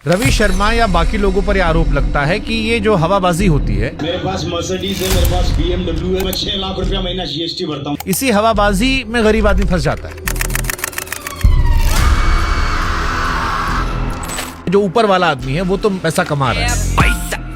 रवि शर्मा या बाकी लोगों पर यह आरोप लगता है कि ये जो हवाबाजी होती है, मेरे पास मर्सिडीज है, मेरे पास BMW है, मैं 6 लाख रुपया महीना GST भरता हूँ। इसी हवाबाजी में गरीब आदमी फंस जाता है। जो ऊपर वाला आदमी है वो तो पैसा कमा रहा है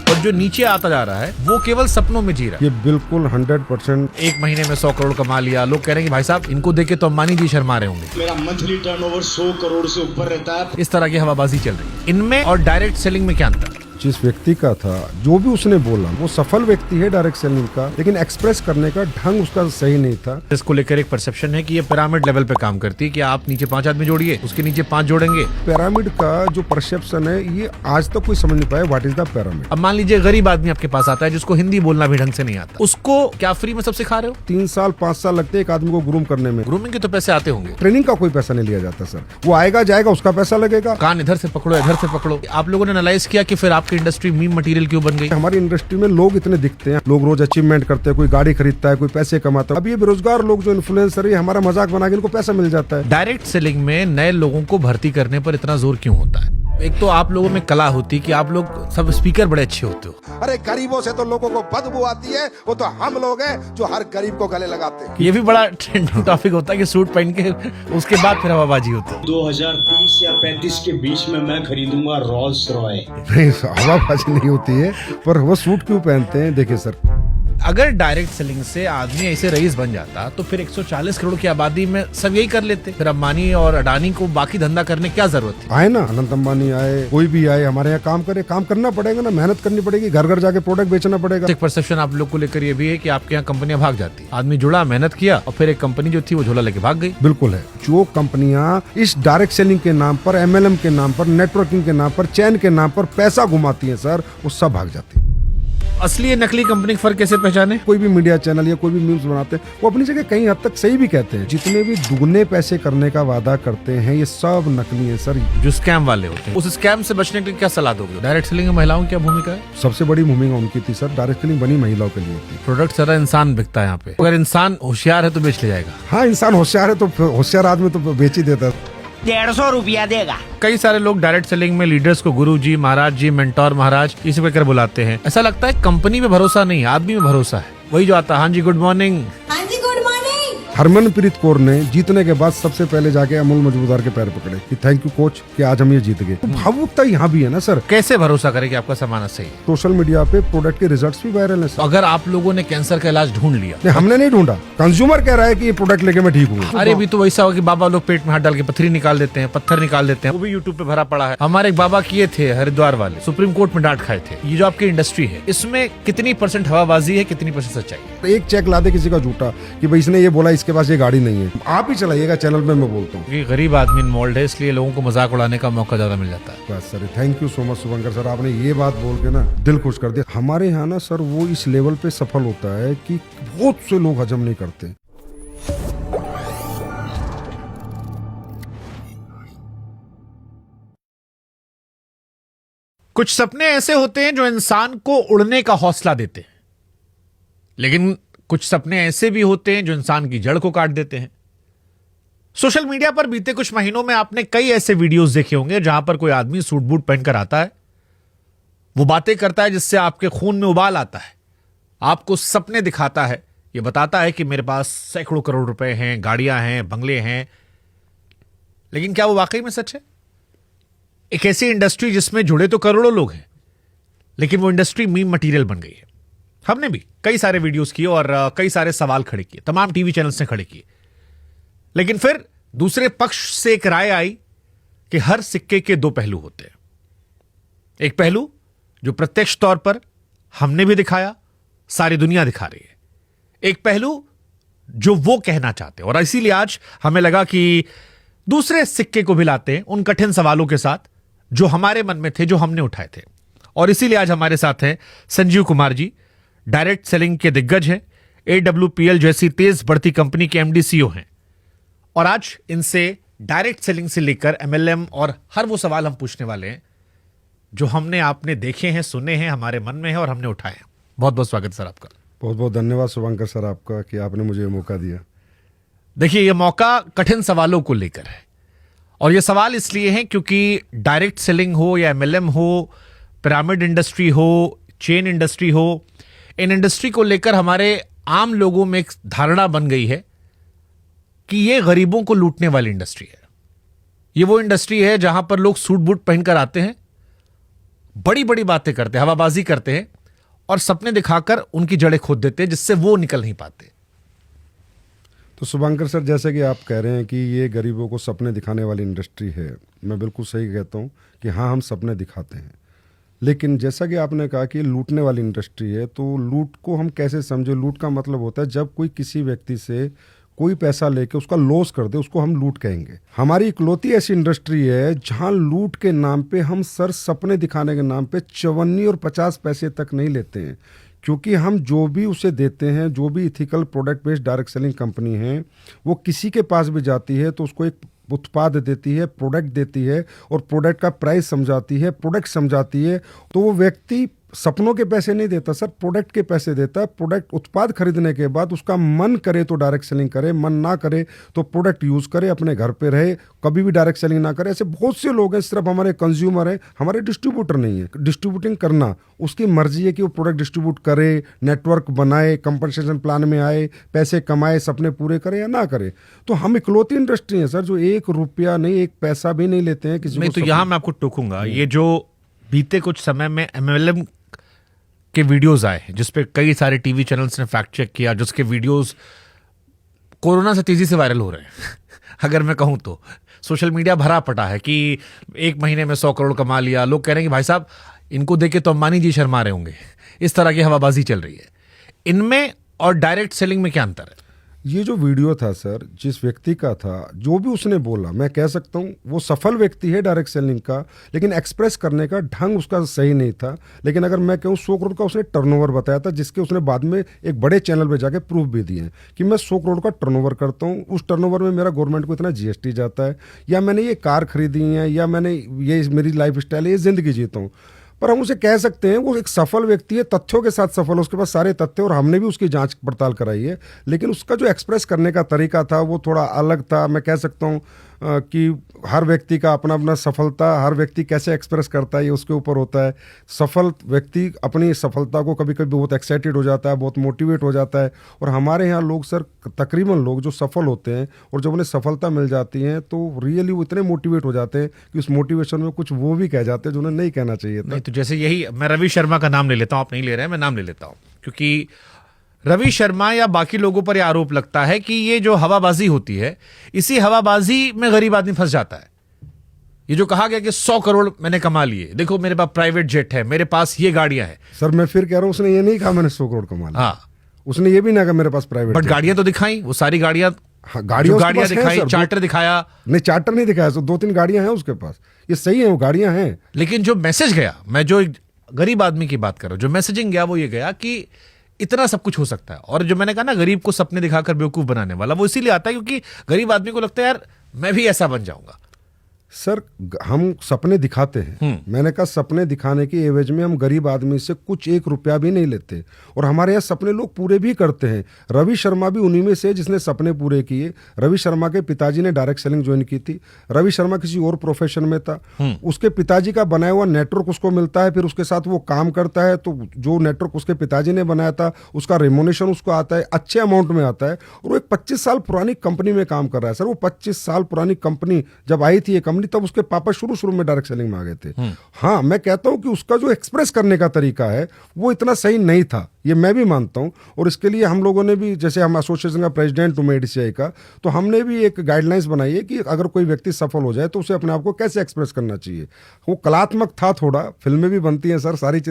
और जो नीचे आता जा रहा है वो केवल सपनों में जी रहा है। ये बिल्कुल 100%। एक महीने में 100 करोड़ कमा लिया। लोग कह रहे हैं कि भाई साहब इनको देख के तो अंबानी जी शर्मा रहे होंगे। मेरा मंथली टर्नओवर 100 करोड़ से ऊपर रहता है। इस तरह की हवाबाजी चल रही है। इनमें और डायरेक्ट सेलिंग में क्या अंतर? जिस व्यक्ति का था, जो भी उसने बोला, वो सफल व्यक्ति है डायरेक्ट सेलिंग का, लेकिन एक्सप्रेस करने का ढंग उसका सही नहीं था। इसको लेकर एक परसेप्शन है कि ये पिरामिड लेवल पे काम करती है कि आप नीचे 5 आदमी जोड़िए, उसके नीचे 5 जोड़ेंगे। पिरामिड का जो परसेप्शन है, ये आज तक कोई समझ नहीं पाया व्हाट इज द पिरामिड। अब मान लीजिए गरीब आदमी आपके पास आता है जिसको हिंदी बोलना भी ढंग से नहीं आता, उसको क्या फ्री में सब सिखा रहे हो? 3 साल 5 साल लगते हैं एक आदमी को ग्रूम करने में। ग्रूमिंग के तो पैसे आते होंगे। ट्रेनिंग का कोई पैसा नहीं लिया जाता सर। वो आएगा जाएगा, उसका पैसा लगेगा। कान इधर से पकड़ो इधर से पकड़ो। आप लोगों ने एनालाइज किया कि फिर आपकी इंडस्ट्री मीम मटेरियल क्यों बन गई? हमारी इंडस्ट्री में लोग इतने दिखते हैं, लोग रोज अचीवमेंट करते हैं, कोई गाड़ी खरीदता है, कोई पैसे कमाता है। अब ये बेरोजगार लोग जो इन्फ्लुएंसर है, हमारा मजाक बना के इनको पैसा मिल जाता है। डायरेक्ट सेलिंग में नए लोगों को भर्ती करने पर इतना जोर क्यों होता है? एक तो आप लोगों में कला होती कि आप लोग सब स्पीकर बड़े अच्छे होते हो। अरे गरीबों से तो लोगों को बदबू आती है, वो तो हम लोग हैं जो हर गरीब को गले लगाते हैं। ये भी बड़ा ट्रेंडिंग टॉपिक होता है कि सूट पहन के उसके बाद फिर हवाबाजी होती है। 2030 या 35 के बीच में मैं खरीदूंगा रॉल्स रॉय। नहीं, हवाबाजी नहीं होती है, पर वो सूट क्यों पहनते हैं? देखिए सर, अगर डायरेक्ट सेलिंग से आदमी ऐसे रईस बन जाता तो फिर 140 करोड़ की आबादी में सब यही कर लेते। फिर अंबानी और अडानी को बाकी धंधा करने क्या जरूरत थी? आए ना, अनंत अंबानी आए, कोई भी आए, हमारे यहाँ काम करे। काम करना पड़ेगा ना, मेहनत करनी पड़ेगी, घर घर जाके प्रोडक्ट बेचना पड़ेगा। एक परसेप्शन आप लोग को लेकर ये भी है कि आपके यहाँ कंपनियां भाग जाती है। आदमी जुड़ा, मेहनत किया और फिर एक कंपनी जो थी वो झोला लेके भाग गई। बिल्कुल है। जो कंपनियां इस डायरेक्ट सेलिंग के नाम पर, MLM के नाम पर, नेटवर्किंग के नाम पर, चैन के नाम पर पैसा घुमाती है सर, वो सब भाग जाती है। असली नकली कंपनी का फर्क कैसे पहचाने? कोई भी मीडिया चैनल या कोई भी मीम्स बनाते हैं, वो अपनी जगह कहीं हद तक सही भी कहते हैं। जितने भी दुगने पैसे करने का वादा करते हैं, ये सब नकली है सर। जो स्कैम वाले होते हैं, उस स्कैम से बचने के लिए क्या सलाह दोगे? डायरेक्ट सेलिंग में महिलाओं की क्या भूमिका है? सबसे बड़ी भूमिका उनकी थी सर। डायरेक्ट सेलिंग बनी महिलाओं के लिए थी। प्रोडक्ट सारा इंसान बिकता है यहाँ पे। अगर इंसान होशियार है तो बेच ले जाएगा। हाँ, इंसान होशियार है तो होशियार आदमी तो बेच ही देता है। 150 रुपया देगा। कई सारे लोग डायरेक्ट सेलिंग में लीडर्स को गुरु जी, महाराज जी, मेंटोर महाराज इसे कहकर बुलाते हैं। ऐसा लगता है कंपनी में भरोसा नहीं, आदमी में भरोसा है। वही जो आता है, हाँ जी गुड मॉर्निंग। हाँ जी गुड मॉर्निंग। हरमनप्रीत कौर ने जीतने के बाद सबसे पहले जाके अमूल मजूमदार के पैर पकड़े कि थैंक यू कोच कि आज हम ये जीत गए। तो भावुकता यहाँ भी है ना सर। कैसे भरोसा करे कि आपका सामान सही है? सोशल मीडिया पे प्रोडक्ट के रिजल्ट्स भी वायरल है तो सर। अगर आप लोगों ने कैंसर का इलाज ढूंढ लिया, नहीं, हमने नहीं ढूंढा, कंज्यूमर कह रहा है कि ये प्रोडक्ट लेके मैं ठीक हूँ। अरे भी तो वैसा हो कि बाबा लोग पेट में हाथ डाल के पत्थरी निकाल देते हैं, पत्थर निकाल देते हैं, वो भी यूट्यूब पे भरा पड़ा है। हमारे एक बाबा किए थे हरिद्वार वाले, सुप्रीम कोर्ट में डांट खाए थे। ये जो आपकी इंडस्ट्री है, इसमें कितनी %, हवाबाजी है, कितनी % सच्चाई है? एक चेक ला दे किसी का झूठा कि भाई इसने ये बोला, इसके पास ये गाड़ी नहीं है, आप ही चलाइएगा चैनल में, मैं बोलता हूँ। क्योंकि गरीब आदमी इन्वॉल्व है, इसलिए लोगों को मजाक उड़ाने का मौका ज्यादा मिल जाता है। बस sir, thank you so much Shubhankar sir, आपने ये बात बोल के ना दिल खुश कर दिया। हमारे यहाँ ना सर वो इस लेवल पे सफल होता है कि बहुत से लोग हजम नहीं करते। कुछ सपने ऐसे होते हैं जो इंसान को उड़ने का हौसला देते हैं, लेकिन कुछ सपने ऐसे भी होते हैं जो इंसान की जड़ को काट देते हैं। सोशल मीडिया पर बीते कुछ महीनों में आपने कई ऐसे वीडियोस देखे होंगे जहां पर कोई आदमी सूट बूट पहनकर आता है, वो बातें करता है जिससे आपके खून में उबाल आता है, आपको सपने दिखाता है, ये बताता है कि मेरे पास सैकड़ों करोड़ रुपए हैं, गाड़ियां हैं, बंगले हैं। लेकिन क्या वो वाकई में सच है? एक ऐसी इंडस्ट्री जिसमें जुड़े तो करोड़ों लोग हैं, लेकिन वो इंडस्ट्री मीम मटेरियल बन गई है। हमने भी कई सारे वीडियोस किए और कई सारे सवाल खड़े किए, तमाम टीवी चैनल्स ने खड़े किए। लेकिन फिर दूसरे पक्ष से एक राय आई कि हर सिक्के के 2 पहलू होते हैं। एक पहलू जो प्रत्यक्ष तौर पर हमने भी दिखाया, सारी दुनिया दिखा रही है। एक पहलू जो वो कहना चाहते हैं, और इसीलिए आज हमें लगा कि दूसरे सिक्के को भी लाते हैं उन कठिन सवालों के साथ जो हमारे मन में थे, जो हमने उठाए थे। और इसीलिए आज हमारे साथ हैं संजीव कुमार जी, डायरेक्ट सेलिंग के दिग्गज हैं, AWPL जैसी तेज बढ़ती कंपनी के MD CEO हैं। और आज इनसे डायरेक्ट सेलिंग से लेकर MLM और हर वो सवाल हम पूछने वाले हैं जो हमने आपने देखे हैं, सुने हैं, हमारे मन में है और हमने उठाए हैं। बहुत बहुत स्वागत सर आपका। बहुत बहुत धन्यवाद शुभंकर सर आपका कि आपने मुझे ये मौका दिया। देखिए, ये मौका कठिन सवालों को लेकर है और ये सवाल इसलिए है क्योंकि डायरेक्ट सेलिंग हो या एमएलएम हो, पिरामिड इंडस्ट्री हो, चेन इंडस्ट्री हो, इन इंडस्ट्री को लेकर हमारे आम लोगों में एक धारणा बन गई है कि ये गरीबों को लूटने वाली इंडस्ट्री है। ये वो इंडस्ट्री है जहां पर लोग सूट बूट पहनकर आते हैं, बड़ी बड़ी बातें करते हैं, हवाबाजी करते हैं और सपने दिखाकर उनकी जड़ें खोद देते हैं, जिससे वो निकल नहीं पाते। तो शुभंकर सर, जैसे कि आप कह रहे हैं कि ये गरीबों को सपने दिखाने वाली इंडस्ट्री है, मैं बिल्कुल सही कहता हूँ कि हाँ, हम सपने दिखाते हैं। लेकिन जैसा कि आपने कहा कि लूटने वाली इंडस्ट्री है, तो लूट को हम कैसे समझे? लूट का मतलब होता है जब कोई किसी व्यक्ति से कोई पैसा लेके उसका लॉस कर दे, उसको हम लूट कहेंगे। हमारी इकलौती ऐसी इंडस्ट्री है जहां लूट के नाम पे हम सर सपने दिखाने के नाम पे 54 और 50 पैसे तक नहीं लेते हैं, क्योंकि हम जो भी उसे देते हैं, जो भी ethical product based direct selling company है, वो किसी के पास भी जाती है तो उसको एक उत्पाद देती है, प्रोडक्ट देती है और प्रोडक्ट का प्राइस समझाती है, प्रोडक्ट समझाती है। तो वो व्यक्ति सपनों के पैसे नहीं देता सर, प्रोडक्ट के पैसे देता है। प्रोडक्ट उत्पाद खरीदने के बाद उसका मन करे तो डायरेक्ट सेलिंग करे, मन ना करे तो प्रोडक्ट यूज करे, अपने घर पे रहे, कभी भी डायरेक्ट सेलिंग ना करे। ऐसे बहुत से लोग हैं, सिर्फ हमारे कंज्यूमर है, हमारे डिस्ट्रीब्यूटर नहीं है। डिस्ट्रीब्यूटिंग करना उसकी मर्जी है कि वो प्रोडक्ट डिस्ट्रीब्यूट करे, नेटवर्क बनाए, कंपनसेशन प्लान में आए, पैसे कमाए, सपने पूरे करे या ना करे। तो हम इकलौती इंडस्ट्री है सर जो 1 रुपया नहीं, 1 पैसा भी नहीं लेते हैं किसी नहीं, को। तो यहां मैं आपको टोकूंगा। ये जो बीते कुछ समय में एमएलएम के वीडियोस आए जिसपे कई सारे टीवी चैनल्स ने फैक्ट चेक किया, जिसके वीडियोस कोरोना से तेजी से वायरल हो रहे हैं अगर मैं कहूं तो सोशल मीडिया भरा पटा है कि 1 महीने में 100 करोड़ कमा लिया। लोग कह रहे हैं कि भाई साहब, इनको देख के तो अंबानी जी शर्मा रहे होंगे। इस तरह की हवाबाजी चल रही है। इनमें और डायरेक्ट सेलिंग में क्या अंतर है? ये जो वीडियो था सर, जिस व्यक्ति का था, जो भी उसने बोला, मैं कह सकता हूँ वो सफल व्यक्ति है डायरेक्ट सेलिंग का, लेकिन एक्सप्रेस करने का ढंग उसका सही नहीं था। लेकिन अगर मैं कहूँ 100 करोड़ का उसने टर्नओवर बताया था, जिसके उसने बाद में एक बड़े चैनल पे जाके प्रूफ भी दिए कि मैं 100 करोड़ का टर्नओवर करता हूँ, उस टर्नओवर में मेरा गवर्नमेंट को इतना जीएसटी जाता है, या मैंने ये कार खरीदी है, या मैंने ये मेरी लाइफ स्टाइल है, ये जिंदगी जीता हूँ। पर हम उसे कह सकते हैं वो एक सफल व्यक्ति है, तथ्यों के साथ सफल है, उसके पास सारे तथ्य, और हमने भी उसकी जांच पड़ताल कराई है। लेकिन उसका जो एक्सप्रेस करने का तरीका था वो थोड़ा अलग था। मैं कह सकता हूँ कि हर व्यक्ति का अपना अपना सफलता, हर व्यक्ति कैसे एक्सप्रेस करता है ये उसके ऊपर होता है। सफल व्यक्ति अपनी सफलता को कभी कभी बहुत एक्साइटेड हो जाता है, बहुत मोटिवेट हो जाता है। और हमारे यहाँ लोग सर, तकरीबन लोग जो सफल होते हैं और जब उन्हें सफलता मिल जाती है तो रियली वो इतने मोटिवेट हो जाते हैं कि उस मोटिवेशन में कुछ वो भी कह जाते हैं जो उन्हें नहीं कहना चाहिए था। नहीं, तो जैसे यही मैं रवि शर्मा का नाम ले लेता हूं, आप नहीं ले रहे हैं, मैं नाम ले लेता हूं, क्योंकि रवि शर्मा या बाकी लोगों पर यह आरोप लगता है कि ये जो हवाबाजी होती है, इसी हवाबाजी में गरीब आदमी फंस जाता है। ये जो कहा गया कि 100 करोड़ मैंने कमा लिए, देखो मेरे पास प्राइवेट जेट है, मेरे पास ये गाड़ियां हैं। सर मैं फिर कह रहा हूँ, उसने ये नहीं कहा मैंने 100 करोड़ कमा लिया। हाँ, उसने ये भी ना कहा मेरे पास प्राइवेट, बट गाड़ियां तो दिखाई, वो सारी गाड़ियां, हाँ, गाड़ियां दिखाई, चार्टर दिखाया। नहीं, चार्टर नहीं दिखाया, 2-3 गाड़ियां हैं उसके पास, ये सही है, वो गाड़ियां हैं। लेकिन जो मैसेज गया, मैं जो गरीब आदमी की बात कर रहा हूं, जो मैसेजिंग गया वो ये गया कि इतना सब कुछ हो सकता है। और जो मैंने कहा ना, गरीब को सपने दिखाकर बेवकूफ बनाने वाला, वो इसीलिए आता है क्योंकि गरीब आदमी को लगता है यार मैं भी ऐसा बन जाऊंगा। सर हम सपने दिखाते हैं, मैंने कहा सपने दिखाने के एवज में हम गरीब आदमी से कुछ 1 रुपया भी नहीं लेते, और हमारे यहाँ सपने लोग पूरे भी करते हैं। रवि शर्मा भी उन्हीं में से जिसने सपने पूरे किए। रवि शर्मा के पिताजी ने डायरेक्ट सेलिंग ज्वाइन की थी। रवि शर्मा किसी और प्रोफेशन में था, उसके पिताजी का बनाया हुआ नेटवर्क उसको मिलता है, फिर उसके साथ वो काम करता है, तो जो नेटवर्क उसके पिताजी ने बनाया था उसका रेमोनेशन उसको आता है, अच्छे अमाउंट में आता है, और वो एक 25 साल पुरानी कंपनी में काम कर रहा है। सर वो 25 साल पुरानी कंपनी जब आई थी ये कंपनी, तब उसके पापा शुरू में डायरेक्ट सेलिंग में आ गए थे। हाँ, मैं कहता हूं कि उसका जो एक्सप्रेस करने का तरीका है वो इतना सही नहीं था, ये मैं भी मानता हूं। और इसके लिए हम लोगों ने भी, जैसे हम एसोसिएशन का प्रेसिडेंट हूं एडीसीआई का, तो हमने भी एक गाइडलाइंस बनाई है कि अगर कोई व्यक्ति सफल हो जाए तो उसे अपने आप को कैसे एक्सप्रेस करना चाहिए। वो कलात्मक था थोड़ा, फिल्में भी बनती हैं सर, सारी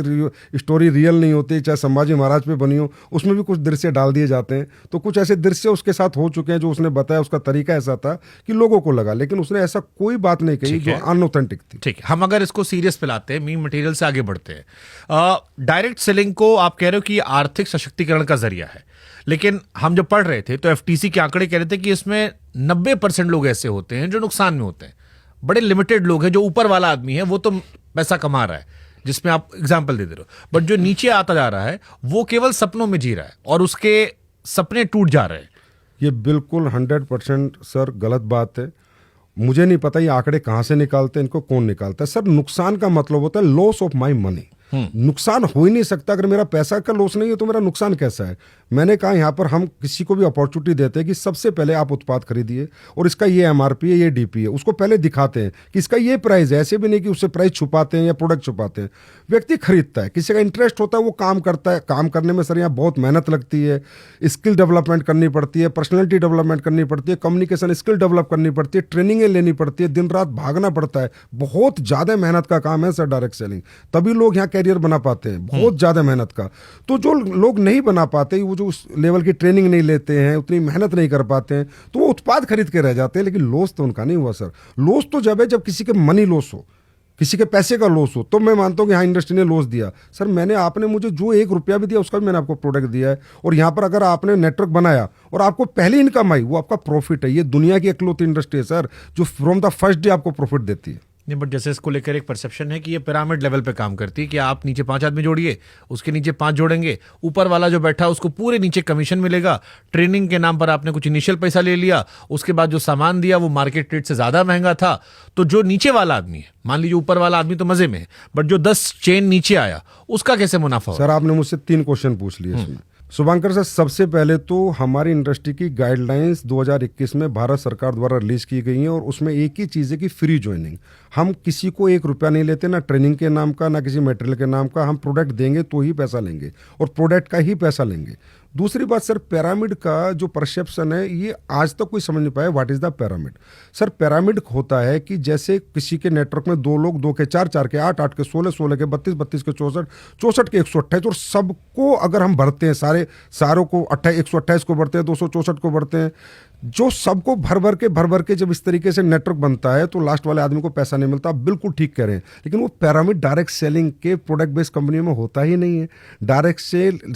स्टोरी रियल नहीं होती, चाहे संभाजी महाराज पे बनी हो, उसमें भी कुछ दृश्य डाल दिए जाते हैं। तो कुछ ऐसे दृश्य उसके साथ हो चुके हैं जो उसने बताया, उसका तरीका ऐसा था कि लोगों को लगा, लेकिन उसने ऐसा कोई बात नहीं कही जो अनऑथेंटिक थी। ठीक है, हम अगर इसको सीरियस पे लाते हैं, मीम मटेरियल से आगे बढ़ते हैं। डायरेक्ट सेलिंग को आप कह रहे हो कि आर्थिक सशक्तिकरण का जरिया है, लेकिन हम जब पढ़ रहे थे तो एफटीसी के आंकड़े कह रहे थे कि इसमें 90% लोग ऐसे होते हैं जो नुकसान में होते हैं। बड़े लिमिटेड लोग हैं, जो ऊपर वाला आदमी है वो तो पैसा कमा रहा है, जिसमें आप एग्जाम्पल दे रहे हो, बट जो नीचे आता जा रहा है वो केवल सपनों में जी रहा है और उसके सपने टूट जा रहे हैं। ये बिल्कुल 100% सर गलत बात है। मुझे नहीं पता ये आंकड़े कहाँ से निकालते हैं, इनको कौन निकालता है। सर नुकसान का मतलब होता है लॉस ऑफ माई मनी। नुकसान हो ही नहीं सकता। अगर मेरा पैसा का लॉस नहीं है तो मेरा नुकसान कैसा है। मैंने कहा यहाँ पर हम किसी को भी अपॉर्चुनिटी देते हैं कि सबसे पहले आप उत्पाद खरीदिए और इसका ये एमआरपी है, ये डीपी है, उसको पहले दिखाते हैं कि इसका ये प्राइस है। ऐसे भी नहीं कि उससे प्राइस छुपाते हैं या प्रोडक्ट छुपाते हैं। व्यक्ति खरीदता है, किसी का इंटरेस्ट होता है, वो काम करता है। काम करने में सर यहाँ बहुत मेहनत लगती है, स्किल डेवलपमेंट करनी पड़ती है, पर्सनैलिटी डेवलपमेंट करनी पड़ती है, कम्युनिकेशन स्किल डेवलप करनी पड़ती है, ट्रेनिंगें लेनी पड़ती है, दिन रात भागना पड़ता है। बहुत ज़्यादा मेहनत का काम है सर डायरेक्ट सेलिंग, तभी लोग यहाँ कैरियर बना पाते हैं। बहुत ज़्यादा मेहनत का। तो जो लोग नहीं बना पाते, वो जो उस लेवल की ट्रेनिंग नहीं लेते हैं, उतनी मेहनत नहीं कर पाते हैं, तो वो उत्पाद खरीद के रह जाते हैं। लेकिन लॉस तो उनका नहीं हुआ सर। लॉस तो जब है जब किसी के मनी लॉस हो, किसी के पैसे का लॉस हो, तो मैं मानता हूँ कि हाँ इंडस्ट्री ने लॉस दिया। सर आपने मुझे जो 1 रुपया भी दिया उसका भी मैंने आपको प्रोडक्ट दिया है। और यहाँ पर अगर आपने नेटवर्क बनाया और आपको पहली इनकम आई, वो आपका प्रॉफिट है। ये दुनिया की इकलौती इंडस्ट्री है सर जो फ्रॉम द फर्स्ट डे आपको प्रॉफिट देती है। नहीं, बट जैसे इसको लेकर एक परसेप्शन है कि ये पिरामिड लेवल पे काम करती है कि आप नीचे 5 आदमी जोड़िए, उसके नीचे 5 जोड़ेंगे, ऊपर वाला जो बैठा उसको पूरे नीचे कमीशन मिलेगा। ट्रेनिंग के नाम पर आपने कुछ इनिशियल पैसा ले लिया, उसके बाद जो सामान दिया वो मार्केट रेट से ज्यादा महंगा था, तो जो नीचे वाला आदमी है, मान लीजिए ऊपर वाला आदमी तो मजे में है, बट जो 10 चेन नीचे आया उसका कैसे मुनाफा हो? सर आपने मुझसे 3 क्वेश्चन पूछ लिए इसमें। शुभांकर सर, सबसे पहले तो हमारी इंडस्ट्री की गाइडलाइंस 2021 में भारत सरकार द्वारा रिलीज की गई हैं और उसमें एक ही चीज़ है कि फ्री ज्वाइनिंग। हम किसी को 1 रुपया नहीं लेते, ना ट्रेनिंग के नाम का, ना किसी मटेरियल के नाम का। हम प्रोडक्ट देंगे तो ही पैसा लेंगे और प्रोडक्ट का ही पैसा लेंगे। दूसरी बात सर, पिरामिड का जो परसेप्शन है ये आज तक कोई समझ नहीं पाया। What is the pyramid? Sir pyramid होता है कि जैसे किसी के नेटवर्क में 2 लोग, 2 के 4, 4 के 8, 8 के 16, 16 के 32, 32 के 64, 64 के 128, और सबको अगर हम भरते हैं, सारों को 128 को भरते हैं, 264 को भरते हैं, जो सबको भर भर के जब इस तरीके से नेटवर्क बनता है तो लास्ट वाले आदमी को पैसा नहीं मिलता। आप बिल्कुल ठीक कह रहे हैं, लेकिन वो पिरामिड डायरेक्ट सेलिंग के प्रोडक्ट बेस्ड कंपनियों में होता ही नहीं है। डायरेक्ट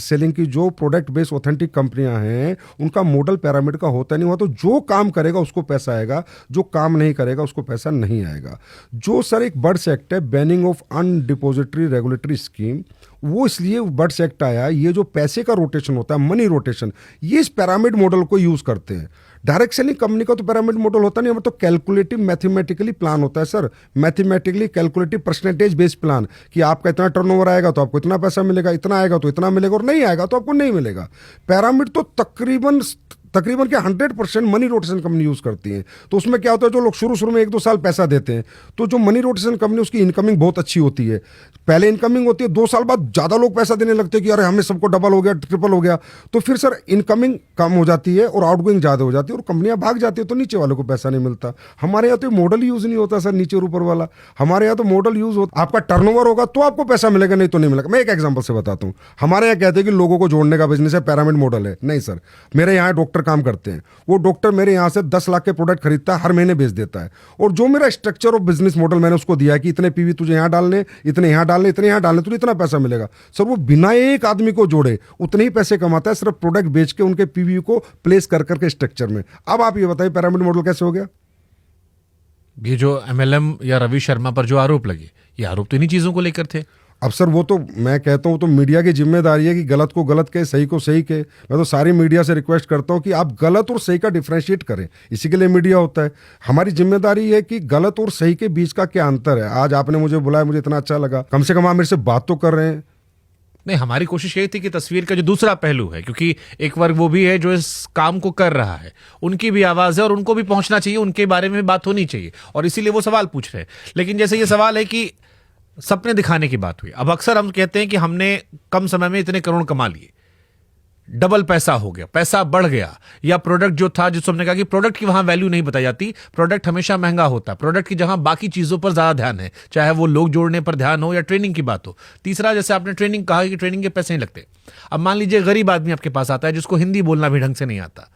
सेलिंग की जो प्रोडक्ट बेस्ड ऑथेंटिक कंपनियां हैं उनका मॉडल पिरामिड का होता नहीं हुआ। तो जो काम करेगा उसको पैसा आएगा, जो काम नहीं करेगा उसको पैसा नहीं आएगा। जो सर एक बर्ड्स एक्ट है, बैनिंग ऑफ अनडिपोजिटरी रेगुलेटरी स्कीम, वो इसलिए बर्ड्स एक्ट आया। ये जो पैसे का रोटेशन होता है, मनी रोटेशन, ये इस पिरामिड मॉडल को यूज करते हैं। डायरेक्ट सेलिंग कंपनी का तो पिरामिड मॉडल होता नहीं है, तो कैलकुलेटिव मैथमेटिकली प्लान होता है sir. Mathematically calculative percentage based plan कि आपका इतना टर्नओवर आएगा तो आपको इतना पैसा मिलेगा, इतना आएगा तो इतना मिलेगा, और नहीं आएगा तो आपको नहीं मिलेगा। पिरामिड तो तकरीबन के 100% मनी रोटेशन कंपनी यूज करती है। तो उसमें क्या होता है, जो लोग शुरू में 1-2 साल पैसा देते हैं, तो जो मनी रोटेशन कंपनी उसकी इनकमिंग बहुत अच्छी होती है। पहले इनकमिंग होती है, 2 साल बाद ज्यादा लोग पैसा देने लगते हैं कि अरे हमें सबको डबल हो गया, ट्रिपल हो गया। तो फिर सर इनकमिंग कम हो जाती है और आउटगोइंग ज्यादा हो जाती है और कंपनियां भाग जाती है, तो नीचे वालों को पैसा नहीं मिलता। हमारे यहाँ तो मॉडल यूज नहीं होता सर, नीचे और ऊपर वाला। हमारे यहाँ तो मॉडल यूज होता, आपका टर्नओवर होगा तो आपको पैसा मिलेगा, नहीं तो नहीं मिलेगा। मैं एक एग्जाम्पल से बताता हूँ। हमारे यहाँ कहते हैं कि लोगों को जोड़ने का बिजनेस है, पिरामिड मॉडल है। नहीं सर, मेरे यहाँ डॉक्टर काम करते हैं, वो डॉक्टर मेरे यहाँ से 10 लाख के प्रोडक्ट खरीदता है, हर महीने बेच देता है। और जो मेरा स्ट्रक्चर ऑफ बिजनेस मॉडल मैंने उसको दिया है कि इतने पीवी तुझे यहाँ डालने, इतने यहाँ डालने, इतने यहाँ डालने, तुझे इतना पैसा मिलेगा। सर वो बिना एक आदमी को जोड़े उतने ही पैसे कमाता है, सिर्फ प्रोडक्ट बेच के उनके पीवी को प्लेस कर करके स्ट्रक्चर में। अब आप ये बताइए पिरामिड मॉडल कैसे हो गया? ये जो MLM या रवि शर्मा पर जो आरोप लगे, ये आरोप तो इन्हीं चीजों को लेकर थे। अब सर वो तो मैं कहता हूँ तो मीडिया की जिम्मेदारी है कि गलत को गलत कहे, सही को सही कहे। मैं तो सारी मीडिया से रिक्वेस्ट करता हूँ कि आप गलत और सही का डिफरेंशिएट करें, इसी के लिए मीडिया होता है। हमारी जिम्मेदारी है कि गलत और सही के बीच का क्या अंतर है। आज आपने मुझे बुलाया, मुझे इतना अच्छा लगा, कम से कम आप मेरे से बात तो कर रहे हैं। नहीं, हमारी कोशिश यही थी कि तस्वीर का जो दूसरा पहलू है, क्योंकि एक वर्ग वो भी है जो इस काम को कर रहा है, उनकी भी आवाज है और उनको भी पहुंचना चाहिए, उनके बारे में बात होनी चाहिए, और इसीलिए वो सवाल पूछ रहे हैं। लेकिन जैसे ये सवाल है कि सपने दिखाने की बात हुई, अब अक्सर हम कहते हैं कि हमने कम समय में इतने करोड़ कमा लिए, डबल पैसा हो गया, पैसा बढ़ गया, या प्रोडक्ट जो था, जिसको हमने कहा कि प्रोडक्ट की वहां वैल्यू नहीं बताई जाती, प्रोडक्ट हमेशा महंगा होता है, प्रोडक्ट की जहां बाकी चीजों पर ज्यादा ध्यान है, चाहे वो लोग जोड़ने पर ध्यान हो या ट्रेनिंग की बात हो। तीसरा, जैसे आपने ट्रेनिंग कहा कि ट्रेनिंग के पैसे नहीं लगते। अब मान लीजिए गरीब आदमी आपके पास आता है जिसको हिंदी बोलना भी ढंग से नहीं आता,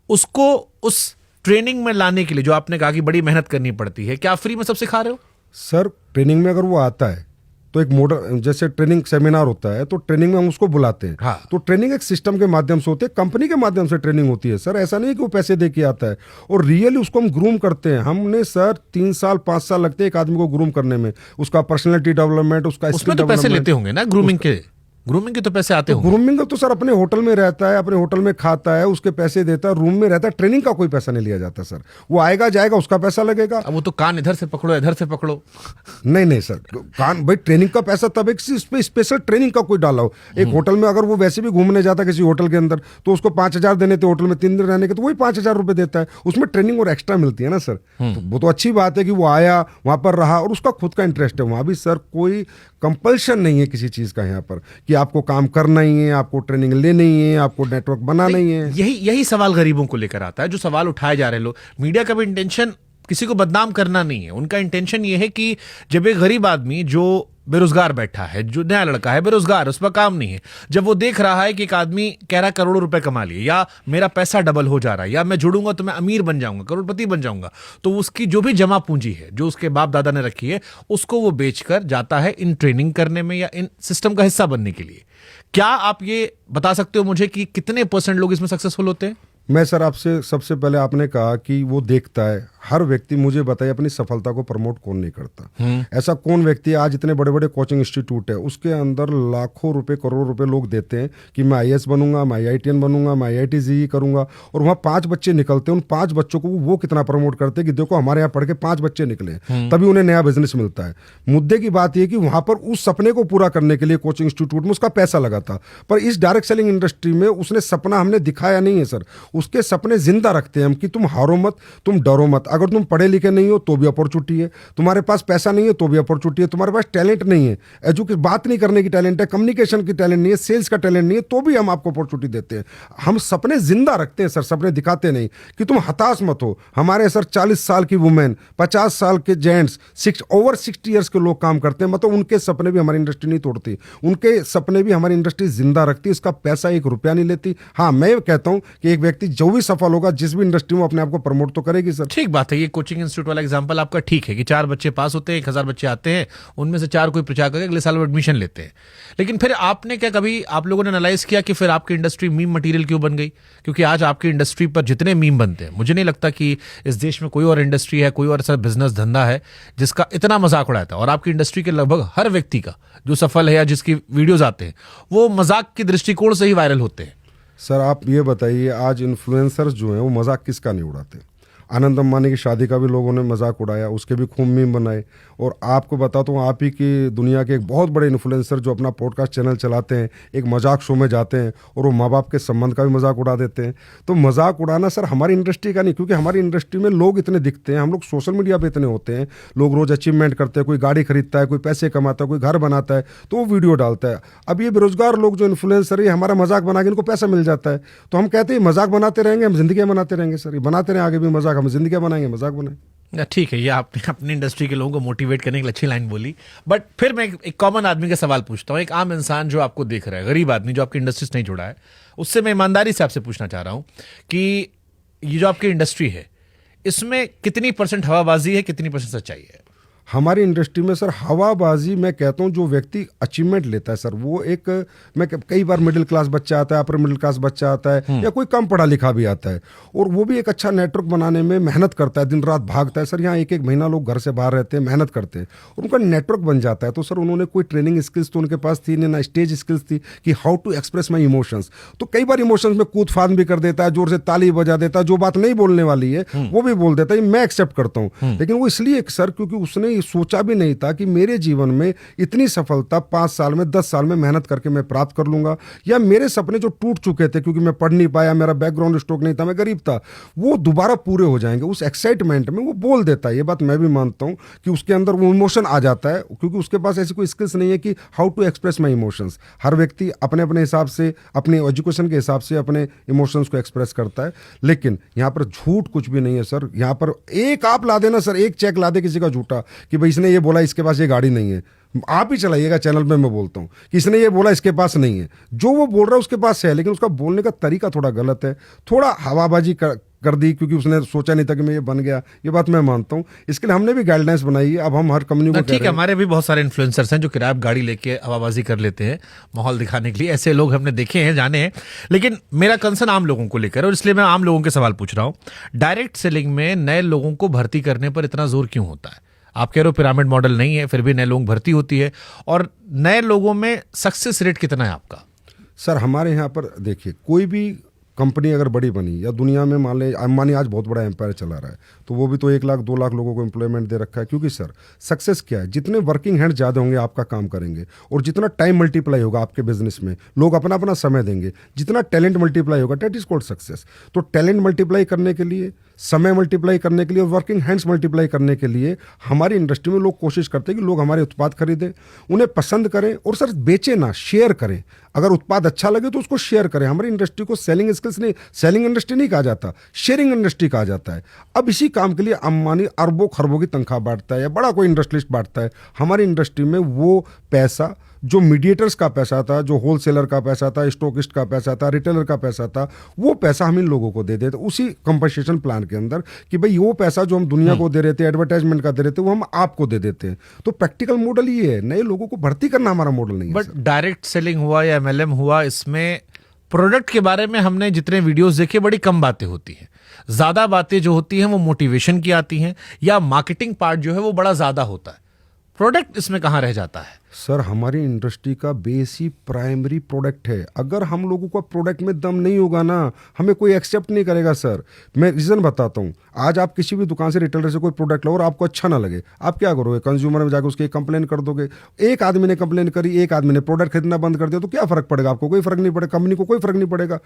उसको उस ट्रेनिंग में लाने के लिए जो आपने कहा कि बड़ी मेहनत करनी पड़ती है, क्या फ्री में सब सिखा रहे हो? सर ट्रेनिंग में अगर वो आता है तो एक मॉडल, जैसे ट्रेनिंग सेमिनार होता है तो ट्रेनिंग में हम उसको बुलाते हैं। हाँ। तो ट्रेनिंग एक सिस्टम के माध्यम से होती है, कंपनी के माध्यम से ट्रेनिंग होती है सर। ऐसा नहीं कि वो पैसे दे के आता है, और रियली उसको हम ग्रूम करते हैं। हमने सर 3 साल 5 साल लगते हैं एक आदमी को ग्रूम करने में, उसका पर्सनैलिटी डेवलपमेंट, उसका उसमें तो पैसे लेते होंगे ना ग्रूमिंग के? ग्रूमिंग के तो पैसे आते होंगे। ग्रूमिंग का तो सर अपने होटल में रहता है, अपने होटल में खाता है, उसके पैसे देता है, रूम में रहता है, ट्रेनिंग का कोई पैसा नहीं लिया जाता सर। वो आएगा जाएगा, उसका पैसा लगेगा। अब वो तो कान इधर से पकड़ो इधर से पकड़ो। नहीं सर, कान भाई ट्रेनिंग का पैसा तब एक स्पेशल ट्रेनिंग का कोई डाला हो। एक होटल में अगर वो वैसे भी घूमने जाता किसी होटल के अंदर तो उसको 5,000 देने थे, होटल में 3 दिन रहने के, तो वही 5,000 रुपए देता है, उसमें ट्रेनिंग और एक्स्ट्रा मिलती है ना सर। तो वो तो अच्छी बात है कि वो आया, वहां पर रहा और उसका खुद का इंटरेस्ट है। वहां भी सर कोई कंपल्शन नहीं है किसी चीज का यहाँ पर कि आपको काम करना ही है, आपको ट्रेनिंग लेनी ही है, आपको नेटवर्क बनाना ही है। यही सवाल गरीबों को लेकर आता है, जो सवाल उठाए जा रहे लोग। मीडिया का भी इंटेंशन किसी को बदनाम करना नहीं है, उनका इंटेंशन ये है कि जब एक गरीब आदमी जो बेरोजगार बैठा है, जो नया लड़का है बेरोजगार, उस पर काम नहीं है, जब वो देख रहा है कि एक आदमी कह रहा है करोड़ों रुपए कमा लिए, या मेरा पैसा डबल हो जा रहा है, या मैं जुड़ूंगा तो मैं अमीर बन जाऊंगा, करोड़पति बन जाऊंगा, तो उसकी जो भी जमा पूंजी है जो उसके बाप दादा ने रखी है, उसको वो बेचकर जाता है इन ट्रेनिंग करने में या इन सिस्टम का हिस्सा बनने के लिए। क्या आप ये बता सकते हो मुझे कि कितने % लोग इसमें सक्सेसफुल होते हैं? मैं सर आपसे सबसे पहले आपने कहा कि वो देखता है, हर व्यक्ति मुझे बताइए अपनी सफलता को प्रमोट कौन नहीं करता। ऐसा कौन व्यक्ति है आज इतने बड़े बड़े कोचिंग इंस्टीट्यूट है, उसके अंदर लाखों रुपए करोड़ों रुपए लोग देते हैं कि मैं IAS बनूंगा, मैं IITN बनूंगा, मैं IIT JEE करूंगा, और वहाँ 5 बच्चे निकलते हैं। उन 5 बच्चों को वो कितना प्रमोट करते हैं कि देखो हमारे यहाँ पढ़ के 5 बच्चे निकले, तभी उन्हें नया बिजनेस मिलता है। मुद्दे की बात यह कि वहां पर उस सपने को पूरा करने के लिए कोचिंग इंस्टीट्यूट में उसका पैसा लगा था, पर इस डायरेक्ट सेलिंग इंडस्ट्री में उसने सपना हमने दिखाया नहीं है सर। उसके सपने जिंदा रखते हैं हम कि तुम हारो मत, तुम डरो मत। अगर तुम पढ़े लिखे नहीं हो तो भी अपॉर्चुनिटी है, तुम्हारे पास पैसा नहीं है तो भी अपॉर्चुनिटी है, तुम्हारे पास टैलेंट नहीं है, एजुकेशन बात नहीं करने की टैलेंट है, कम्युनिकेशन की टैलेंट नहीं है, सेल्स का टैलेंट नहीं है, तो भी हम आपको अपॉर्चुनिटी देते हैं। हम सपने जिंदा रखते हैं सर, सपने दिखाते नहीं कि तुम हताश मत हो। हमारे सर 40 साल की वुमेन, 50 साल के जेंट्स, ओवर 60 ईयर्स के लोग काम करते हैं, मतलब उनके सपने भी हमारी इंडस्ट्री नहीं तोड़ती, उनके सपने भी हमारी इंडस्ट्री जिंदा रखती है। इसका पैसा 1 रुपया नहीं लेती। हाँ, मैं कहता हूं कि एक व्यक्ति जो भी सफल होगा जिस भी इंडस्ट्री में, अपने आप को प्रमोट तो करेगी सर। ठीक बात है, ये कोचिंग इंस्टीट्यूट वाला एग्जांपल आपका ठीक है कि 4 बच्चे पास होते हैं, 1000 बच्चे आते हैं, उनमें से 4 कोई प्रचार करके अगले साल वो एडमिशन लेते हैं। लेकिन फिर आपने क्या कभी आप लोगों ने एनालाइज किया कि फिर आपकी इंडस्ट्री मीम मटेरियल क्यों बन गई? क्योंकि आज आपकी इंडस्ट्री पर जितने मीम बनते हैं, मुझे नहीं लगता कि इस देश में कोई और इंडस्ट्री है, कोई और ऐसा बिजनेस धंधा है जिसका इतना मजाक उड़ाता है। और आपकी इंडस्ट्री के लगभग हर व्यक्ति का जो सफल है या जिसकी वीडियोज आते हैं वो मजाक के दृष्टिकोण से ही वायरल होते हैं। सर आप ये बताइए, आज इन्फ्लुएंसर्स जो हैं वो मजाक किसका नहीं उड़ाते? आनंद अंबानी की शादी का भी लोगों ने मजाक उड़ाया, उसके भी खूब मीम बनाए। और आपको बताता हूँ, आप ही की दुनिया के एक बहुत बड़े इन्फ्लुएंसर जो अपना पॉडकास्ट चैनल चलाते हैं, एक मजाक शो में जाते हैं और वो माँ बाप के संबंध का भी मजाक उड़ा देते हैं। तो मजाक उड़ाना सर हमारी इंडस्ट्री का नहीं, क्योंकि हमारी इंडस्ट्री में लोग इतने दिखते हैं, हम लोग सोशल मीडिया पे इतने होते हैं, लोग रोज अचीवमेंट करते हैं, कोई गाड़ी खरीदता है, कोई पैसे कमाता है, कोई घर बनाता है तो वो वीडियो डालता है। अब ये बेरोजगार लोग जो इन्फ्लुएंसर है, हमारा मजाक बना के इनको पैसा मिल जाता है, तो हम कहते हैं मजाक बनाते रहेंगे, हम जिंदगी बनाते रहेंगे सर, ये बनाते रहें आगे भी मजाक, हम जिंदगी बनाएंगे, मजाक बनाए। ठीक है, ये आपने अपनी इंडस्ट्री के लोगों को मोटिवेट करने की अच्छी लाइन बोली। बट फिर मैं एक कॉमन आदमी का सवाल पूछता हूँ, एक आम इंसान जो आपको देख रहा है, गरीब आदमी जो आपकी इंडस्ट्री से नहीं जुड़ा है, उससे मैं ईमानदारी से आपसे पूछना चाह रहा हूँ कि ये जो आपकी इंडस्ट्री है इसमें कितनी % हवाबाजी है, कितनी % सच्चाई है? हमारी इंडस्ट्री में सर हवाबाजी, मैं कहता हूं जो व्यक्ति अचीवमेंट लेता है सर, वो एक, मैं कई बार मिडिल क्लास बच्चा आता है, अपर मिडिल क्लास बच्चा आता है, या कोई कम पढ़ा लिखा भी आता है, और वो भी एक अच्छा नेटवर्क बनाने में मेहनत करता है, दिन रात भागता है। सर यहाँ 1-1 महीना लोग घर से बाहर रहते हैं, मेहनत करते हैं, और उनका नेटवर्क बन जाता है। तो सर उन्होंने कोई ट्रेनिंग स्किल्स तो उनके पास थी नहीं, ना स्टेज स्किल्स थी कि how to express my emotions. तो कई बार इमोशंस में कूद फाद भी कर देता है, जोर से ताली बजा देता है, जो बात नहीं बोलने वाली है वो भी बोल देता है, मैं एक्सेप्ट करता हूँ। लेकिन वो इसलिए सर क्योंकि उसने सोचा भी नहीं था कि मेरे जीवन में इतनी सफलता 5 साल में, 10 साल में मेहनत करके मैं प्राप्त कर लूंगा, या मेरे सपने जो टूट चुके थे क्योंकि मैं पढ़ नहीं पाया, मेरा बैकग्राउंड स्ट्रोक नहीं था, मैं गरीब था, वो दोबारा पूरे हो जाएंगे। उस एक्साइटमेंट में वो बोल देता है। ये बात मैं भी मानता हूं कि उसके अंदर वो इमोशन आ जाता है, क्योंकि उसके पास ऐसी कोई स्किल्स नहीं है कि how to express my emotions. हर व्यक्ति अपने अपने हिसाब से, अपने एजुकेशन के हिसाब से अपने इमोशंस को एक्सप्रेस करता है। लेकिन यहाँ पर झूठ कुछ भी नहीं है सर। यहाँ पर एक आप ला देना सर, एक चेक ला दे किसी का झूठा कि भाई इसने ये बोला इसके पास ये गाड़ी नहीं है, आप ही चलाइएगा चैनल पे, मैं बोलता हूँ कि इसने ये बोला इसके पास नहीं है, जो वो बोल रहा है उसके पास है, लेकिन उसका बोलने का तरीका थोड़ा गलत है, थोड़ा हवाबाजी कर दी क्योंकि उसने सोचा नहीं था कि मैं ये बन गया। ये बात मैं मानता हूँ, इसके लिए हमने भी गाइडलाइंस बनाई है। अब हम हर कंपनी को ठीक है, हमारे भी बहुत सारे इन्फ्लुएंसर्स हैं जो किराया गाड़ी लेके हवाबाजी कर लेते हैं माहौल दिखाने के लिए, ऐसे लोग हमने देखे हैं, जाने हैं। लेकिन मेरा कंसर्न आम लोगों को लेकर, और इसलिए मैं आम लोगों के सवाल पूछ रहा हूँ। डायरेक्ट सेलिंग में नए लोगों को भर्ती करने पर इतना जोर क्यों होता है? आप कह रहे हो पिरामिड मॉडल नहीं है, फिर भी नए लोग भर्ती होती है, और नए लोगों में सक्सेस रेट कितना है आपका? सर हमारे यहाँ पर देखिए, कोई भी कंपनी अगर बड़ी बनी या दुनिया में, मान ले अंबानी आज बहुत बड़ा एम्पायर चला रहा है, तो वो भी तो 1 लाख 2 लाख लोगों को एम्प्लॉयमेंट दे रखा है। क्योंकि सर सक्सेस क्या है, जितने वर्किंग हैंड ज़्यादा होंगे आपका काम करेंगे, और जितना टाइम मल्टीप्लाई होगा आपके बिजनेस में, लोग अपना अपना समय देंगे, जितना टैलेंट मल्टीप्लाई होगा, डेट इज कॉल्ड सक्सेस। तो टैलेंट मल्टीप्लाई करने के लिए, समय मल्टीप्लाई करने के लिए और वर्किंग हैंड्स मल्टीप्लाई करने के लिए हमारी इंडस्ट्री में लोग कोशिश करते हैं कि लोग हमारे उत्पाद खरीदें, उन्हें पसंद करें, और सर बेचे ना, शेयर करें। अगर उत्पाद अच्छा लगे तो उसको शेयर करें। हमारी इंडस्ट्री को सेलिंग स्किल्स नहीं, सेलिंग इंडस्ट्री नहीं कहा जाता, शेयरिंग इंडस्ट्री कहा जाता है। अब इसी काम के लिए अंबानी अरबों खरबों की तनख्वाह बांटता है या बड़ा कोई इंडस्ट्रियलिस्ट बांटता है। हमारी इंडस्ट्री में वो पैसा, जो मीडिएटर्स का पैसा था, जो होलसेलर का पैसा था, स्टॉकिस्ट का पैसा था, रिटेलर का पैसा था, वो पैसा हम इन लोगों को दे देते उसी कंपनसेशन प्लान के अंदर, कि भाई वो पैसा जो हम दुनिया को दे रहे थे, एडवर्टाइजमेंट का दे रहे थे, वो हम आपको दे देते हैं। तो प्रैक्टिकल मॉडल ये है, नए लोगों को भर्ती करना हमारा मॉडल नहीं है। बट डायरेक्ट सेलिंग हुआ या एमएलएम हुआ, इसमें प्रोडक्ट के बारे में हमने जितने वीडियोस देखे बड़ी कम बातें होती हैं। ज्यादा बातें जो होती हैं वो मोटिवेशन की आती हैं, या मार्केटिंग पार्ट जो है वो बड़ा ज्यादा होता है। प्रोडक्ट इसमें कहाँ रह जाता है? सर हमारी इंडस्ट्री का बेस ही प्राइमरी प्रोडक्ट है। अगर हम लोगों का प्रोडक्ट में दम नहीं होगा ना, हमें कोई एक्सेप्ट नहीं करेगा। सर मैं रीज़न बताता हूँ। आज आप किसी भी दुकान से, रिटेलर से कोई प्रोडक्ट लो और आपको अच्छा ना लगे, आप क्या करोगे? कंज्यूमर में जाकर उसकी कंप्लेन कर दोगे। एक आदमी ने कंप्लेन करी, एक आदमी ने प्रोडक्ट खरीदना बंद कर दिया, तो क्या फर्क पड़ेगा? आपको कोई फर्क नहीं पड़ेगा, कंपनी को कोई फर्क नहीं पड़ेगा।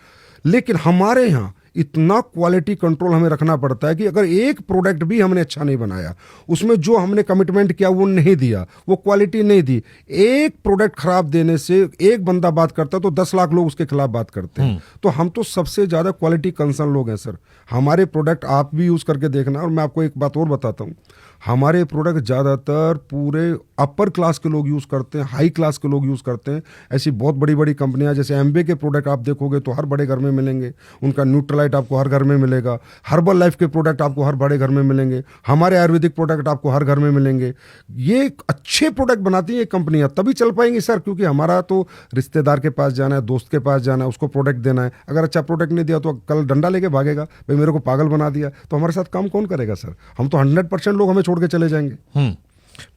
लेकिन हमारे यहाँ इतना क्वालिटी कंट्रोल हमें रखना पड़ता है कि अगर एक प्रोडक्ट भी हमने अच्छा नहीं बनाया, उसमें जो हमने कमिटमेंट किया वो नहीं दिया, वो क्वालिटी नहीं दी, एक प्रोडक्ट खराब देने से एक बंदा बात करता है तो 10 लाख लोग उसके खिलाफ बात करते हैं। तो हम तो सबसे ज्यादा क्वालिटी कंसर्न लोग हैं सर। हमारे प्रोडक्ट आप भी यूज करके देखना। और मैं आपको एक बात और बताता हूँ, हमारे प्रोडक्ट ज़्यादातर पूरे अपर क्लास के लोग यूज़ करते हैं, हाई क्लास के लोग यूज़ करते हैं। ऐसी बहुत बड़ी बड़ी कंपनियां, जैसे एम्बे के प्रोडक्ट आप देखोगे तो हर बड़े घर में मिलेंगे, उनका न्यूट्रलाइट आपको हर घर में मिलेगा, हर्बल लाइफ के प्रोडक्ट आपको हर बड़े घर में मिलेंगे, हमारे आयुर्वेदिक प्रोडक्ट आपको हर घर में मिलेंगे। ये अच्छे प्रोडक्ट बनाती हैं ये कंपनियां, तभी चल पाएंगी सर। क्योंकि हमारा तो रिश्तेदार के पास जाना है, दोस्त के पास जाना है, उसको प्रोडक्ट देना है। अगर अच्छा प्रोडक्ट नहीं दिया तो कल डंडा लेके भागेगा, भाई मेरे को पागल बना दिया, तो हमारे साथ काम कौन करेगा सर? हम तो 100% लोग हमें छोड़ के चले जाएंगे।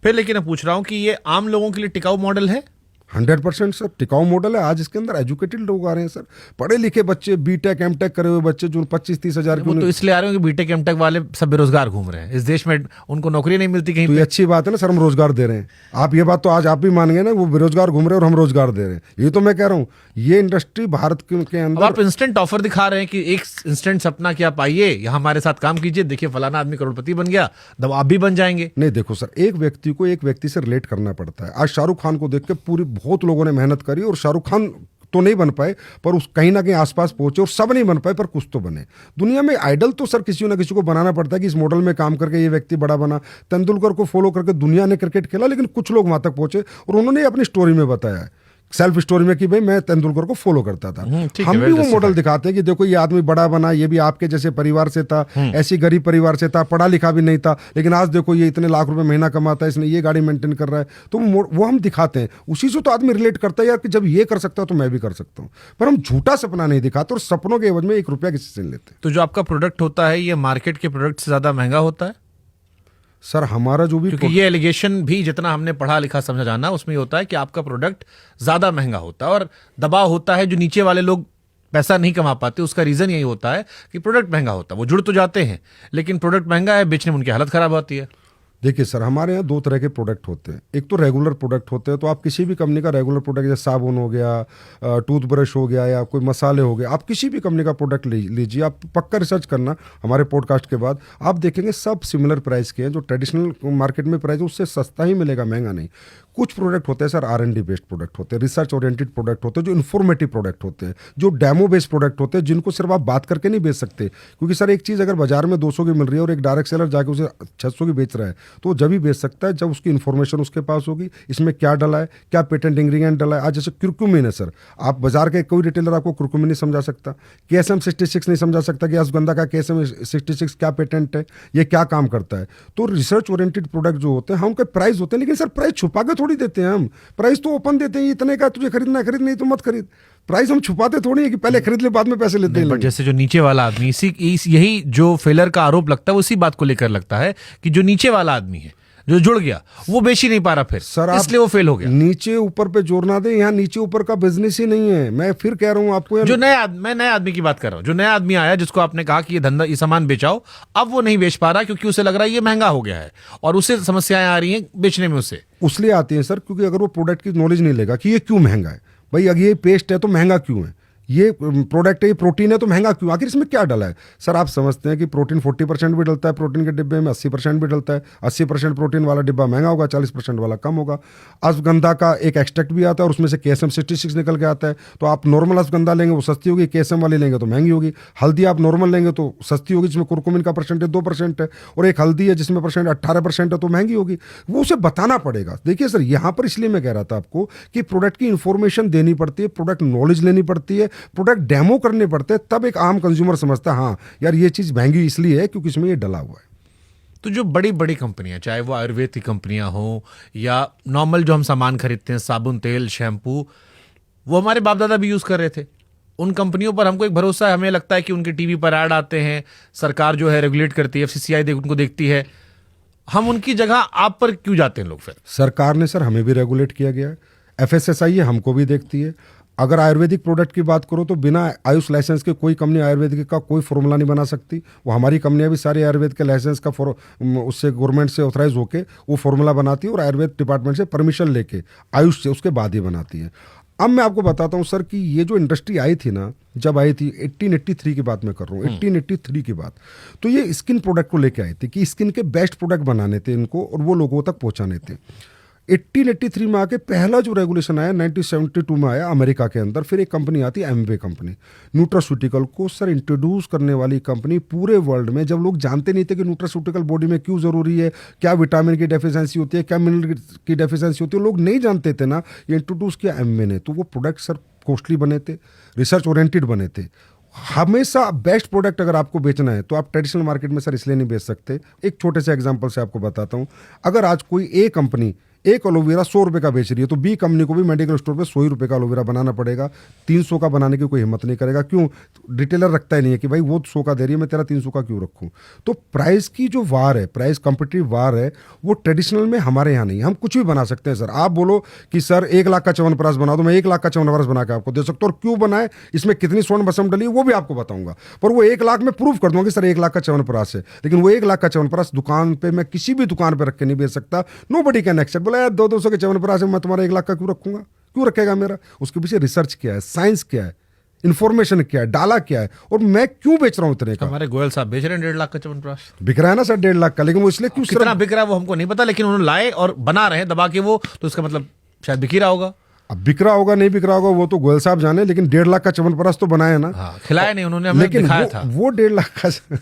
फिर लेकिन मैं पूछ रहा हूं कि ये आम लोगों के लिए टिकाऊ मॉडल है? 100% सर टिकाऊ मॉडल है। आज इसके अंदर एजुकेटेड लोग आ रहे हैं सर, पढ़े लिखे बच्चे, बीटेक एमटेक करे हुए बच्चे, जो 25-30 हजार वो तो इसलिए आ रहे हो कि बीटेक एमटेक वाले सब बेरोजगार घूम रहे हैं इस देश में, उनको नौकरी नहीं मिलती कहीं तो ये पे। अच्छी बात है ना सर, हम रोजगार दे रहे हैं। आप ये बात तो आज आप भी मान गए ना, वो बेरोजगार घूम रहे हैं और हम रोजगार दे रहे हैं। ये तो मैं कह रहा हूँ, ये इंडस्ट्री भारत के अब अंदर। आप इंस्टेंट ऑफर दिखा रहे हैं कि एक इंस्टेंट सपना कि आप आइए यहाँ हमारे साथ काम कीजिए, देखिए फलाना आदमी करोड़पति बन गया, तब आप भी बन जाएंगे। नहीं देखो सर, एक व्यक्ति को एक व्यक्ति से रिलेट करना पड़ता है। आज शाहरुख खान को देख के पूरी बहुत लोगों ने मेहनत करी, और शाहरुख खान तो नहीं बन पाए, पर उस कहीं ना कहीं आसपास पहुंचे, और सब नहीं बन पाए पर कुछ तो बने। दुनिया में आइडल तो सर किसी ना किसी को बनाना पड़ता है कि इस मॉडल में काम करके ये व्यक्ति बड़ा बना। तेंदुलकर को फॉलो करके दुनिया ने क्रिकेट खेला, लेकिन कुछ लोग वहां तक पहुंचे और उन्होंने अपनी स्टोरी में बताया है, सेल्फ स्टोरी में, कि भाई मैं तेंदुलकर को फॉलो करता था। हम भी वो मॉडल दिखाते हैं कि देखो ये आदमी बड़ा बना, ये भी आपके जैसे परिवार से था, ऐसी गरीब परिवार से था, पढ़ा लिखा भी नहीं था, लेकिन आज देखो ये इतने लाख रुपए महीना कमाता है, इसने ये गाड़ी मेंटेन कर रहा है। तो वो हम दिखाते हैं, उसी से तो आदमी रिलेट करता है यार, कि जब ये कर सकता है तो मैं भी कर सकता हूँ। पर हम झूठा सपना नहीं दिखाते, और सपनों के एवज में 1 रुपया किसी से नहीं लेते। तो जो आपका प्रोडक्ट होता है ये मार्केट के प्रोडक्ट से ज्यादा महंगा होता है? सर हमारा जो भी, क्योंकि ये एलिगेशन भी जितना हमने पढ़ा लिखा समझा जाना, उसमें ये होता है कि आपका प्रोडक्ट ज्यादा महंगा होता है, और दबाव होता है जो नीचे वाले लोग पैसा नहीं कमा पाते, उसका रीजन यही होता है कि प्रोडक्ट महंगा होता है। वो जुड़ तो जाते हैं, लेकिन प्रोडक्ट महंगा है, बेचने में उनकी हालत खराब होती है। देखिए सर, हमारे यहाँ 2 तरह के प्रोडक्ट होते हैं। एक तो रेगुलर प्रोडक्ट होते हैं, तो आप किसी भी कंपनी का रेगुलर प्रोडक्ट, जैसे साबुन हो गया, टूथब्रश हो गया, या कोई मसाले हो गए, आप किसी भी कंपनी का प्रोडक्ट लीजिए। आप पक्का रिसर्च करना हमारे पॉडकास्ट के बाद, आप देखेंगे सब सिमिलर प्राइस के हैं। जो ट्रेडिशनल मार्केट में प्राइस है उससे सस्ता ही मिलेगा, महंगा नहीं। कुछ प्रोडक्ट होते हैं सर R&D बेस्ड प्रोडक्ट होते हैं, रिसर्च ओरिएंटेड प्रोडक्ट होते हैं, जो इन्फॉर्मेटिव प्रोडक्ट होते हैं, जो डेमो बेस्ड प्रोडक्ट होते हैं, जिनको सिर्फ आप बात करके नहीं बेच सकते। क्योंकि सर एक चीज़ अगर बाजार में 200 की मिल रही है और एक डायरेक्ट सेलर जाके उसे 600 की बेच रहा है, तो जब भी बेच सकता है जब उसकी इन्फॉर्मेशन उसके पास होगी, इसमें क्या डला है, क्या पेटेंट इंग्रेडिएंट डला है। आज जैसे कुरकुमिन है सर, आप बाजार के कोई रिटेलर आपको कुरकुमिन नहीं समझा सकता, KSM 66 नहीं समझा सकता कि अश्वगंधा का KSM 66 क्या पेटेंट है, ये क्या काम करता है। तो रिसर्च ओरिएंटेड प्रोडक्ट जो होते हैं, हम उनके प्राइस होते हैं, लेकिन सर प्राइस छुपा के थोड़ी देते हैं। हम प्राइस तो ओपन देते हैं, इतने का तुझे खरीदना है खरीद, नहीं तो मत खरीद। प्राइस हम छुपाते थोड़ी है कि पहले खरीद ले बाद में पैसे लेते हैं। बट जैसे जो नीचे वाला आदमी, यही जो फेलर का आरोप लगता है वो इसी बात को लेकर लगता है कि जो नीचे वाला आदमी है, जो जुड़ गया वो बेच ही नहीं पा रहा फिर, सर आप इसलिए वो फेल हो गया। नीचे ऊपर पे जोर ना दे, यहाँ नीचे ऊपर का बिजनेस ही नहीं है। मैं फिर कह रहा हूँ आपको, जो मैं नए आदमी की बात कर रहा हूं, जो नया आदमी आया जिसको आपने कहा कि ये धंधा, ये सामान बेचाओ, अब वो नहीं बेच पा रहा क्योंकि उसे लग रहा है ये महंगा हो गया है और उसे समस्याएं आ रही हैं बेचने में उसे। उसलिए आती है सर क्योंकि अगर वो प्रोडक्ट की नॉलेज नहीं लेगा कि ये क्यों महंगा है, भाई अगर ये पेस्ट है तो महंगा क्यों है, ये प्रोडक्ट है, ये प्रोटीन है तो महंगा क्यों, आखिर इसमें क्या डला है। सर आप समझते हैं कि प्रोटीन 40% भी डलता है प्रोटीन के डिब्बे में, 80% भी डलता है। 80% प्रोटीन वाला डिब्बा महंगा होगा, 40% वाला कम होगा। अश्वगंधा का एक एक्सट्रैक्ट भी आता है और उसमें से KSM 66 निकल के आता है। तो आप नॉर्मल अश्वगंधा लेंगे वो सस्ती होगी, KSM वाली लेंगे तो महंगी होगी। हल्दी आप नॉर्मल लेंगे तो सस्ती होगी, जिसमें कुरकुमिन का परसेंटेज 2% है, और एक हल्दी है जिसमें परसेंट 18% है तो महंगी होगी। वो उसे बताना पड़ेगा। देखिए सर, यहाँ पर इसलिए मैं कह रहा था आपको कि प्रोडक्ट की इंफॉर्मेशन देनी पड़ती है, प्रोडक्ट नॉलेज लेनी पड़ती है, प्रोडक्ट डेमो करने पड़ते हैं, तब एक आम कंज्यूमर समझता है हाँ यार ये चीज महंगी इसलिए है क्योंकि इसमें ये डला हुआ है। तो जो बड़ी बड़ी कंपनियां, चाहे वो आयुर्वेद की कंपनियां हो या नॉर्मल जो हम सामान खरीदते हैं, साबुन, तेल, शैम्पू, वो हमारे बाप दादा भी यूज कर रहे थे। उन कंपनियों पर हमको एक भरोसा है, हमें लगता है कि उनके टीवी पर ऐड आते हैं, सरकार जो है रेगुलेट करती है, FCCI उनको देखती है, हम उनकी जगह आप पर क्यों जाते हैं लोग फिर? सरकार ने सर हमें भी रेगुलेट किया गया है, FSSAI है हमको भी देखती है। अगर आयुर्वेदिक प्रोडक्ट की बात करो तो बिना आयुष लाइसेंस के कोई कंपनी आयुर्वेदिक का कोई फॉर्मूला नहीं बना सकती। वो हमारी कंपनियां भी सारी आयुर्वेद के लाइसेंस का उससे गवर्नमेंट से ऑथराइज होके वो फॉर्मूला बनाती है और आयुर्वेद डिपार्टमेंट से परमिशन लेके आयुष से उसके बाद ही बनाती है। अब मैं आपको बताता हूँ सर कि ये जो इंडस्ट्री आई थी ना, जब आई थी 1883 की बात मैं कर रहा हूँ, 1883 की बात, तो ये स्किन प्रोडक्ट को लेके आई थी कि स्किन के बेस्ट प्रोडक्ट बनाने थे इनको और वो लोगों तक पहुंचाने थे। 1883 में आके पहला जो रेगुलेशन आया 1972 में आया अमेरिका के अंदर। फिर एक कंपनी आती है एमवे कंपनी, न्यूट्रास्यूटिकल को सर इंट्रोड्यूस करने वाली कंपनी पूरे वर्ल्ड में। जब लोग जानते नहीं थे कि न्यूट्रास्यूटिकल बॉडी में क्यों ज़रूरी है, क्या विटामिन की डेफिशिएंसी होती है, क्या मिनरल की डेफिशिएंसी होती है, लोग नहीं जानते थे ना, ये इंट्रोड्यूस किया एमवे ने। तो वो प्रोडक्ट सर कॉस्टली बने थे, रिसर्च ओरिएंटेड बने थे। हमेशा बेस्ट प्रोडक्ट अगर आपको बेचना है तो आप ट्रेडिशनल मार्केट में सर इसलिए नहीं बेच सकते। एक छोटे से एग्जांपल से आपको बताता हूं। अगर आज कोई ए कंपनी एक एलोवेरा 100 रुपये का बेच रही है तो बी कंपनी को भी मेडिकल स्टोर पे 100 रुपये का एलोवेरा बनाना पड़ेगा। 300 का बनाने की कोई हिम्मत नहीं करेगा। क्यों? रिटेलर रखता ही नहीं है कि भाई वो 100 का दे रही है, मैं तेरा 300 का क्यों रखूं। तो प्राइस की जो वार है, प्राइस कॉम्पिटिटिव वार है, वो ट्रेडिशनल में हमारे यहाँ नहीं है। हम कुछ भी बना सकते हैं सर। आप बोलो कि सर 1 लाख का च्यवनप्राश बना दो, मैं 1 लाख का च्यवनप्राश बना के आपको दे सकता हूँ। और क्यों बनाए, इसमें कितनी स्वर्ण भस्म डली है वो भी आपको बताऊंगा। पर वो 1 लाख में प्रूव कर दूंगा कि सर 1 लाख का च्यवनप्राश है। लेकिन वो 1 लाख का च्यवनप्राश दुकान पे मैं किसी भी दुकान पे रख के नहीं बेच सकता। Nobody can accept. बोला यार 200 के च्यवनप्राश मैं तुम्हारा 1 लाख का क्यों रखूंगा, क्यों रखेगा मेरा? उसके पीछे रिसर्च क्या है, साइंस क्या है, इन्फॉर्मेशन क्या है, डाला क्या है, और मैं क्यों बेच रहा हूं इतने का। हमारे गोयल साहब बेच रहे हैं 1.5 लाख का च्यवनप्राश। बिक रहा है ना सर 1.5 लाख का, लेकिन वो इसलिए क्यों कितना बिक रहा है वो हमको नहीं पता, लेकिन उन्होंने लाए और बना रहे हैं दबा के वो, तो इसका मतलब शायद बिक ही रहा होगा। अब बिक रहा होगा नहीं बिक रहा होगा वो तो गोयल साहब जाने, लेकिन 1.5 लाख का च्यवनप्राश तो बनाया ना। हाँ, खिलाया नहीं उन्होंने, हमें दिखाया था। वो 1.5 लाख का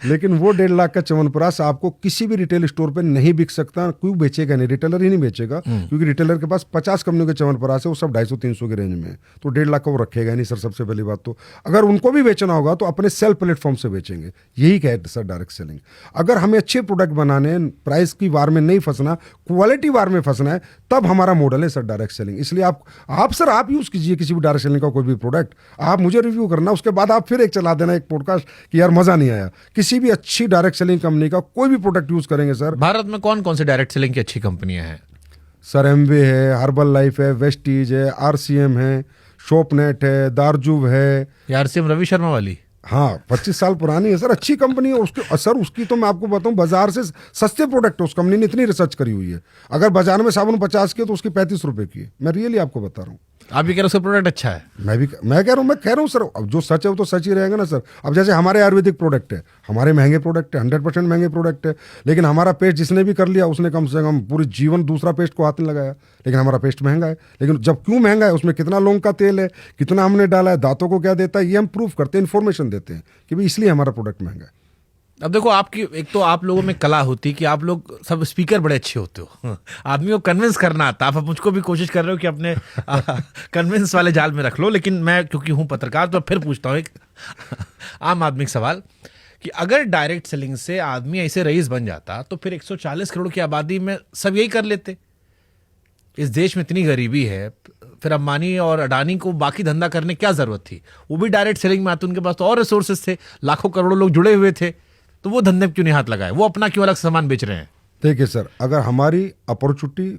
लेकिन वो 1.5 लाख का च्यवनप्राश आपको किसी भी रिटेल स्टोर पे नहीं बिक सकता। क्यों बेचेगा? नहीं, रिटेलर ही नहीं बेचेगा, क्योंकि रिटेलर के पास 50 कंपनियों के च्यवनप्राश है, वो सब 250-300 के रेंज में है। तो 1.5 लाख का वो रखेगा नहीं सर। सबसे पहली बात तो अगर उनको भी बेचना होगा तो अपने सेल प्लेटफॉर्म से बेचेंगे। यही है सर डायरेक्ट सेलिंग। अगर हमें अच्छे प्रोडक्ट बनाने, प्राइस की वार में नहीं फंसना, क्वालिटी वार में फंसना है, तब हमारा मॉडल है सर डायरेक्ट सेलिंग। इसलिए आप यूज कीजिए किसी भी डायरेक्ट सेलिंग का कोई भी प्रोडक्ट, आप मुझे रिव्यू करना, उसके बाद आप फिर एक चला देना एक पॉडकास्ट कि यार मजा नहीं आया। किसी भी अच्छी डायरेक्ट सेलिंग कंपनी का कोई भी प्रोडक्ट यूज करेंगे सर। भारत में कौन कौन से डायरेक्ट सेलिंग की अच्छी कंपनियां हैं? सर एमवे है, हर्बल लाइफ है, वेस्टीज है, RCM है, शॉपनेट है, दारजुब है। RCM रवि शर्मा वाली? हाँ, 25 साल पुरानी है सर, अच्छी कंपनी है। उसकी सर उसकी तो मैं आपको बताऊं बाजार से सस्ते प्रोडक्ट है। उस कंपनी ने इतनी रिसर्च करी हुई है। अगर बाजार में साबुन 50 की है तो उसकी 35 रुपए की है। मैं रियली आपको बता रहा हूँ। आप भी कह रहे हो उसका प्रोडक्ट अच्छा है? मैं कह रहा हूँ सर, अब जो सच है वो तो सच ही रहेगा ना सर। अब जैसे हमारे आयुर्वेदिक प्रोडक्ट है, हमारे महंगे प्रोडक्ट है, 100% महंगे प्रोडक्ट है, लेकिन हमारा पेस्ट जिसने भी कर लिया उसने कम से कम पूरी जीवन दूसरा पेस्ट को हाथ नहीं लगाया, लेकिन हमारा पेस्ट महंगा है। लेकिन जब क्यों महंगा है, उसमें कितना लौंग का तेल है, कितना हमने डाला है, दांतों को क्या देता है, ये हम प्रूव करते हैं, इन्फॉर्मेशन देते हैं कि भाई इसलिए हमारा प्रोडक्ट महंगा है। अब देखो, आपकी एक तो आप लोगों में कला होती कि आप लोग सब स्पीकर बड़े अच्छे होते हो, आदमी को कन्विंस करना आता। आप मुझको भी कोशिश कर रहे हो कि अपने कन्विंस वाले जाल में रख लो, लेकिन मैं क्योंकि हूं पत्रकार तो फिर पूछता हूं एक आम आदमी सवाल कि अगर डायरेक्ट सेलिंग से आदमी ऐसे रईस बन जाता तो फिर 140 करोड़ की आबादी में सब यही कर लेते। इस देश में इतनी गरीबी है, फिर अंबानी और अडानी को बाकी धंधा करने क्या जरूरत थी? वो भी डायरेक्ट सेलिंग में आते, उनके पास तो और रिसोर्सेज थे, लाखों करोड़ों लोग जुड़े हुए थे, तो वो धंधे में क्यों नहीं हाथ लगाए? वो अपना क्यों अलग सामान बेच रहे हैं? देखिए सर, अगर हमारी अपॉर्चुनिटी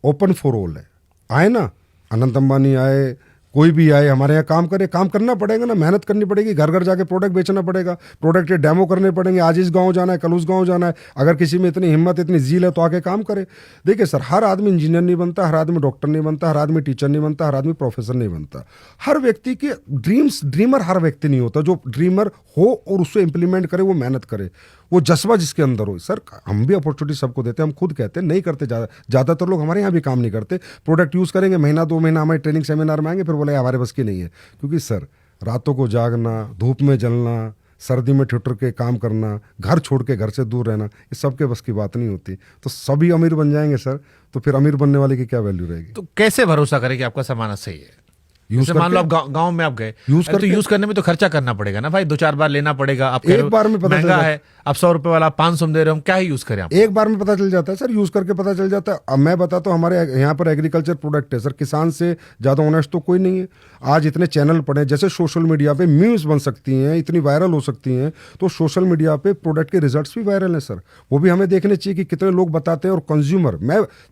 ओपन फॉर ऑल है, आए ना, अनंत अंबानी आए, कोई भी आए हमारे यहाँ काम करे, काम करना पड़ेगा ना, मेहनत करनी पड़ेगी, घर घर जाके प्रोडक्ट बेचना पड़ेगा, प्रोडक्ट के डेमो करने पड़ेंगे, आज इस गांव जाना है, कल उस गांव जाना है। अगर किसी में इतनी हिम्मत, इतनी जील है तो आके काम करे। देखिए सर, हर आदमी इंजीनियर नहीं बनता, हर आदमी डॉक्टर नहीं बनता, हर आदमी टीचर नहीं बनता, हर आदमी प्रोफेसर नहीं बनता। हर व्यक्ति के ड्रीमर हर व्यक्ति नहीं होता। जो ड्रीमर हो और उसको इम्प्लीमेंट करे, वो मेहनत करे, वो जज्बा जिसके अंदर हो। सर, हम भी अपॉर्चुनिटी सबको देते हैं, हम खुद कहते हैं नहीं करते, ज़्यादातर लोग हमारे यहाँ भी काम नहीं करते। प्रोडक्ट यूज़ करेंगे, महीना 2 महीना हमारे ट्रेनिंग सेमिनार में आएंगे, फिर बोले हमारे बस की नहीं है। क्योंकि सर, रातों को जागना, धूप में जलना, सर्दी में ठिठुर के काम करना, घर छोड़ के घर से दूर रहना, ये सबके बस की बात नहीं होती। तो सभी अमीर बन जाएंगे सर, तो फिर अमीर बनने वाले की क्या वैल्यू रहेगी? तो कैसे भरोसा करें कि आपका सामान सही है? जैसे मान लो आप गांव में आप गए, तो यूज करने में तो खर्चा करना पड़ेगा ना भाई, 2-4 बार लेना पड़ेगा। आप एक बार में पता महंगा है, आप 100 रुपए वाला 500 में दे रहे हो, हम क्या ही यूज करें? एक बार में पता चल जाता है सर, यूज करके पता चल जाता है। अब मैं बताता हूँ, हमारे यहाँ पर एग्रीकल्चर प्रोडक्ट है सर, किसान से ज़्यादा ऑनेस्ट तो कोई नहीं है। आज इतने चैनल पड़े, जैसे सोशल मीडिया पे मीम्स बन सकती हैं, इतनी वायरल हो सकती हैं, तो सोशल मीडिया पे प्रोडक्ट के रिजल्ट्स भी वायरल हैं सर। वो भी हमें देखने चाहिए कि कितने लोग बताते हैं। और कंज्यूमर,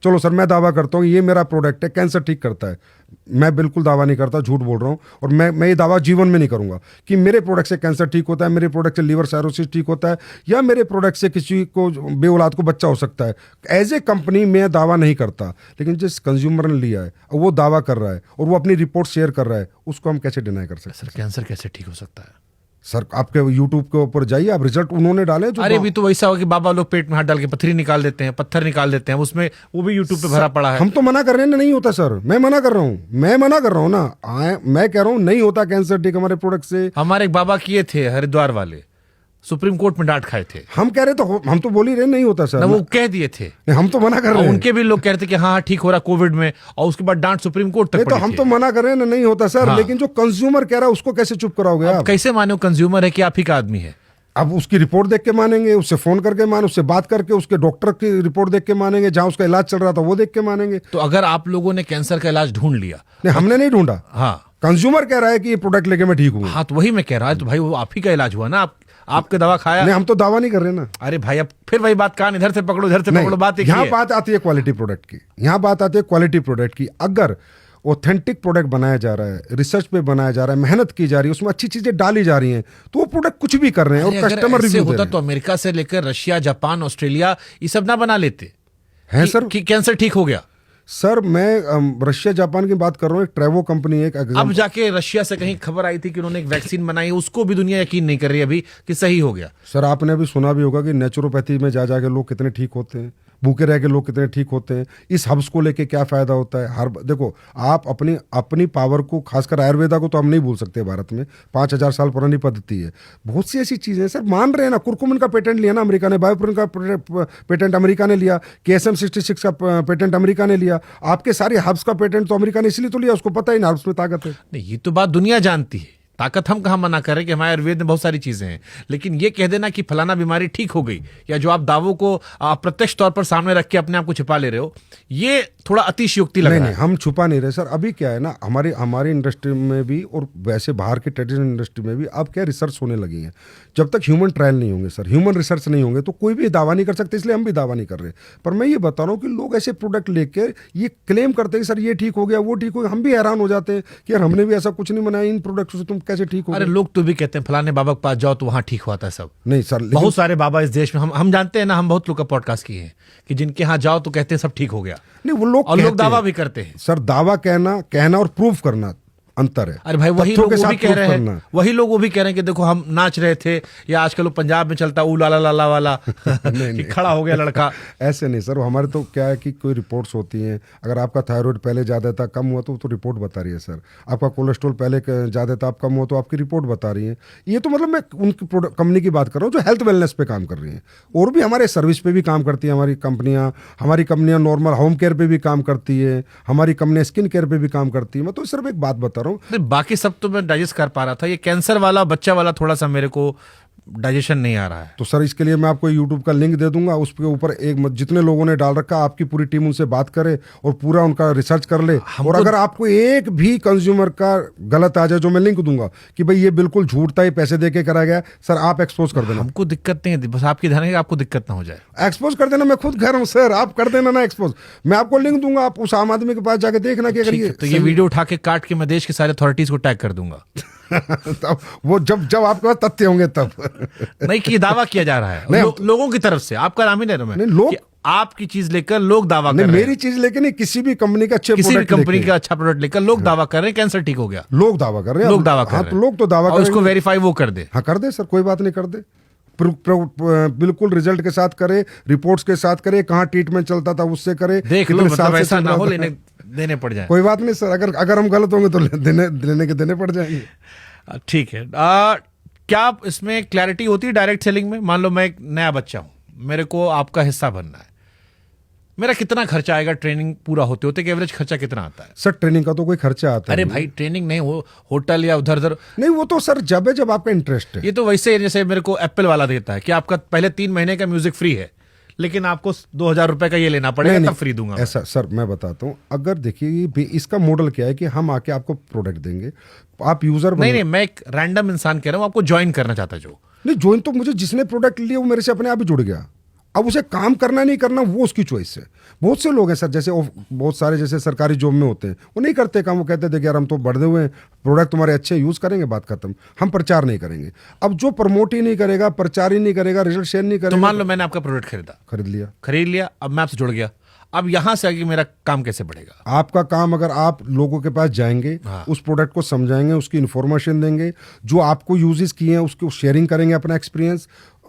चलो सर, मैं दावा करता हूँ ये मेरा प्रोडक्ट है, कैंसर ठीक करता है। मैं बिल्कुल दावा नहीं करता, झूठ बोल रहा हूँ। और मैं ये दावा जीवन में नहीं करूंगा कि मेरे प्रोडक्ट से कैंसर ठीक होता है, मेरे प्रोडक्ट से लीवर साइरोसिस ठीक होता है, या मेरे प्रोडक्ट से किसी को बे औलाद को बच्चा हो सकता है। एज ए कंपनी मैं दावा नहीं करता, लेकिन जिस कंज्यूमर ने लिया है और वो दावा कर रहा है और वो अपनी रिपोर्ट शेयर कर रहा है, उसको हम कैसे डिनाई कर सकते हैं? सर, कैंसर कैसे ठीक हो सकता है? सर, आपके यूट्यूब के ऊपर जाइए, आप रिजल्ट उन्होंने डाले जो। अरे, भी तो वैसा हो कि बाबा लोग पेट में हाथ डाल के पत्थरी निकाल देते हैं, पत्थर निकाल देते हैं, उसमें वो भी यूट्यूब पे भरा पड़ा है। हम तो मना कर रहे हैं ना, नहीं होता सर, मैं मना कर रहा हूँ ना, मैं कह रहा हूँ नहीं होता कैंसर ठीक हमारे प्रोडक्ट से। हमारे एक बाबा किए थे हरिद्वार वाले, सुप्रीम कोर्ट में डांट खाए थे। हम कह रहे तो हम तो बोल ही रहे नहीं होता सर ना, वो कह दिए थे, हम तो मना कर रहे हैं। उनके भी लोग कह रहे थे कि हाँ ठीक हो रहा कोविड में, और उसके बाद डांट सुप्रीम कोर्ट तक नहीं, तो हम तो मना कर रहे हैं ना, नहीं होता सर। हाँ। लेकिन जो कंज्यूमर कह रहा है उसको कैसे चुप कराओगे आप? कैसे मानो कंज्यूमर है कि आप ही का आदमी है? अब उसकी रिपोर्ट देख के मानेंगे, उससे फोन करके मान, उससे बात करके, उसके डॉक्टर की रिपोर्ट देख के मानेंगे, जहां उसका इलाज चल रहा था वो देख के मानेंगे। तो अगर आप लोगों ने कैंसर का इलाज ढूंढ लिया? नहीं, हमने नहीं ढूंढा। हाँ, कंज्यूमर कह रहा है कि ये प्रोडक्ट लेके मैं ठीक हूँ। हाँ, तो वही मैं कह रहा हूँ, तो भाई वो आप ही का इलाज हुआ ना, आपके दवा खाया। नहीं, हम तो दावा नहीं कर रहे ना। अरे भाई, अब फिर वही बात, कान इधर से पकड़ो इधर से पकड़ो, बात एक ही यहाँ है। बात आती है क्वालिटी प्रोडक्ट की, यहाँ बात आती है क्वालिटी प्रोडक्ट की। अगर ऑथेंटिक प्रोडक्ट बनाया जा रहा है, रिसर्च पे बनाया जा रहा है, मेहनत की जा रही है, उसमें अच्छी चीजें डाली जा रही हैं, तो वो प्रोडक्ट कुछ भी कर रहे हैं और कस्टमर रिव्यू दे रहे हैं। तो अमेरिका से लेकर रशिया, जापान, ऑस्ट्रेलिया, ये सब ना बना लेते हैं सर कि कैंसर ठीक हो गया। सर, मैं रशिया जापान की बात कर रहा हूँ। एक ट्रेवो कंपनी है, अब जाके रशिया से कहीं खबर आई थी कि उन्होंने एक वैक्सीन बनाई, उसको भी दुनिया यकीन नहीं कर रही अभी कि सही हो गया। सर, आपने अभी सुना भी होगा कि नेचुरोपैथी में जा जाके लोग कितने ठीक होते हैं, भूखे रह के लोग कितने ठीक होते हैं। इस हब्स को लेके क्या फायदा होता है? हर देखो, आप अपनी पावर को, खासकर आयुर्वेदा को तो हम नहीं भूल सकते। भारत में 5000 साल पुरानी पद्धति है, बहुत सी ऐसी चीजें सर मान रहे हैं ना। कुरकुमिन का पेटेंट लिया ना अमेरिका ने, बायोपुरिन का पेटेंट अमेरिका ने लिया, KSM 66 का पेटेंट अमेरिका ने लिया। आपके सारे हब्स का पेटेंट तो अमेरिका ने इसलिए तो लिया, उसको पता ही ना हब्स में ताकत है। नहीं, ये तो बात दुनिया जानती है, ताकत हम कहाँ मना कर रहे हैं कि हमारे आयुर्वेद में बहुत सारी चीजें हैं। लेकिन ये कह देना कि फलाना बीमारी ठीक हो गई, या जो आप दावों को प्रत्यक्ष तौर पर सामने रख के अपने आप को छिपा ले रहे हो, ये थोड़ा अतिशयोक्ति लग रहा है। हम छुपा नहीं रहे सर। अभी क्या है ना, हमारी इंडस्ट्री में भी और वैसे बाहर की ट्रेडिशनल इंडस्ट्री में भी अब क्या रिसर्च होने लगी है। जब तक ह्यूमन ट्रायल नहीं होंगे सर, ह्यूमन रिसर्च नहीं होंगे, तो कोई भी दावा नहीं कर सकते। इसलिए हम भी दावा नहीं कर रहे। पर मैं ये बता रहा हूँ कि लोग ऐसे प्रोडक्ट लेके ये क्लेम करते हैं सर ये ठीक हो गया, वो ठीक हो गया। हम भी हैरान हो जाते हैं कि यार हमने भी ऐसा कुछ नहीं बनाया, इन प्रोडक्ट से तुम कैसे ठीक हो? अरे, लोग तो भी कहते हैं फलाने बाबा के पास जाओ तो वहां ठीक होता है सब। नहीं सर, बहुत सारे बाबा इस देश में हम जानते हैं ना, हम बहुत लोग का पॉडकास्ट किए हैं कि जिनके यहाँ जाओ तो कहते हैं सब ठीक हो गया। नहीं, वो लोग और लोग दावा भी करते हैं। सर, दावा कहना और प्रूफ करना अंतर है। अरे भाई, वही तथ्यों लोग के वो साथ भी कह proof रहे हैं, करना। वही लोग वो भी कह रहे हैं कि देखो हम नाच रहे थे, या आजकल वो पंजाब में चलता ऊ लाला लाला वाला कि खड़ा हो गया लड़का। ऐसे नहीं सर, हमारे तो क्या है कि कोई रिपोर्ट्स होती हैं। अगर आपका थायराइड पहले ज़्यादा था, कम हुआ तो रिपोर्ट बता रही है सर। आपका कोलेस्ट्रॉल पहले ज़्यादा था, आप कम हुआ तो आपकी रिपोर्ट बता रही है। ये तो मतलब मैं उनकी कंपनी की बात कर रहा हूँ जो हेल्थ वेलनेस पे काम कर रही हैं, और भी हमारे सर्विस पे भी काम करती है हमारी कंपनियाँ नॉर्मल होम केयर पे भी काम करती है, हमारी कंपनियाँ स्किन केयर पे भी काम करती है। मैं तो सिर्फ एक बात बता रहा हूँ। बाकी सब तो मैं डाइजेस्ट कर पा रहा था, ये कैंसर वाला, बच्चा वाला थोड़ा सा मेरे को डाइजेशन नहीं आ रहा है। तो सर इसके लिए मैं आपको यूट्यूब का लिंक दे दूंगा, उसके ऊपर जितने लोगों ने डाल रखा, आपकी पूरी टीम उनसे बात करे और पूरा उनका रिसर्च कर ले। और अगर आपको एक भी कंज्यूमर का गलत आ जाए, जो मैं लिंक दूंगा कि भाई ये बिल्कुल झूठता ही पैसे दे के करा गया, सर आप एक्सपोज कर देना। हमको दिक्कत नहीं है, बस आपकी ध्यान है कि आपको दिक्कत ना हो जाए। एक्सपोज कर देना, मैं खुद कह रहा हूँ सर, आप कर देना ना एक्सपोज। मैं आपको लिंक दूंगा, आप उस आम आदमी के पास जाके देखना कि अगर तो ये वीडियो उठा के काट के मैं देश के सारे अथॉरिटीज को टैग कर दूंगा। तब वो जब आपके पास तथ्य होंगे तब। नहीं कि दावा किया जा रहा है लोगों की तरफ से, आपका नाम ही नहीं रहा, नहीं लोग आपकी चीज लेकर लोग दावा कर रहे हैं। मेरी चीज लेकर नहीं, किसी भी कंपनी का अच्छे किसी भी कंपनी का अच्छा प्रोडक्ट लेकर लोग दावा कर रहे हैं कैंसर ठीक हो गया। लोग दावा कर रहे हैं, लोग दावा कर हाँ, रहे तो हैं। लोग तो दावा और कर उसको वेरीफाई वो कर दे। हाँ कर दे सर, कोई बात नहीं, कर दे। बिल्कुल रिजल्ट के साथ करे, रिपोर्ट्स के साथ करे, कहाँ ट्रीटमेंट चलता था उससे करे, देख लो, मतलब ऐसा ना हो लेने देने पड़ जाए। कोई बात नहीं सर, अगर हम गलत होंगे तो देने पड़ जाएंगे। ठीक है। क्या इसमें क्लैरिटी होती है डायरेक्ट सेलिंग में? मान लो मैं एक नया बच्चा हूं, मेरे को आपका हिस्सा बनना है, मेरा कितना खर्चा आएगा ट्रेनिंग पूरा होते होते? एवरेज खर्चा कितना आता है? सर ट्रेनिंग का तो कोई खर्चा आता है? अरे भाई ट्रेनिंग नहीं हो, होटल या उधर उधर नहीं, वो तो सर जब आपका इंटरेस्ट है। ये तो वैसे जैसे मेरे को एप्पल वाला देता है कि आपका पहले 3 महीने का म्यूजिक फ्री है, लेकिन आपको 2000 रुपए का ये लेना पड़ेगा, तब फ्री दूंगा। ऐसा सर मैं बताता हूँ, अगर देखिए इसका मॉडल क्या है कि हम आके आपको प्रोडक्ट देंगे, आप यूजर नहीं, मैं एक रैंडम इंसान कह रहा हूँ, आपको ज्वाइन करना चाहता है जो। नहीं, ज्वाइन तो मुझे जिसने प्रोडक्ट लिया वो मेरे से अपने आप ही जुड़ गया। अब उसे काम करना नहीं करना वो उसकी चॉइस है। बहुत से लोग हैं सर, जैसे बहुत सारे जैसे सरकारी जॉब में होते हैं, वो नहीं करते काम, वो कहते हैं देखिए यार हम तो बढ़े हुए हैं, प्रोडक्ट तुम्हारे अच्छे यूज करेंगे, बात खत्म, हम प्रचार नहीं करेंगे। अब जो प्रमोट ही नहीं करेगा, प्रचार ही नहीं करेगा, रिजल्ट शेयर नहीं करेगा। तो मान लो मैंने आपका प्रोडक्ट खरीद लिया, अब मैं आपसे जुड़ गया, अब यहां से आगे मेरा काम कैसे बढ़ेगा? आपका काम, अगर आप लोगों के पास जाएंगे, उस प्रोडक्ट को समझाएंगे, उसकी इन्फॉर्मेशन देंगे, जो आपको यूजेस किए हैं उसको शेयरिंग करेंगे अपना एक्सपीरियंस,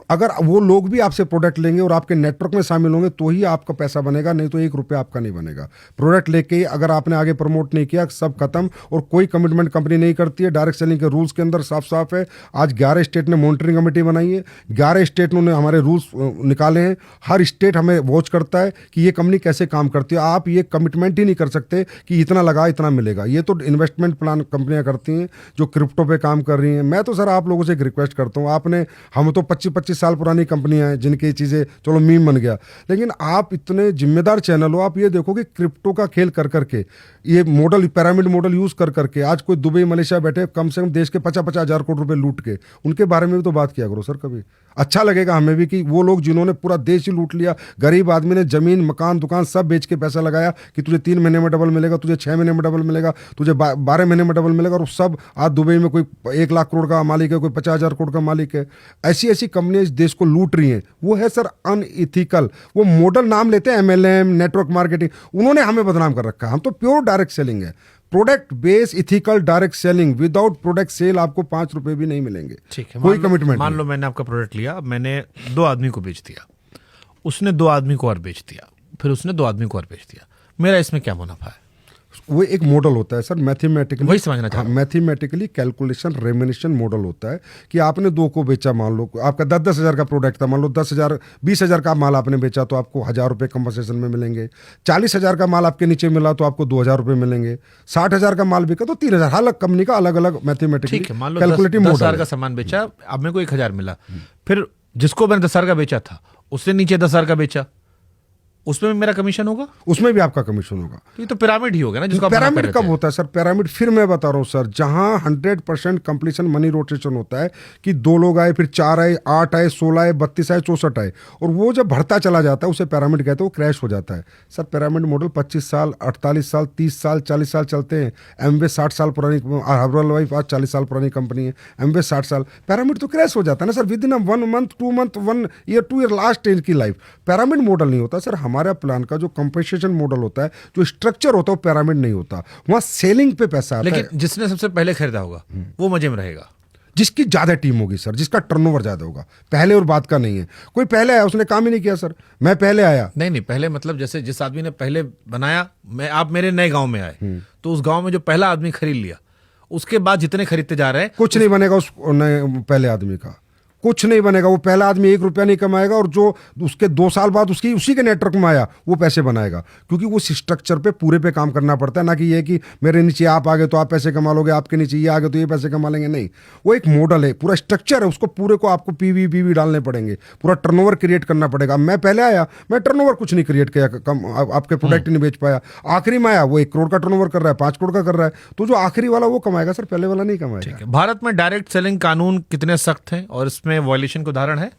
अगर वो लोग भी आपसे प्रोडक्ट लेंगे और आपके नेटवर्क में शामिल होंगे तो ही आपका पैसा बनेगा, नहीं तो 1 रुपया आपका नहीं बनेगा। प्रोडक्ट लेके ही अगर आपने आगे प्रमोट नहीं किया, सब खत्म। और कोई कमिटमेंट कंपनी नहीं करती है। डायरेक्ट सेलिंग के रूल्स के अंदर साफ साफ है। आज 11 स्टेट ने मॉनिटरिंग कमेटी बनाई है, 11 स्टेट ने हमारे रूल्स निकाले हैं। हर स्टेट हमें वॉच करता है कि ये कंपनी कैसे काम करती है। आप ये कमिटमेंट ही नहीं कर सकते कि इतना लगा इतना मिलेगा। ये तो इन्वेस्टमेंट प्लान कंपनियां करती हैं जो क्रिप्टो पे काम कर रही हैं। मैं तो सर आप लोगों से एक रिक्वेस्ट करता हूँ, हम तो 25-25 साल पुरानी कंपनियां हैं जिनकी चीजें चलो मीम बन गया, लेकिन आप इतने जिम्मेदार चैनल हो, आप ये देखो कि क्रिप्टो का खेल कर करके, ये मॉडल पिरामिड मॉडल यूज कर करके आज कोई दुबई मलेशिया बैठे कम से कम देश के 50-50 हजार करोड़ रुपए लूट के, उनके बारे में भी तो बात किया करो सर। कभी अच्छा लगेगा हमें भी कि वो लोग जिन्होंने पूरा देश ही लूट लिया, गरीब आदमी ने जमीन मकान दुकान सब बेच के पैसा लगाया कि तुझे 3 महीने में डबल मिलेगा, तुझे 6 महीने में डबल मिलेगा, तुझे 12 महीने में डबल मिलेगा, और सब आज दुबई में कोई 1 लाख करोड़ का मालिक है, कोई 50,000 करोड़ का मालिक है। ऐसी ऐसी कंपनियां इस देश को लूट रही हैं। वो है सर अनइथिकल। वो मॉडल नाम लेते हैं MLM, नेटवर्क मार्केटिंग, उन्होंने हमें बदनाम कर रखा है। हम तो प्योर डायरेक्ट सेलिंग है, product base ethical direct selling. Without product sale आपको 5 रुपए भी नहीं मिलेंगे। ठीक है, कोई कमिटमेंट। मान लो मैंने आपका प्रोडक्ट लिया, मैंने 2 आदमी को बेच दिया, उसने 2 आदमी को और बेच दिया, फिर उसने 2 आदमी को और बेच दिया, मेरा इसमें क्या मुनाफा है? वो एक मॉडल होता है सर, मैथमेटिकली, वही समझना चाह रहा हूं। मैथमेटिकली कैलकुलेशन रेमिनेशन मॉडल होता है कि आपने 2 को बेचा, मान लो आपका 10-10 हजार का प्रोडक्ट था, मान लो 10,000 20,000 का माल आपने बेचा तो आपको 1,000 रुपये कंपनसेशन में मिलेंगे। 40,000 का माल आपके नीचे मिला तो आपको 2,000 रुपये मिलेंगे। 60,000 का माल बिका तो 3,000। अलग कंपनी का अलग अलग मैथमेटिकली कैलकुलेटिव मॉडल। 10,000 का सामान बेचा, अब मेरे को 1,000 मिला, फिर जिसको मैंने 10,000 का बेचा था उसने नीचे 10,000 का बेचा, उसमें भी मेरा कमीशन होगा? उसमें भी आपका कमीशन होगा। ये तो पिरामिड ही होगा ना, जिसको पिरामिड कब होता है सर? पिरामिड फिर मैं बता रहा हूँ सर, जहां 100% कंप्लीशन मनी रोटेशन होता है कि 2 लोग आए, फिर 4 आए, 8 आए, 16 आए, 32 आए, 64 आए, और वो जब बढ़ता चला जाता है उसे पिरामिड कहते हैं, वो क्रैश हो जाता है। सर पिरामिड मॉडल 25 साल, 48 साल, 30 साल, 40 साल चलते हैं। एमवे 60 साल पुरानी, हर्बल लाइफ आज 40 साल पुरानी कंपनी है, एमवे 60 साल। पिरामिड तो क्रैश हो जाता है ना sir, with in 1 month, 2 month, 1 year, 2 year, last stage की लाइफ। पिरामिड मॉडल नहीं होता सर। हमारा प्लान का जो कंपनसेशन मॉडल होता है, जो स्ट्रक्चर होता है, वो पिरामिड नहीं होता। वहां सेलिंग पे पैसा आता है। लेकिन जिसने सबसे पहले खरीदा होगा वो मजे में रहेगा, जिसकी ज्यादा टीम होगी सर, जिसका टर्नओवर ज्यादा होगा। पहले और बाद का नहीं है। कोई पहले आया, उसने काम ही नहीं किया सर, मैं पहले आया। नहीं पहले मतलब जैसे जिस आदमी ने पहले बनाया, आप मेरे नए गांव में आए तो उस गांव में जो पहला आदमी खरीद लिया, उसके बाद जितने खरीदते जा रहे हैं कुछ नहीं बनेगा उस पहले आदमी का, कुछ नहीं बनेगा। वो पहला आदमी 1 रुपया नहीं कमाएगा और जो उसके 2 साल बाद उसी के नेटवर्क में आया वो पैसे बनाएगा, क्योंकि वो स्ट्रक्चर पे पूरे पे काम करना पड़ता है। ना कि ये कि मेरे नीचे आप आ गए तो आप पैसे कमा लोगे, आपके नीचे ये आ गए तो ये पैसे कमा लेंगे, नहीं। वो एक मॉडल है, पूरा स्ट्रक्चर है, उसको पूरे को आपको पीवी डालने पड़ेंगे, पूरा टर्नओवर क्रिएट करना पड़ेगा। मैं पहले आया, मैं टर्नओवर कुछ नहीं क्रिएट किया, कम आपके प्रोडक्ट नहीं बेच पाया। आखिरी में आया, वो 1 करोड़ का टर्नओवर कर रहा है, 5 करोड़ का कर रहा है, तो जो आखिरी वाला वो कमाएगा सर, पहले वाला नहीं कमाएगा। भारत में डायरेक्ट सेलिंग कानून कितने सख्त हैं और इसमें वायलेशन का उदाहरण है?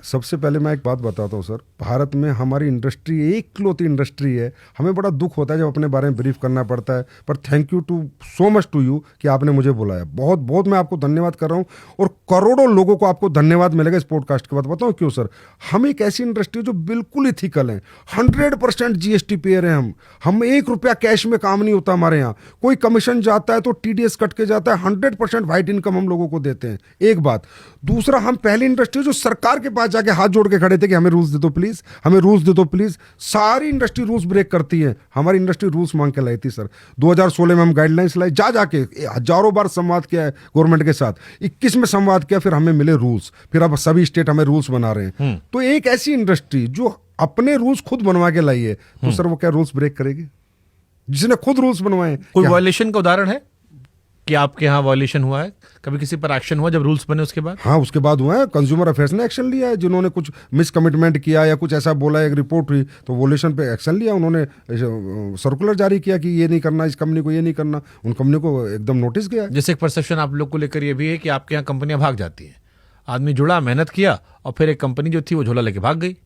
सबसे पहले मैं एक बात बताता हूँ सर, भारत में हमारी इंडस्ट्री एकलौती इंडस्ट्री है। हमें बड़ा दुख होता है जब अपने बारे में ब्रीफ करना पड़ता है, पर thank you so much to you कि आपने मुझे बुलाया। बहुत बहुत मैं आपको धन्यवाद कर रहा हूँ, और करोड़ों लोगों को आपको धन्यवाद मिलेगा इस पॉडकास्ट के बाद। बताओ क्यों सर? हम एक ऐसी इंडस्ट्री है जो बिल्कुल इथिकल है, 100% GST पेयर है। हम 1 रुपया कैश में काम नहीं होता हमारे यहाँ। कोई कमीशन जाता है तो TDS कट के जाता है, 100% वाइट इनकम हम लोगों को देते हैं, एक बात। दूसरा, हम पहली इंडस्ट्री जो सरकार के पास जाके हाथ जोड़ के खड़े थे कि हमें रूल्स दे दो प्लीज, हमें रूल्स दे दो प्लीज। सारी इंडस्ट्री रूल्स ब्रेक करती है, हमारी इंडस्ट्री रूल्स मांग के लाई थी सर। 2016 में हम गाइडलाइंस लाई, जाके हजारों बार संवाद किया है गवर्नमेंट के साथ, 21 में संवाद किया, फिर हमें मिले रूल्स, फिर अब सभी स्टेट हमें रूल्स बना रहे हैं। तो एक ऐसी इंडस्ट्री जो अपने रूल्स खुद बनवा के लाई है, तो सर वो क्या रूल्स ब्रेक करेगी? जिसने खुद रूल्स बनवाए। कोई वायलेशन का उदाहरण है कि आपके यहाँ वायलेशन हुआ है? कभी किसी पर एक्शन हुआ जब रूल्स बने उसके बाद? हाँ, उसके बाद हुआ है। कंज्यूमर अफेयर्स ने एक्शन लिया है, जिन्होंने कुछ मिसकमिटमेंट किया या कुछ ऐसा बोला, एक रिपोर्ट हुई तो वोलेशन पे एक्शन लिया। उन्होंने सर्कुलर जारी किया कि ये नहीं करना, इस कंपनी को ये नहीं करना, उन कंपनी को एकदम नोटिस किया। जैसे एक परसेप्शन आप लोग को लेकर ये भी है कि आपके यहाँ कंपनियां भाग जाती हैं। आदमी जुड़ा, मेहनत किया और फिर एक कंपनी जो थी वो झोला लेके भाग गई।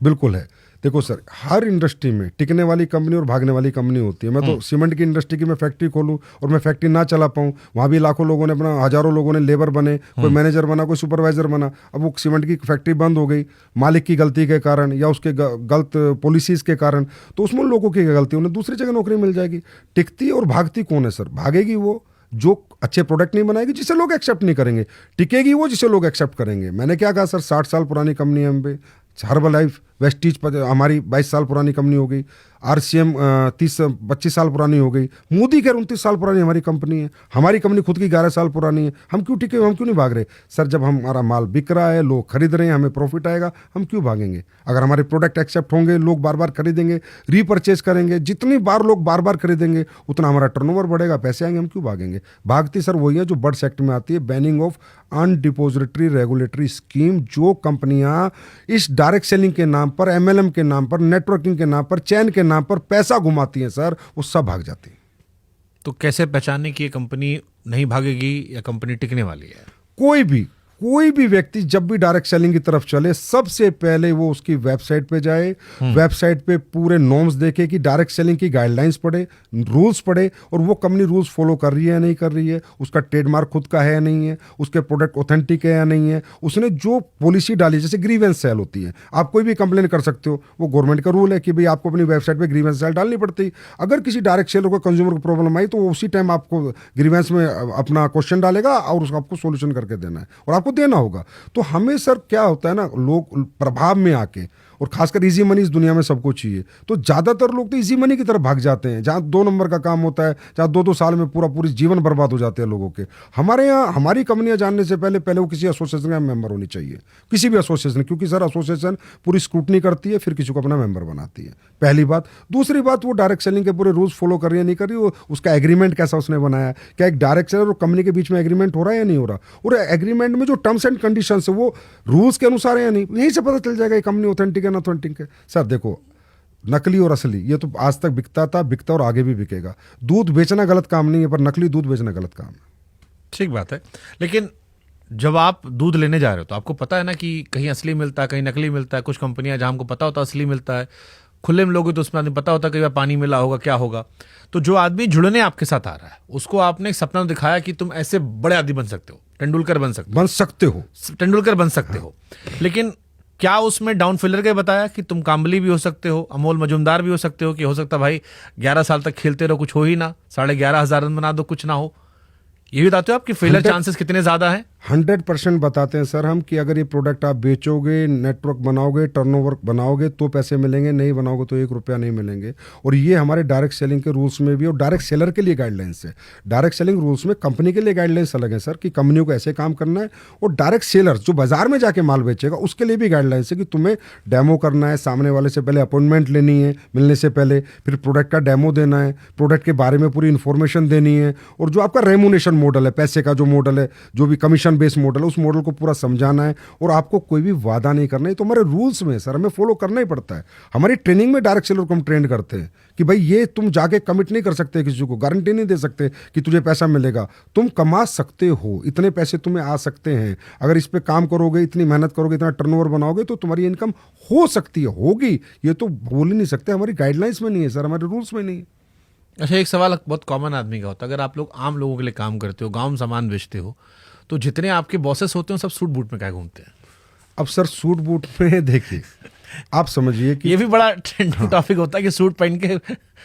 बिल्कुल है। देखो सर, हर इंडस्ट्री में टिकने वाली कंपनी और भागने वाली कंपनी होती है। मैं तो सीमेंट की इंडस्ट्री की मैं फैक्ट्री खोलूं और मैं फैक्ट्री ना चला पाऊं, वहां भी लाखों लोगों ने अपना, हजारों लोगों ने लेबर बने, कोई मैनेजर बना, कोई सुपरवाइजर बना। अब वो सीमेंट की फैक्ट्री बंद हो गई मालिक की गलती के कारण या उसके गलत पॉलिसीज के कारण, तो उसमें लोगों की गलती, उन्हें दूसरी जगह नौकरी मिल जाएगी। टिकती और भागती कौन है सर? भागेगी वो जो अच्छे प्रोडक्ट नहीं बनाएगी, जिसे लोग एक्सेप्ट नहीं करेंगे। टिकेगी वो जिसे लोग एक्सेप्ट करेंगे। मैंने क्या कहा सर, 60 साल पुरानी कंपनी है हम पे, हर्बल लाइफ, वेस्टीज हमारी 22 साल पुरानी कंपनी हो गई, RCM 30-25 साल पुरानी हो गई, मोदी केयर 29 साल पुरानी हमारी कंपनी है, हमारी कंपनी खुद की 11 साल पुरानी है। हम क्यों टिके, हम क्यों नहीं भाग रहे सर? जब हमारा माल बिक रहा है, लोग खरीद रहे हैं, हमें प्रॉफिट आएगा, हम क्यों भागेंगे? अगर हमारे प्रोडक्ट एक्सेप्ट होंगे, लोग बार बार खरीदेंगे, रीपरचेज करेंगे, जितनी बार लोग बार बार खरीदेंगे उतना हमारा टर्नओवर बढ़ेगा, पैसे आएंगे, हम क्यों भागेंगे? भागती सर वही है जो बर्ड सेक्टर में आती है, बैनिंग ऑफ अनडिपोजिटरी रेगुलेटरी स्कीम। जो कंपनियां इस डायरेक्ट सेलिंग के नाम पर, MLM के नाम पर, नेटवर्किंग के नाम पर, चैन के नाम पर पैसा घुमाती हैं सर, वो सब भाग जाती है। तो कैसे पहचानने की ये कंपनी नहीं भागेगी या कंपनी टिकने वाली है? कोई भी व्यक्ति जब भी डायरेक्ट सेलिंग की तरफ चले, सबसे पहले वो उसकी वेबसाइट पे जाए, वेबसाइट पे पूरे नॉर्म्स देखे कि डायरेक्ट सेलिंग की गाइडलाइंस पढ़े, रूल्स पढ़े, और वो कंपनी रूल्स फॉलो कर रही है या नहीं कर रही है, उसका ट्रेडमार्क खुद का है या नहीं है, उसके प्रोडक्ट ऑथेंटिक है या नहीं है, उसने जो पॉलिसी डाली, जैसे ग्रीवेंस सेल होती है, आप कोई भी कंप्लेन कर सकते हो, वो गवर्नमेंट का रूल है कि भाई आपको अपनी वेबसाइट पर ग्रीवेंस सेल डालनी पड़ती। अगर किसी डायरेक्ट सेलर को कंज्यूमर को प्रॉब्लम आई तो वो उसी टाइम आपको ग्रीवेंस में अपना क्वेश्चन डालेगा और उसको आपको सोल्यूशन करके देना है और आपको देना होगा। तो हमें सर क्या होता है ना, लोग प्रभाव में आके, और खासकर इजी मनी इस दुनिया में सबको चाहिए, तो ज्यादातर लोग तो इजी मनी की तरफ भाग जाते हैं, जहां 2 नंबर का काम होता है, जहां 2-2 साल में पूरी जीवन बर्बाद हो जाते हैं लोगों के। हमारे यहाँ हमारी कंपनियां जानने से पहले वो किसी एसोसिएशन का मेंबर होनी चाहिए, किसी भी एसोसिएशन, क्योंकि सर एसोसिएशन पूरी स्क्रूटनी करती है, फिर किसी को अपना मेंबर बनाती है, पहली बात। दूसरी बात, वो डायरेक्ट सेलिंग के पूरे रूल्स फॉलो कर रही है नहीं कर रही, वो उसका एग्रीमेंट कैसा उसने बनाया, क्या एक डायरेक्ट सेलर और कंपनी के बीच में एग्रीमेंट हो रहा है या नहीं हो रहा, और एग्रीमेंट में जो टर्म्स एंड कंडीशन है वो रूल्स के अनुसार है या नहीं, यहीं से पता चल जाएगा ये कंपनी ऑथेंटिक है ना ऑथेंटिक है। सर देखो, नकली और असली ये तो आज तक बिकता और आगे भी बिकेगा। दूध बेचना गलत काम नहीं है, पर नकली दूध बेचना गलत काम है। ठीक बात है, लेकिन जब आप दूध लेने जा रहे हो तो आपको पता है ना कि कहीं असली मिलता है, कहीं नकली मिलता है। कुछ कंपनियां जहां हमको पता होता है असली मिलता है, खुले में लोगे तो उसमें आदमी पता होता है कि पानी मिला होगा, क्या होगा। तो जो आदमी जुड़ने आपके साथ आ रहा है, उसको आपने एक सपना दिखाया कि तुम ऐसे बड़े आदमी बन सकते हो, तेंदुलकर बन सकते हो, लेकिन क्या उसमें डाउन फिलर के बताया कि तुम काम्बली भी हो सकते हो, अमोल मजुमदार भी हो सकते हो, कि हो सकता भाई 11 साल तक खेलते रहो, कुछ हो ही ना, 11,500 रन बना दो, कुछ ना हो। ये भी बताते हो आप कि फेलर चांसेस कितने ज्यादा हैं? 100% बताते हैं सर हम कि अगर ये प्रोडक्ट आप बेचोगे, नेटवर्क बनाओगे, टर्नओवर बनाओगे तो पैसे मिलेंगे, नहीं बनाओगे तो 1 रुपया नहीं मिलेंगे। और ये हमारे डायरेक्ट सेलिंग के रूल्स में भी, और डायरेक्ट सेलर के लिए गाइडलाइंस है। डायरेक्ट सेलिंग रूल्स में कंपनी के लिए गाइडलाइंस अलग है सर कि कंपनियों को ऐसे काम करना है, और डायरेक्ट सेलर जो बाजार में जाके माल बेचेगा उसके लिए भी गाइडलाइंस है कि तुम्हें डेमो करना है, सामने वाले से पहले अपॉइंटमेंट लेनी है, मिलने से पहले फिर प्रोडक्ट का डेमो देना है, प्रोडक्ट के बारे में पूरी इन्फॉर्मेशन देनी है, और जो आपका रेमुनेशन मॉडल है, पैसे का जो मॉडल है, जो भी कमीशन बेस्ड मॉडल है, उस मॉडल को पूरा समझाना है। और आपको कोई भी वादा नहीं करना है, तो हमारे रूल्स में सर हमें फॉलो करना ही पड़ता है। हमारी ट्रेनिंग में डायरेक्ट सेलर को हम ट्रेन करते हैं कि भाई ये तुम जाके कमिट नहीं कर सकते, किसी को गारंटी नहीं दे सकते कि तुझे पैसा मिलेगा, तुम कमा सकते हो, इतने पैसे तुम्हें आ सकते हैं, अगर इस पे काम करोगे, इतनी मेहनत करोगे, इतना टर्नओवर बनाओगे तो तुम्हारी इनकम हो सकती है, होगी। ये तो बोल ही नहीं सकते, हमारी गाइडलाइंस में नहीं है सर, हमारे रूल्स में नहीं है। अच्छा, एक सवाल बहुत कॉमन आदमी का होता है, अगर आप लोग आम लोगों के लिए काम करते हो, गांव में सामान बेचते हो, तो जितने आपके बॉसेस होते हैं सब सूट बूट में क्या घूमते हैं? अब सर सूट बूट में देखिए, आप समझिए कि ये भी बड़ा ट्रेंडिंग टॉपिक होता है कि सूट पहन के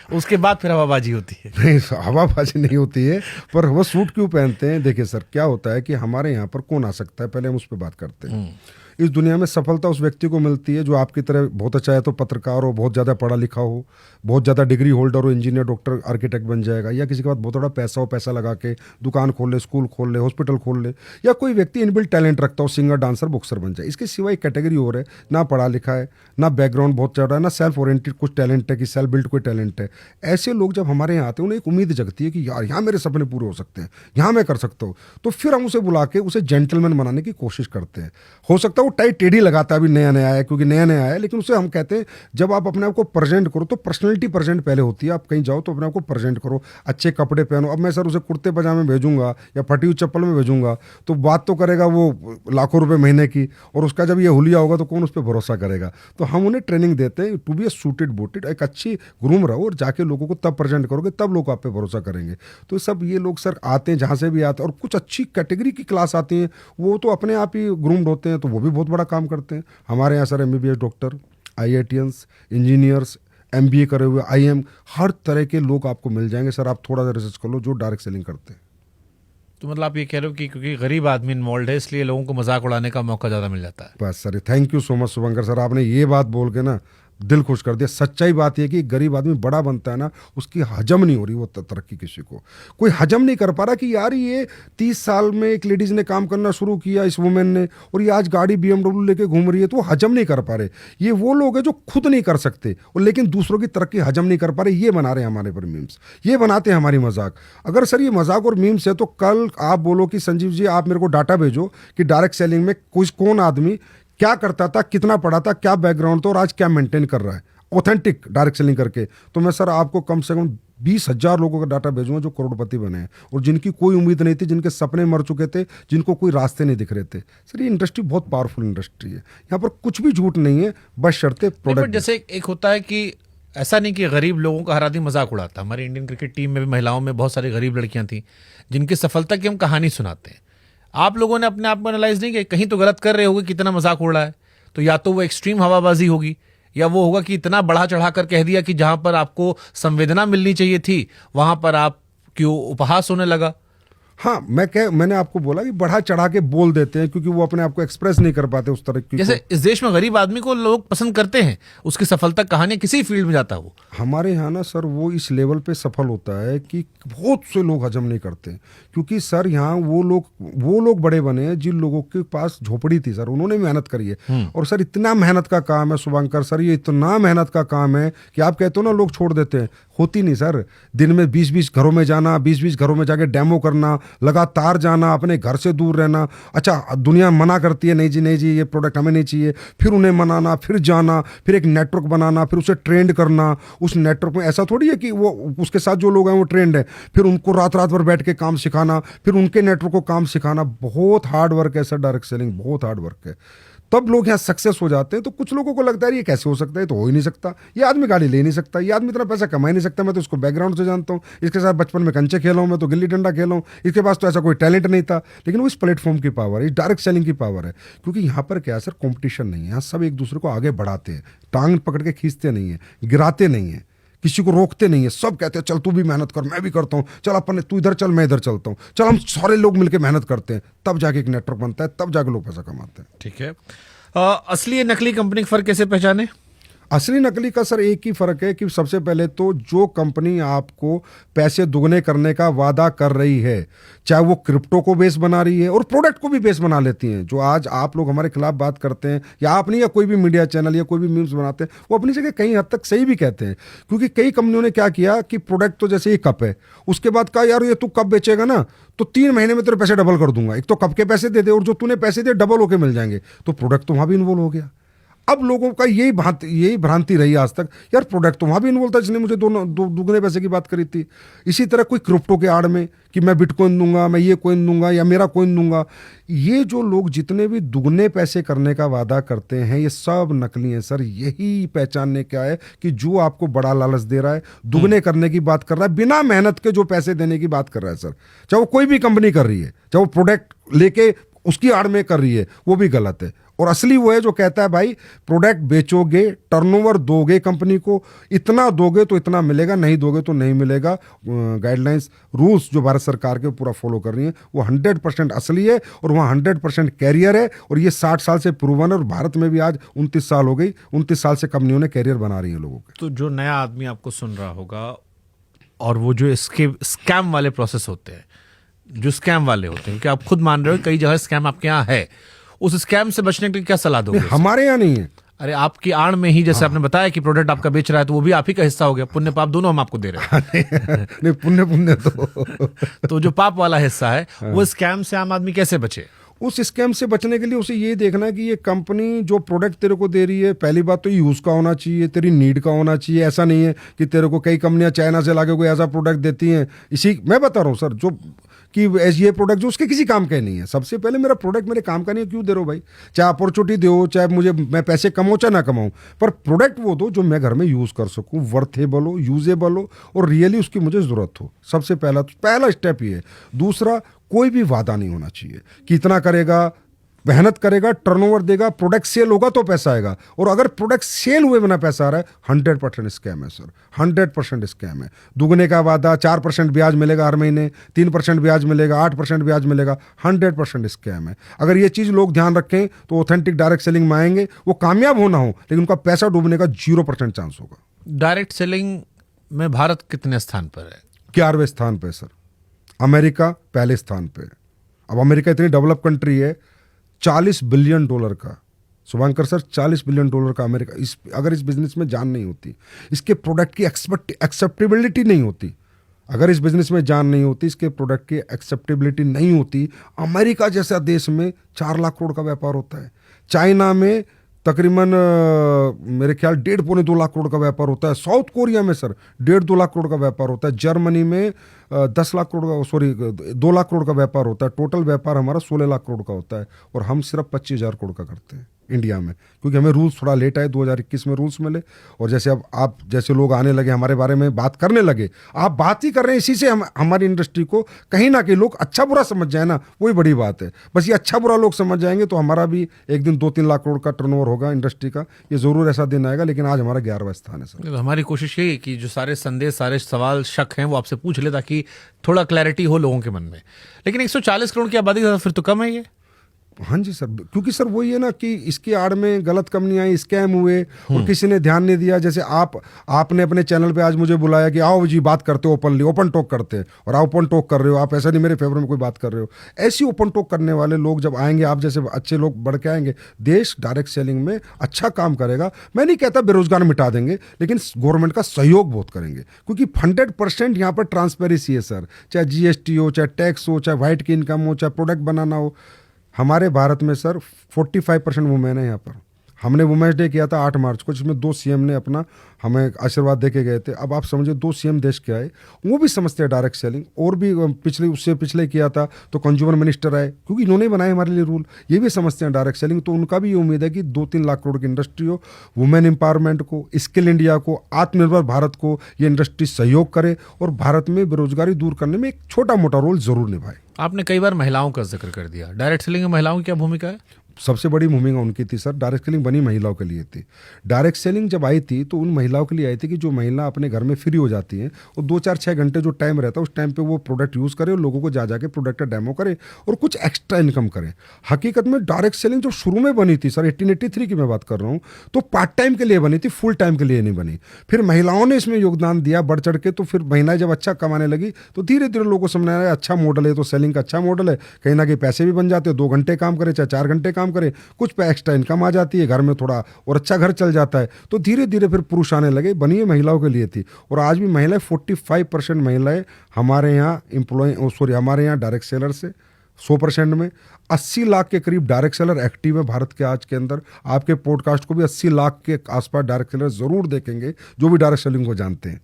उसके बाद फिर हवाबाजी होती है। नहीं, हवाबाजी नहीं होती है, पर वो सूट क्यों पहनते हैं? देखिए सर, क्या होता है कि हमारे यहाँ पर कौन आ सकता है, पहले हम उस पर बात करते हैं। इस दुनिया में सफलता उस व्यक्ति को मिलती है जो आपकी तरह बहुत अच्छा है तो पत्रकार हो, बहुत ज़्यादा पढ़ा लिखा हो, बहुत ज़्यादा डिग्री होल्डर हो, इंजीनियर, डॉक्टर, आर्किटेक्ट बन जाएगा, या किसी के पास बहुत बड़ा पैसा हो, पैसा लगा के दुकान खोल ले, स्कूल खोल ले, हॉस्पिटल खोल ले, या कोई व्यक्ति इनबिल्ट टैलेंट रखता हो, सिंगर, डांसर, बॉक्सर बन जाए। इसके सिवा एक कैटेगरी और है, ना पढ़ा लिखा है, ना बैकग्राउंड बहुत ज़्यादा है, ना सेल्फ ओरिएंटेड कुछ टैलेंट है कि सेल्फ बिल्ड कोई टैलेंट है। ऐसे लोग जब हमारे यहाँ आते हैं, उन्हें एक उम्मीद जगती है कि यार यहाँ मेरे सपने पूरे हो सकते हैं, यहाँ मैं कर सकता हूँ। तो फिर हम उसे बुला के उसे जेंटलमैन बनाने की कोशिश करते हैं। हो सकता है वो टाई टेढ़ी लगाता है, अभी नया नया है, क्योंकि नया नया है, लेकिन उसे हम कहते हैं जब आप अपने आप को प्रेजेंट करो तो पर्सनैलिटी प्रेजेंट पहले होती है। आप कहीं जाओ तो अपने आप को प्रेजेंट करो, अच्छे कपड़े पहनो। अब मैं सर उसे कुर्ते पजामे भेजूंगा या फटी हुई चप्पल में भेजूंगा तो बात तो करेगा वो लाखों रुपए महीने की, और उसका जब ये हुलिया होगा तो कौन उस पर भरोसा करेगा। तो हम उन्हें ट्रेनिंग देते हैं to be a suited booted, एक अच्छी ग्रूम रहो, और जाके लोगों को तब प्रेजेंट करोगे तब लोग आप पे भरोसा करेंगे। तो सब ये लोग सर आते हैं जहाँ से भी आते हैं, और कुछ अच्छी कैटेगरी की क्लास आती है, वो तो अपने आप ही ग्रूम्ड होते हैं, तो वो भी बहुत बड़ा काम करते हैं। हमारे यहाँ sir MBBS doctor, IITians, engineers, MBA करे हुए, IM, हर तरह के लोग आपको मिल जाएंगे सर। आप थोड़ा सा रिसर्च कर लो जो डायरेक्ट सेलिंग करते हैं। तो मतलब आप ये कह रहे हो कि क्योंकि गरीब आदमी इन्वॉल्व है इसलिए लोगों को मजाक उड़ाने का मौका ज़्यादा मिल जाता है। बस sir, thank you so much Shubhankar sir, आपने ये बात बोल के ना दिल खुश कर दिया। सच्चाई बात यह कि गरीब आदमी बड़ा बनता है ना, उसकी हजम नहीं हो रही वो तरक्की, किसी को कोई हजम नहीं कर पा रहा कि यार ये 30 साल में एक लेडीज ने काम करना शुरू किया, इस वुमेन ने, और ये आज गाड़ी BMW लेके घूम रही है, तो वो हजम नहीं कर पा रहे। ये वो लोग हैं जो खुद नहीं कर सकते और लेकिन दूसरों की तरक्की हजम नहीं कर पा रहे, ये बना रहे हैं हमारे पर मीम्स, ये बनाते हैं हमारी मजाक। अगर सर ये मजाक और मीम्स है तो कल आप बोलो कि संजीव जी आप मेरे को डाटा भेजो कि डायरेक्ट सेलिंग में कौन आदमी क्या करता था, कितना पढ़ा था, क्या बैकग्राउंड था, और आज क्या मेंटेन कर रहा है ऑथेंटिक डायरेक्ट सेलिंग करके, तो मैं सर आपको कम से कम 20,000 लोगों का डाटा भेजूंगा जो करोड़पति बने हैं और जिनकी कोई उम्मीद नहीं थी, जिनके सपने मर चुके थे, जिनको कोई रास्ते नहीं दिख रहे थे। सर ये इंडस्ट्री बहुत पावरफुल इंडस्ट्री है, यहाँ पर कुछ भी झूठ नहीं है, बस शर्ते प्रोडक्ट। जैसे एक होता है कि ऐसा नहीं कि गरीब लोगों का हर आदमी मजाक उड़ाता। हमारी इंडियन क्रिकेट टीम में भी महिलाओं में बहुत सारी गरीब लड़कियां थी जिनकी सफलता की हम कहानी सुनाते हैं। आप लोगों ने अपने आप को एनालाइज नहीं किया, कहीं तो गलत कर रहे होगे, कितना मजाक उड़ रहा है, तो या तो वो एक्सट्रीम हवाबाजी होगी या वो होगा कि इतना बढ़ा चढ़ा कर कह दिया कि जहां पर आपको संवेदना मिलनी चाहिए थी वहां पर आप क्यों उपहास होने लगा। हाँ, मैंने आपको बोला कि बढ़ा चढ़ा के बोल देते हैं क्योंकि वो अपने आप को एक्सप्रेस नहीं कर पाते उस तरह की। जैसे इस देश में गरीब आदमी को लोग पसंद करते हैं, उसकी सफलता कहानी किसी फील्ड में जाता हो। हमारे यहाँ ना सर वो इस लेवल पे सफल होता है कि बहुत से लोग हजम नहीं करते, क्योंकि सर यहाँ वो लोग बड़े बने हैं जिन लोगों के पास झोपड़ी थी सर, उन्होंने मेहनत करी है। और सर इतना मेहनत का काम है शुभंकर सर, ये इतना मेहनत का काम है कि आप कहते हो ना लोग छोड़ देते हैं, होती नहीं सर। दिन में 20-20 घरों में जाना, 20-20 घरों में जाके डेमो करना, लगातार जाना, अपने घर से दूर रहना। अच्छा, दुनिया मना करती है, नहीं जी ये प्रोडक्ट हमें नहीं चाहिए, फिर उन्हें मनाना, फिर जाना, फिर एक नेटवर्क बनाना, फिर उसे ट्रेंड करना। उस नेटवर्क में ऐसा थोड़ी है कि वो उसके साथ जो लोग हैं वो ट्रेंड है, फिर उनको रात भर बैठ के काम सिखाना, फिर उनके नेटवर्क को काम सिखाना। बहुत हार्ड वर्क है सर, डायरेक्ट सेलिंग बहुत हार्ड वर्क है, तब लोग यहाँ सक्सेस हो जाते हैं। तो कुछ लोगों को लगता है ये कैसे हो सकता है, तो हो ही नहीं सकता, ये आदमी गाड़ी ले नहीं सकता, ये आदमी इतना पैसा कमा ही नहीं सकता, मैं तो इसको बैकग्राउंड से जानता हूँ, इसके साथ बचपन में कंचे खेला हूँ, मैं तो गिल्ली डंडा खेला हूँ, इसके पास तो ऐसा कोई टैलेंट नहीं था। लेकिन वो इस प्लेटफॉर्म की पावर है, इस डायरेक्ट सेलिंग की पावर है, क्योंकि यहाँ पर क्या है सर, कॉम्पिटिशन नहीं है, यहाँ सब एक दूसरे को आगे बढ़ाते हैं, टांग पकड़ के खींचते नहीं है, गिराते नहीं है किसी को रोकते नहीं है, सब कहते हैं चल तू भी मेहनत कर, मैं भी करता हूँ, चल अपन तू इधर चल मैं इधर चलता हूँ, चल हम सारे लोग मिलकर मेहनत करते हैं, तब जाके एक नेटवर्क बनता है, तब जाके लोग पैसा कमाते हैं। ठीक है। असली या नकली कंपनी का फर्क कैसे पहचाने? असली नकली का सर एक ही फर्क है कि सबसे पहले तो जो कंपनी आपको पैसे दुगने करने का वादा कर रही है, चाहे वो क्रिप्टो को बेस बना रही है और प्रोडक्ट को भी बेस बना लेती हैं, जो आज आप लोग हमारे खिलाफ बात करते हैं या आप नहीं या कोई भी मीडिया चैनल या कोई भी मीम्स बनाते हैं, वो अपनी जगह कहीं हद तक सही भी कहते हैं। क्योंकि कई कंपनियों ने क्या किया कि प्रोडक्ट तो जैसे ये कप है, उसके बाद कहा यार ये तू कप बेचेगा ना तो 3 महीने में तेरे पैसे डबल कर दूंगा, एक तो कप के पैसे दे दे और जो तूने पैसे दे डबल होके मिल जाएंगे, तो प्रोडक्ट तो वहां भी इन्वॉल्व हो गया। अब लोगों का यही भ्रांति रही आज तक, यार प्रोडक्ट तो वहां भी इन्वॉल्व था जिसने मुझे दुगने पैसे की बात करी थी। इसी तरह कोई क्रिप्टो के आड़ में कि मैं बिटकॉइन दूंगा, मैं ये कॉइन दूंगा या मेरा कॉइन दूंगा, ये जो लोग जितने भी दुगने पैसे करने का वादा करते हैं ये सब नकली हैं सर। यही पहचानने क्या है कि जो आपको बड़ा लालच दे रहा है, दुगने करने की बात कर रहा है, बिना मेहनत के जो पैसे देने की बात कर रहा है सर, चाहे वो कोई भी कंपनी कर रही है, चाहे वो प्रोडक्ट लेके उसकी आड़ में कर रही है, वो भी गलत है। और असली वो है जो कहता है भाई प्रोडक्ट बेचोगे, टर्नओवर दोगे कंपनी को, इतना दोगे तो इतना मिलेगा, नहीं दोगे तो नहीं मिलेगा। गाइडलाइंस रूल्स जो भारत सरकार के पूरा फॉलो कर रही है वो 100% असली है और वहाँ 100% कैरियर है और ये 60 साल से प्रूवन है। और भारत में भी आज 29 साल हो गई, 29 साल से कंपनियों ने कैरियर बना रही है लोगों के। तो जो नया आदमी आपको सुन रहा होगा और वो जो इसके स्कैम वाले प्रोसेस होते हैं, जो स्कैम वाले होते हैं, क्योंकि आप खुद मान रहे हो कई जगह स्कैम आपके यहाँ है, उस स्कैम से बचने के लिए क्या सलाह दोगे? हमारे यहाँ नहीं है। अरे आपकी आड़ में ही जैसे आपने बताया कि प्रोडक्ट आपका बेच रहा है तो वो भी आप ही का हिस्सा हो गया, पुण्य पाप दोनों हम आपको दे रहे हैं। नहीं, पुण्य तो जो पाप वाला हिस्सा है वो स्कैम से आम आदमी कैसे बचे? उस स्कैम से बचने के लिए उसे ये देखना है कि ये कंपनी जो प्रोडक्ट तेरे को दे रही है, पहली बात तो यूज का होना चाहिए, तेरी नीड का होना चाहिए। ऐसा नहीं है कि तेरे को कई कंपनियां चाइना से लाके कोई ऐसा प्रोडक्ट देती हैं, इसी मैं बता रहा हूँ सर, जो कि ये प्रोडक्ट जो उसके किसी काम का ही नहीं है। सबसे पहले मेरा प्रोडक्ट मेरे काम का नहीं है, क्यों दे रहे हो भाई? चाहे अपॉर्चुनिटी दो, चाहे मुझे मैं पैसे कमाऊँ चाहे ना कमाऊँ, पर प्रोडक्ट वो दो जो मैं घर में यूज़ कर सकूँ, वर्थेबल हो, यूजेबल हो और रियली उसकी मुझे ज़रूरत हो। सबसे पहला स्टेप ये है। दूसरा, कोई भी वादा नहीं होना चाहिए कि इतना करेगा, मेहनत करेगा, टर्नओवर देगा, प्रोडक्ट सेल होगा तो पैसा आएगा। और अगर प्रोडक्ट सेल हुए बिना पैसा आ रहा है, 100% स्कैम है सर, 100% स्कैम है। दुगने का वादा, 4% ब्याज मिलेगा हर महीने, 3% ब्याज मिलेगा, 8% ब्याज मिलेगा, 100% स्कैम है। अगर ये चीज़ लोग ध्यान रखें तो ऑथेंटिक डायरेक्ट सेलिंग में आएंगे, वो कामयाब होना हो लेकिन उनका पैसा डूबने का 0% चांस होगा। डायरेक्ट सेलिंग में भारत कितने स्थान पर है? 11वें स्थान पे सर, अमेरिका पहले स्थान पे। अब अमेरिका इतनी डेवलप कंट्री है, $40 बिलियन का, शुभंकर सर, $40 बिलियन का अमेरिका। अगर इस बिजनेस में जान नहीं होती, इसके प्रोडक्ट की एक्सेप्टेबिलिटी नहीं होती, अगर इस बिजनेस में जान नहीं होती, इसके प्रोडक्ट की एक्सेप्टेबिलिटी नहीं होती, अमेरिका जैसा देश में 4 लाख करोड़ का व्यापार होता है, चाइना में तकरीबन मेरे ख्याल 1.5-2 लाख करोड़ का व्यापार होता है, साउथ कोरिया में सर 1.5-2 लाख करोड़ का व्यापार होता है, जर्मनी में 2 लाख करोड़ का व्यापार होता है। टोटल व्यापार हमारा 16 लाख करोड़ का होता है और हम सिर्फ 25,000 करोड़ का करते हैं इंडिया में, क्योंकि हमें रूल्स थोड़ा लेट आए, 2021 में रूल्स मिले। और जैसे अब आप जैसे लोग आने लगे, हमारे बारे में बात करने लगे, आप बात ही कर रहे हैं, इसी से हमारी इंडस्ट्री को कहीं ना कहीं लोग अच्छा बुरा समझ जाए ना, वही बड़ी बात है। बस ये अच्छा बुरा लोग समझ जाएंगे तो हमारा भी एक दिन 2-3 लाख करोड़ का टर्नओवर होगा इंडस्ट्री का, ये जरूर ऐसा दिन आएगा। लेकिन आज हमारा 11वां स्थान है सर। तो हमारी कोशिश यही है कि जो सारे संदेश, सारे सवाल, शक हैं वो आपसे पूछ ले ताकि थोड़ा क्लैरिटी हो लोगों के मन में। लेकिन 140 करोड़ की आबादी फिर तो कम है ये। हाँ जी सर, क्योंकि सर वही है ना कि इसकी आड़ में गलत कंपनियां आई, स्कैम हुए और किसी ने ध्यान नहीं दिया। जैसे आपने अपने चैनल पे आज मुझे बुलाया कि आओ जी बात करते हो, ओपन टॉक करते हैं, और आप ओपन टॉक कर रहे हो, आप ऐसा नहीं मेरे फेवर में कोई बात कर रहे हो। ऐसी ओपन टॉक करने वाले लोग जब आएंगे, आप जैसे अच्छे लोग बढ़ के आएंगे, देश डायरेक्ट सेलिंग में अच्छा काम करेगा। मैं नहीं कहता बेरोजगार मिटा देंगे, लेकिन गवर्नमेंट का सहयोग बहुत करेंगे, क्योंकि 100% यहाँ पर ट्रांसपेरेंसी है सर। चाहे GST हो, चाहे टैक्स हो, चाहे व्हाइट की इनकम हो, चाहे प्रोडक्ट बनाना हो। हमारे भारत में सर 45% वुमेन है यहाँ पर। हमने वुमेन्स डे किया था 8 मार्च को, जिसमें 2 CM ने अपना हमें आशीर्वाद दे के गए थे। अब आप समझो 2 CM देश के आए, वो भी समझते हैं डायरेक्ट सेलिंग। और भी उससे पिछले किया था तो कंज्यूमर मिनिस्टर आए, क्योंकि इन्होंने बनाए हमारे लिए रूल, ये भी समझते हैं डायरेक्ट सेलिंग। तो उनका भी ये उम्मीद है कि 2-3 लाख करोड़ की इंडस्ट्री हो, वुमेन एम्पावरमेंट को, स्किल इंडिया को, आत्मनिर्भर भारत को ये इंडस्ट्री सहयोग करे और भारत में बेरोजगारी दूर करने में एक छोटा मोटा रोल जरूर निभाए। आपने कई बार महिलाओं का जिक्र कर दिया, डायरेक्ट सेलिंग में महिलाओं की क्या भूमिका है? सबसे बड़ी भूमिका उनकी थी सर। डायरेक्ट सेलिंग बनी महिलाओं के लिए थी। डायरेक्ट सेलिंग जब आई थी तो उन महिलाओं के लिए आई थी कि जो महिला अपने घर में फ्री हो जाती हैं और 2-4-6 घंटे जो टाइम रहता है उस टाइम पे वो प्रोडक्ट यूज़ करे और लोगों को जा जाके प्रोडक्ट का डेमो करे और कुछ एक्स्ट्रा इनकम करे। हकीकत में डायरेक्ट सेलिंग जो शुरू में बनी थी सर, 1883 की मैं बात कर रहा हूँ, तो पार्ट टाइम के लिए बनी थी, फुल टाइम के लिए नहीं बनी। फिर महिलाओं ने इसमें योगदान दिया बढ़ चढ़ के, तो फिर महिलाएं जब अच्छा कमाने लगी तो धीरे धीरे लोगों को समझ आया अच्छा मॉडल है, तो सेलिंग का अच्छा मॉडल है, कहीं ना कहीं पैसे भी बन जाते हैं, 2 घंटे काम करे चाहे 4 घंटे काम करे, कुछ एक्स्ट्रा इनकम आ जाती है, घर में थोड़ा और अच्छा घर चल जाता है। तो धीरे धीरे फिर पुरुष आने लगे, बनी है महिलाओं के लिए थी। और आज भी महिलाएं 45% महिलाएं हमारे यहाँ हमारे यहाँ डायरेक्ट सेलर से 100% में 80 लाख के करीब डायरेक्ट सेलर एक्टिव है भारत के आज के अंदर। आपके पॉडकास्ट को भी 80 लाख के आसपास डायरेक्ट सेलर जरूर देखेंगे जो भी डायरेक्ट सेलिंग को जानते हैं।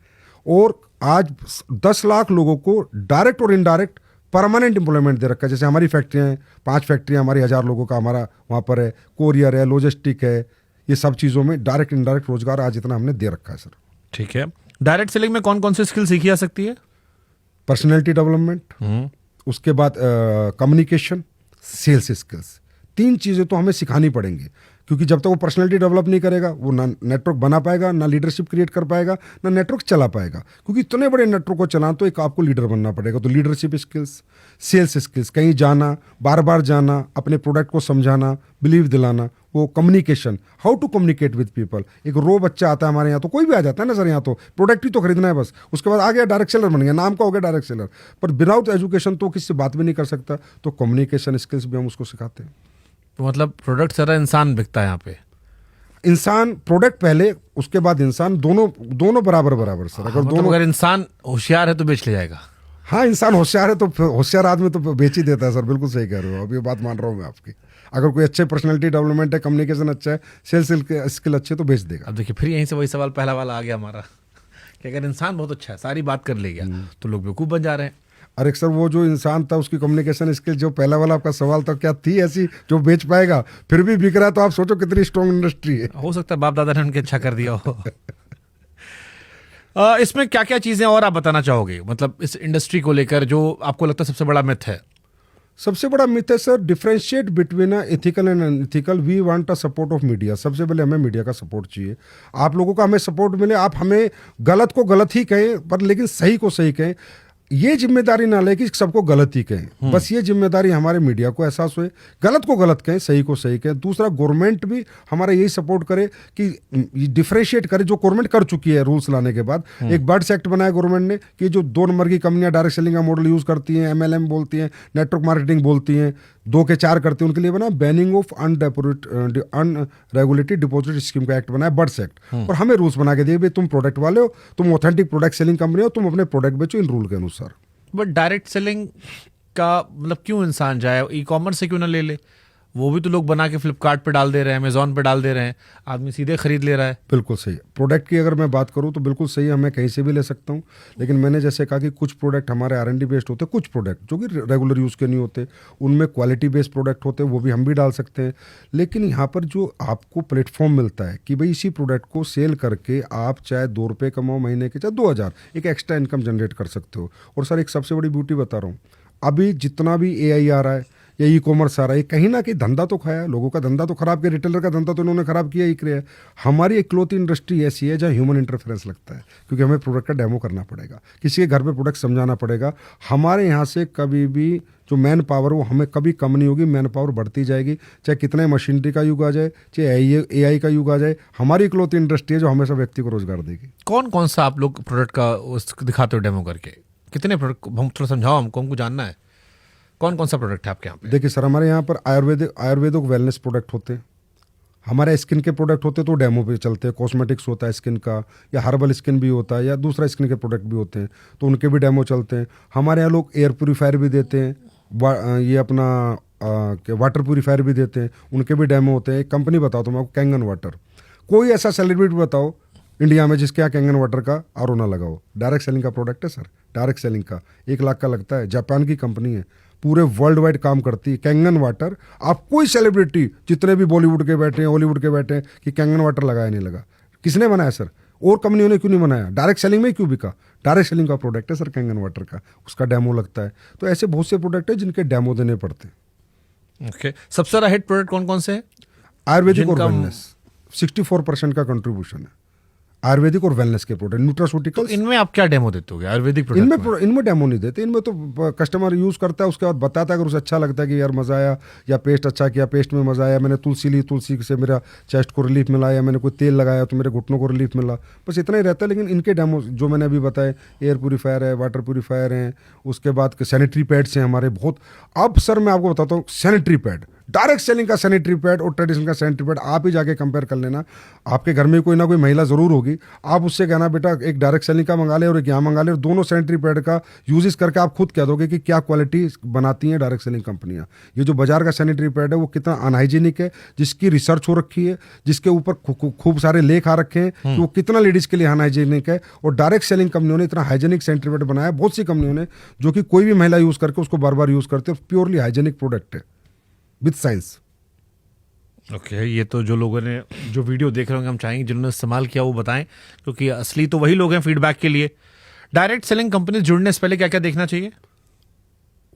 और आज 10 लाख लोगों को डायरेक्ट और इनडायरेक्ट परमानेंट एम्प्लॉयमेंट दे रखा है। जैसे हमारी फैक्ट्रियाँ हैं, 5 फैक्ट्रियाँ हमारी 1000 लोगों का हमारा वहाँ पर है, कोरियर है, लॉजिस्टिक है, ये सब चीज़ों में डायरेक्ट इनडायरेक्ट रोजगार आज इतना हमने दे रखा है सर। ठीक है, डायरेक्ट सेलिंग में कौन कौन सी स्किल सीखी जा सकती है? पर्सनैलिटी डेवलपमेंट, उसके बाद कम्युनिकेशन, सेल्स स्किल्स, 3 चीज़ें तो हमें सिखानी पड़ेंगी, क्योंकि जब तक वो पर्सनैलिटी डेवलप नहीं करेगा वो ना नेटवर्क बना पाएगा, ना लीडरशिप क्रिएट कर पाएगा, ना नेटवर्क चला पाएगा। क्योंकि इतने बड़े नेटवर्क को चलाना तो एक आपको लीडर बनना पड़ेगा। तो लीडरशिप स्किल्स, सेल्स स्किल्स, कहीं जाना, बार बार जाना, अपने प्रोडक्ट को समझाना, बिलीव दिलाना, वो communication, how to communicate with people. एक रो बच्चा आता है हमारे यहाँ, तो कोई भी आ जाता है ना सर, यहाँ तो प्रोडक्ट ही तो खरीदना है बस, उसके बाद आ गया डायरेक्ट सेलर बन गया, नाम का हो गया डायरेक्ट सेलर, पर विदाउट एजुकेशन तो किसी से बात भी नहीं कर सकता। तो कम्युनिकेशन स्किल्स भी हम उसको सिखाते हैं। तो मतलब प्रोडक्ट सारा इंसान बिकता है यहाँ पे? इंसान प्रोडक्ट पहले, उसके बाद इंसान, दोनों बराबर सर। अगर मतलब दोनों, अगर इंसान होशियार है तो बेच ले जाएगा। हाँ, इंसान होशियार है तो होशियार आदमी तो बेच ही देता है सर। बिल्कुल सही कह रहे हो, अब ये बात मान रहा हूँ मैं आपकी। अगर कोई अच्छे पर्सनालिटी डेवलपमेंट है, कम्युनिकेशन अच्छा है, सेल्स स्किल अच्छे, तो बेच देगा। अब देखिए फिर यहीं से वही सवाल पहला वाला आ गया हमारा कि अगर इंसान बहुत अच्छा है, सारी बात कर ले गया, तो लोग बेवकूफ़ बन जा रहे हैं। अरे सर, वो जो इंसान था उसकी कम्युनिकेशन स्किल, जो पहला वाला आपका सवाल था, क्या थी ऐसी जो बेच पाएगा, फिर भी बिक रहा है, तो आप सोचो कितनी स्ट्रॉन्ग इंडस्ट्री है। हो सकता है बाप दादा ने उनके अच्छा कर दिया हो। इसमें क्या क्या चीजें और आप बताना चाहोगे, मतलब इस इंडस्ट्री को लेकर जो आपको लगता है सबसे बड़ा मिथ है? सबसे बड़ा मिथ है sir, differentiate between ethical and unethical. We want a support of media. सबसे पहले हमें मीडिया का सपोर्ट चाहिए। आप लोगों का हमें सपोर्ट मिले, आप हमें गलत को गलत ही कहें, पर लेकिन सही को सही कहें। ये जिम्मेदारी ना ले कि सबको गलत ही कहें, बस ये जिम्मेदारी हमारे मीडिया को एहसास हुए, गलत को गलत कहें, सही को सही कहें। दूसरा, गवर्नमेंट भी हमारा यही सपोर्ट करे कि डिफरेंशिएट करे, जो गवर्नमेंट कर चुकी है रूल्स लाने के बाद। एक बर्ड्स एक्ट बनाया गवर्नमेंट ने कि जो 2 नंबर की कंपनियां डायरेक्ट सेलिंग का मॉडल यूज करती हैं, MLM बोलती हैं, नेटवर्क मार्केटिंग बोलती हैं, 2 के 4 करते हैं, उनके लिए बना banning of unregulated deposit scheme का एक्ट बनाया, बर्ड्स एक्ट। और हमें रूल्स बना के दिए, भाई तुम प्रोडक्ट वाले हो, तुम ऑथेंटिक प्रोडक्ट सेलिंग कंपनी हो, तुम अपने प्रोडक्ट बेचो इन रूल के अनुसार। बट डायरेक्ट सेलिंग का मतलब क्यों इंसान जाए, ई कॉमर्स से क्यों ना ले ले? वो भी तो लोग बना के फ्लिपकार्ट पे डाल दे रहे हैं, अमेजोन पे डाल दे रहे हैं, आदमी सीधे खरीद ले रहा है। बिल्कुल सही। प्रोडक्ट की अगर मैं बात करूं तो बिल्कुल सही है, मैं कहीं से भी ले सकता हूं। लेकिन मैंने जैसे कहा कि कुछ प्रोडक्ट हमारे R&D बेस्ड होते हैं, कुछ प्रोडक्ट जो कि रेगुलर यूज़ के नहीं होते, उनमें क्वालिटी बेस्ड प्रोडक्ट होते हैं, वो भी हम भी डाल सकते हैं। लेकिन यहाँ पर जो आपको प्लेटफॉर्म मिलता है कि भाई इसी प्रोडक्ट को सेल करके आप चाहे 2 रुपये कमाओ महीने के, चाहे 2000, एक एक्स्ट्रा इनकम जनरेट कर सकते हो। और सर एक सबसे बड़ी ब्यूटी बता रहा हूँ, अभी जितना भी AI आ रहा है या ई कॉमर्स आ रहा है, कहीं ना कहीं धंधा तो खाया, लोगों का धंधा तो खराब किया, रिटेलर का धंधा तो इन्होंने खराब किया ही किया। हमारी एक क्लॉथ इंडस्ट्री ऐसी है जहाँ ह्यूमन इंटरफेरेंस लगता है, क्योंकि हमें प्रोडक्ट का डेमो करना पड़ेगा, किसी के घर पे प्रोडक्ट समझाना पड़ेगा। हमारे यहाँ से कभी भी जो मैन पावर वो हमें कभी कम नहीं होगी, मैन पावर बढ़ती जाएगी, चाहे कितने मशीनरी का युग आ जाए, चाहे AI का युग आ जाए। हमारी क्लॉथ इंडस्ट्री है जो हमेशा व्यक्ति को रोजगार देगी। कौन कौन सा आप लोग प्रोडक्ट का दिखाते हो डेमो करके? कितने प्रोडक्ट, हम थोड़ा समझाओ, हमको जानना है कौन कौन सा प्रोडक्ट है आपके यहाँ पे? देखिए सर, हमारे यहाँ पर आयुर्वेदिक वेलनेस प्रोडक्ट होते हैं, हमारे स्किन के प्रोडक्ट होते हैं तो डेमो पे चलते हैं। कॉस्मेटिक्स होता है स्किन का, या हर्बल स्किन भी होता है, या दूसरा स्किन के प्रोडक्ट भी होते हैं, तो उनके भी डेमो चलते हैं। हमारे यहाँ लोग एयर प्योरीफायर भी देते हैं, ये अपना वाटर प्योरीफायर भी देते हैं, उनके भी डेमो होते हैं। एक कंपनी बताओ तो मैं आपको, कैंगन वाटर। कोई ऐसा सेलिब्रिटी बताओ इंडिया में जिसके यहाँ कैंगन वाटर का RO ना लगाओ। डायरेक्ट सेलिंग का प्रोडक्ट है सर, डायरेक्ट सेलिंग का 1 लाख का लगता है। जापान की कंपनी है, पूरे वर्ल्ड वाइड काम करती है। कैंगन वाटर, आप कोई सेलिब्रिटी जितने भी बॉलीवुड के बैठे हैं, हॉलीवुड के बैठे हैं, कि कैंगन वाटर लगाया नहीं लगा, किसने बनाया सर? और कंपनियों ने क्यों नहीं बनाया? डायरेक्ट सेलिंग में क्यों बिका? डायरेक्ट सेलिंग का प्रोडक्ट है सर कैंगन वाटर का, उसका डेमो लगता है। तो ऐसे बहुत से प्रोडक्ट है जिनके डेमो देने पड़ते हैं। ओके, सबसे ज्यादा हिट प्रोडक्ट कौन कौन से हैं? आयुर्वेदिक और जिनका- वेलनेस 64% का कंट्रीब्यूशन है, आयुर्वेदिक और वेलनेस के प्रोडक्ट, तो न्यूट्रास्यूटिकल्स। इनमें आप क्या डेमो देते हो आयुर्वेदिक प्रोडक्ट में? इनमें डेमो नहीं देते, इनमें तो कस्टमर यूज करता है, उसके बाद बताता है अगर उसे अच्छा लगता है कि यार मजा आया, या पेस्ट अच्छा किया, पेस्ट में मजा आया, मैंने तुलसी ली, तुलसी से मेरा चेस्ट को रिलीफ मिला, या मैंने कोई तेल लगाया तो मेरे घुटनों को रिलीफ मिला, बस इतना ही रहता है। लेकिन इनके डेमो जो मैंने अभी बताए, एयर प्यूरीफायर है, वाटर प्यूरीफायर है, उसके बाद सैनिटरी पैड्स हैं हमारे बहुत। अब सर मैं आपको बताता हूँ, सैनिटरी पैड, डायरेक्ट सेलिंग का सैनिटरी पैड और ट्रेडिशनल का सैनिटरी पैड आप ही जाके कंपेयर कर लेना। आपके घर में कोई ना कोई महिला जरूर होगी, आप उससे कहना बेटा एक डायरेक्ट सेलिंग का मंगा ले और एक यहाँ मंगा ले, और दोनों सैनिटरी पैड का यूजेस करके आप खुद कह दोगे कि क्या क्वालिटी बनाती हैं डायरेक्ट सेलिंग कंपनियां। ये जो बाजार का सैनिटरी पैड है वो कितना अनहाइजीनिक है, जिसकी रिसर्च हो रखी है, जिसके ऊपर खूब सारे लेख आ रखे हैं कि वो कितना लेडीज के लिए अनहाइजीनिक है, और डायरेक्ट सेलिंग कंपनियों ने इतना हाइजीनिक सैनिटरी पैड बनाया, बहुत सी कंपनियों ने, जो कि कोई भी महिला यूज करके उसको बार बार यूज करते हैं, प्योरली हाइजीनिक प्रोडक्ट है विद साइंस। ओके, ये तो जो लोगों ने जो वीडियो देख रहे होंगे, हम चाहेंगे जिन्होंने इस्तेमाल किया वो बताएं, क्योंकि असली तो वही लोग हैं फीडबैक के लिए। डायरेक्ट सेलिंग कंपनी जुड़ने से पहले क्या क्या देखना चाहिए?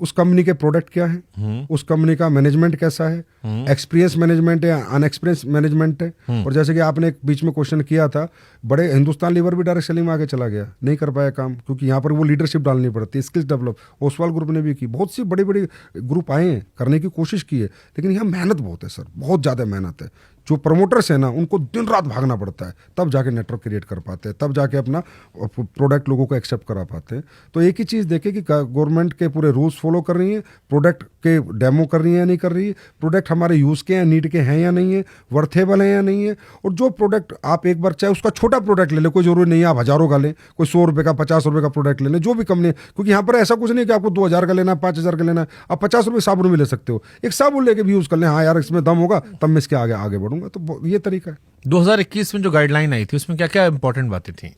उस कंपनी के प्रोडक्ट क्या है, उस कंपनी का मैनेजमेंट कैसा है, एक्सपीरियंस मैनेजमेंट है, अनएक्सपीरियंस मैनेजमेंट है। और जैसे कि आपने एक बीच में क्वेश्चन किया था, बड़े हिंदुस्तान लीवर भी डायरेक्ट सेलिंग में आगे चला गया, नहीं कर पाया काम, क्योंकि यहाँ पर वो लीडरशिप डालनी पड़ती है, स्किल्स डेवलप। ओसवाल ग्रुप ने भी की, बहुत सी बड़ी बड़ी ग्रुप आए हैं, करने की कोशिश की है, लेकिन यहाँ मेहनत बहुत है सर, बहुत ज़्यादा मेहनत है। जो प्रमोटर्स है ना, उनको दिन रात भागना पड़ता है, तब जाके नेटवर्क क्रिएट कर पाते हैं, तब जाके अपना प्रोडक्ट लोगों को एक्सेप्ट करा पाते हैं। तो एक ही चीज़ देखें कि गवर्नमेंट के पूरे रूल्स फॉलो कर रही है, प्रोडक्ट के डेमो कर रही है या नहीं कर रही है, प्रोडक्ट हमारे यूज़ के हैं, नीड के हैं या नहीं है, वर्थेबल है या नहीं है। और जो प्रोडक्ट आप एक बार, चाहे उसका छोटा प्रोडक्ट ले ले, कोई जरूरी नहीं है आप हज़ारों का लें, कोई 100 रुपये का 50 रुपये का प्रोडक्ट ले लें, जो भी कंपनी, क्योंकि यहाँ पर ऐसा कुछ नहीं कि आपको 2000 का लेना है, 5000 का लेना है, आप 50 रुपये साबुन भी ले सकते हो, एक साबुन लेके भी यूज़ कर लें, हाँ यार इसमें दम होगा तब मैं इसके आगे आगे बढ़ूंगा। तो ये तरीका है। 2021 में जो गाइडलाइन आई थी उसमें क्या क्या इंपॉर्टेंट बातें थी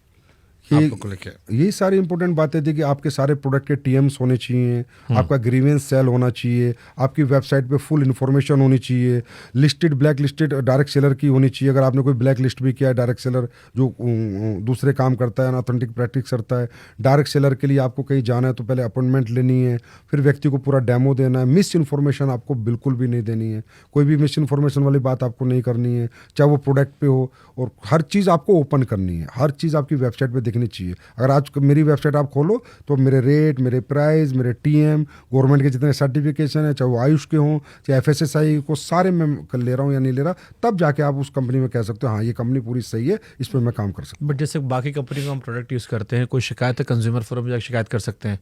आपको लेके? यही सारी इंपॉर्टेंट बातें थी कि आपके सारे प्रोडक्ट के टीएम्स होने चाहिए, आपका ग्रीवेंस सेल होना चाहिए, आपकी वेबसाइट पे फुल इन्फॉर्मेशन होनी चाहिए, listed black listed direct seller की होनी चाहिए। अगर आपने कोई ब्लैक लिस्ट भी किया है डायरेक्ट सेलर जो दूसरे काम करता है, ऑथेंटिक प्रैक्टिस करता है, डायरेक्ट सेलर के लिए आपको कहीं जाना है तो पहले अपॉइंटमेंट लेनी है, फिर व्यक्ति को पूरा डेमो देना है। मिस इन्फॉर्मेशन आपको बिल्कुल भी नहीं देनी है, कोई भी मिस इन्फॉर्मेशन वाली बात आपको नहीं करनी है, चाहे वो प्रोडक्ट पे हो, और हर चीज़ आपको ओपन करनी है, हर चीज़ आपकी वेबसाइट पे दिखनी चाहिए। अगर आज मेरी वेबसाइट आप खोलो तो मेरे रेट, मेरे प्राइस, मेरे टीएम, गवर्नमेंट के जितने सर्टिफिकेशन है, चाहे वो आयुष के हों, चाहे एफएसएसआई को, सारे मैं कर ले रहा हूँ या नहीं ले रहा, तब जाके आप उस कंपनी में कह सकते हो हाँ ये कंपनी पूरी सही है, इस पर मैं काम कर सकता हूँ। बट जैसे बाकी कंपनी को हम प्रोडक्ट यूज करते हैं, कोई शिकायत है कंज्यूमर फोरम में जाकर शिकायत कर सकते हैं,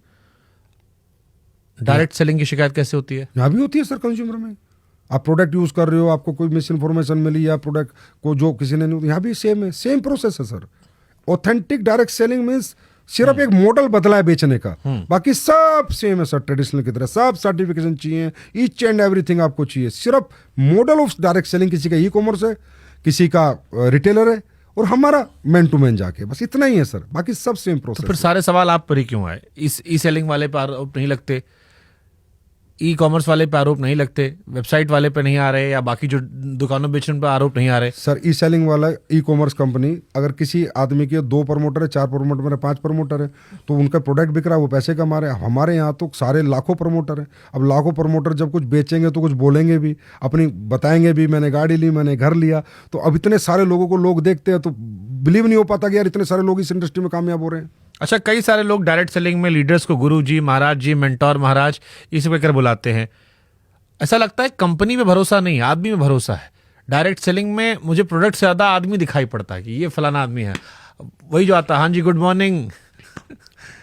डायरेक्ट सेलिंग की शिकायत कैसे होती है? यहाँ भी होती है सर कंज्यूमर में। आप प्रोडक्ट यूज कर रहे हो, आपको कोई मिस इन्फॉर्मेशन मिली या प्रोडक्ट को जो किसी ने नहीं, यहाँ भी सेम है, सेम प्रोसेस है sir. Authentic direct selling means सिर्फ एक मॉडल बदला है बेचने का, बाकी सब सेम है सर, ट्रेडिशनल की तरह सब सर्टिफिकेशन चाहिए, ईच एंड एवरीथिंग आपको चाहिए। सिर्फ मॉडल ऑफ डायरेक्ट सेलिंग किसी का ई कॉमर्स है, किसी का रिटेलर है, और हमारा मैन टू मैन जाके, बस इतना ही है सर, बाकी सब सेम तो प्रोसेस। फिर सारे सवाल आप पर ही क्यों आए? इस ई सेलिंग वाले पर आरोप नहीं लगते, ई कॉमर्स वाले पे आरोप नहीं लगते, वेबसाइट वाले पे नहीं आ रहे, या बाकी जो दुकानों बेचने पे आरोप नहीं आ रहे? सर ई सेलिंग वाला ई कॉमर्स कंपनी, अगर किसी आदमी के 2 प्रमोटर है, 4 प्रमोटर है, 5 प्रमोटर है, तो उनका प्रोडक्ट बिक रहा है, वो पैसे कमा रहे हैं। हमारे यहाँ तो सारे लाखों प्रमोटर हैं। अब लाखों प्रमोटर जब कुछ बेचेंगे तो कुछ बोलेंगे भी, अपनी बताएंगे भी, मैंने गाड़ी ली, मैंने घर लिया। तो अब इतने सारे लोगों को लोग देखते हैं तो बिलीव नहीं हो पाता कि यार इतने सारे लोग इस इंडस्ट्री में कामयाब हो रहे हैं। अच्छा, कई सारे लोग डायरेक्ट सेलिंग में लीडर्स को गुरु जी, महाराज जी, मेंटोर महाराज ये सब कहकर बुलाते हैं। ऐसा लगता है कंपनी में भरोसा नहीं, आदमी में भरोसा है। डायरेक्ट सेलिंग में मुझे प्रोडक्ट से ज्यादा आदमी दिखाई पड़ता है कि ये फलाना आदमी है, वही जो आता है, हाँ जी गुड मॉर्निंग।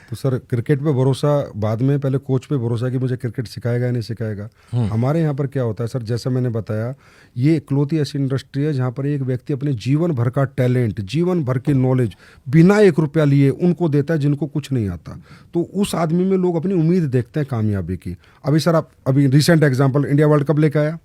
तो सर क्रिकेट पे भरोसा बाद में, पहले कोच पे भरोसा कि मुझे क्रिकेट सिखाएगा या नहीं सिखाएगा। हमारे यहाँ पर क्या होता है सर, जैसा मैंने बताया, ये इकलौती ऐसी इंडस्ट्री है जहाँ पर एक व्यक्ति अपने जीवन भर का टैलेंट, जीवन भर की नॉलेज बिना 1 रुपया लिए उनको देता है जिनको कुछ नहीं आता। तो उस आदमी में लोग अपनी उम्मीद देखते हैं कामयाबी की। अभी सर आप अभी recent example, India world cup लेकर आया,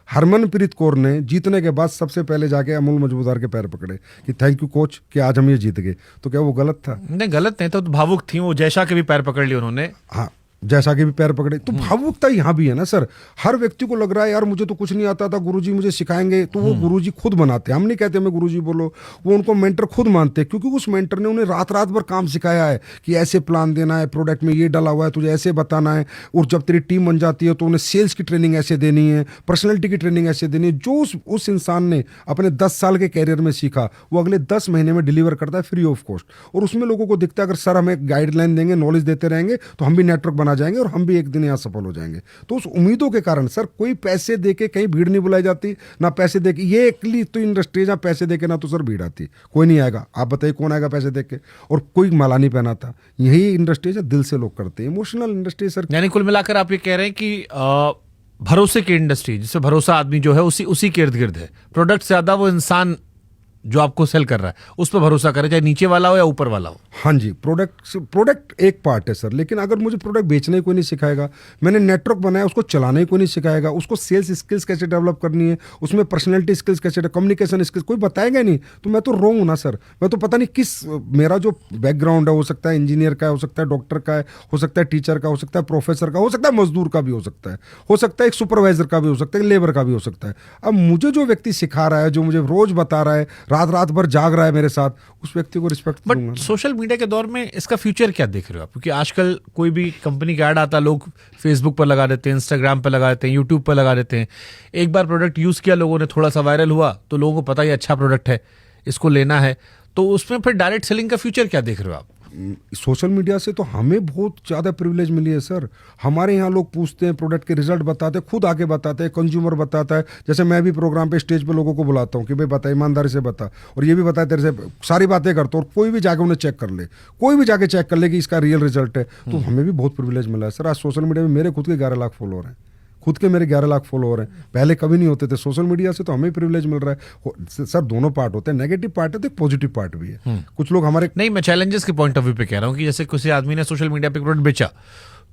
हरमनप्रीत कौर ने जीतने के बाद सबसे पहले जाके अमूल मजमूदार के पैर पकड़े कि थैंक यू कोच कि आज हम ये जीत गए। तो क्या वो गलत था? नहीं, गलत नहीं, तो भावुक थी वो, जयशा के भी पैर पकड़ लिए उन्होंने। हाँ, जैसा कि भी पैर पकड़े, तो भावुकता यहाँ भी है ना सर। हर व्यक्ति को लग रहा है यार मुझे तो कुछ नहीं आता था, गुरुजी मुझे सिखाएंगे, तो वो गुरुजी खुद बनाते हैं। हम नहीं कहते हमें गुरुजी बोलो, वो उनको मेंटर खुद मानते हैं, क्योंकि उस मेंटर ने उन्हें रात रात भर काम सिखाया है कि ऐसे प्लान देना है, प्रोडक्ट में ये डाला हुआ है, तुझे ऐसे बताना है, और जब तेरी टीम बन जाती है तो उन्हें सेल्स की ट्रेनिंग ऐसे देनी है, पर्सनैलिटी की ट्रेनिंग ऐसे देनी है। जो उस इंसान ने अपने 10 साल के कैरियर में सीखा, वो अगले 10 महीने में डिलीवर करता है फ्री ऑफ कॉस्ट। और उसमें लोगों को दिखता है अगर सर हमें गाइडलाइन देंगे, नॉलेज देते रहेंगे, तो हम भी नेटवर्क बना जाएंगे और हम भी एक दिन यहाँ सफल हो जाएंगे। तो उस उम्मीदों के कारण सर कोई पैसे देके कहीं भीड़ नहीं बुलाई जाती, ना पैसे देके, ये एकली तो इंडस्ट्री जहाँ पैसे देके ना तो सर भीड़ आती, कोई नहीं आएगा। आप बताइए कौन आएगा पैसे देके, और कोई माला नहीं पहनाता। यही इंडस्ट्री है दिल से लोग करते हैं, इमोशनल इंडस्ट्री सर। यानी कुल मिलाकर आप ये कह रहे हैं कि भरोसे की इंडस्ट्री, जिससे भरोसा आदमी जो है उसी के इर्द गिर्द है। प्रोडक्ट से ज्यादा वो इंसान जो आपको सेल कर रहा है उस पर भरोसा करे, चाहे नीचे वाला हो या ऊपर वाला हो। हाँ जी, प्रोडक्ट एक पार्ट है सर, लेकिन अगर मुझे प्रोडक्ट बेचने ही कोई नहीं सिखाएगा, मैंने नेटवर्क बनाया उसको चलाने ही कोई नहीं सिखाएगा, उसको सेल्स स्किल्स कैसे डेवलप करनी है, उसमें पर्सनैलिटी स्किल्स कैसे, कम्युनिकेशन स्किल्स कोई बताएगा नहीं, तो मैं तो रॉन्ग हूँ ना सर। मैं तो पता नहीं किस, मेरा जो बैकग्राउंड है, हो सकता है इंजीनियर का है, हो सकता है डॉक्टर का है, हो सकता है टीचर का, हो सकता है प्रोफेसर का, हो सकता है मजदूर का भी हो सकता है एक सुपरवाइजर का भी हो सकता है, लेबर का भी हो सकता है। अब मुझे जो व्यक्ति सिखा रहा है, जो मुझे रोज बता रहा है, रात भर जाग रहा है मेरे साथ, उस व्यक्ति को रिस्पेक्ट दूंगा। बट सोशल मीडिया के दौर में इसका फ्यूचर क्या देख रहे हो आप? क्योंकि आजकल कोई भी कंपनी का ऐड आता, लोग फेसबुक पर लगा देते हैं, इंस्टाग्राम पर लगा देते हैं, यूट्यूब पर लगा देते हैं। एक बार प्रोडक्ट यूज किया लोगों ने, थोड़ा सा वायरल हुआ, तो लोगों को पता ही अच्छा प्रोडक्ट है, इसको लेना है, तो उसमें फिर डायरेक्ट सेलिंग का फ्यूचर क्या देख रहे हो आप? सोशल मीडिया से तो हमें बहुत ज़्यादा प्रिविलेज मिली है सर। हमारे यहाँ लोग पूछते हैं, प्रोडक्ट के रिजल्ट बताते हैं, खुद आके बताते हैं, कंज्यूमर बताता है। जैसे मैं भी प्रोग्राम पे स्टेज पे लोगों को बुलाता हूँ कि भाई बता, ईमानदारी से बता, और ये भी बता, तेरे से सारी बातें करता हूँ, और कोई भी जाके उन्हें चेक कर ले, कोई भी जाके चेक कर ले कि इसका रियल रिजल्ट है। तो हमें भी बहुत प्रिविलेज मिला है सर। आज सोशल मीडिया में मेरे खुद के 11 लाख फॉलोअर हैं, खुद के मेरे 11 लाख फॉलोअर हैं, पहले कभी नहीं होते थे। सोशल मीडिया से तो हमें प्रिविलेज मिल रहा है सर। दोनों पार्ट होते हैं, नेगेटिव पार्ट है तो पॉजिटिव पार्ट भी है। कुछ लोग हमारे, नहीं, मैं चैलेंजेस के पॉइंट ऑफ व्यू पे कह रहा हूँ कि जैसे किसी आदमी ने सोशल मीडिया पे प्रोडक्ट बेचा,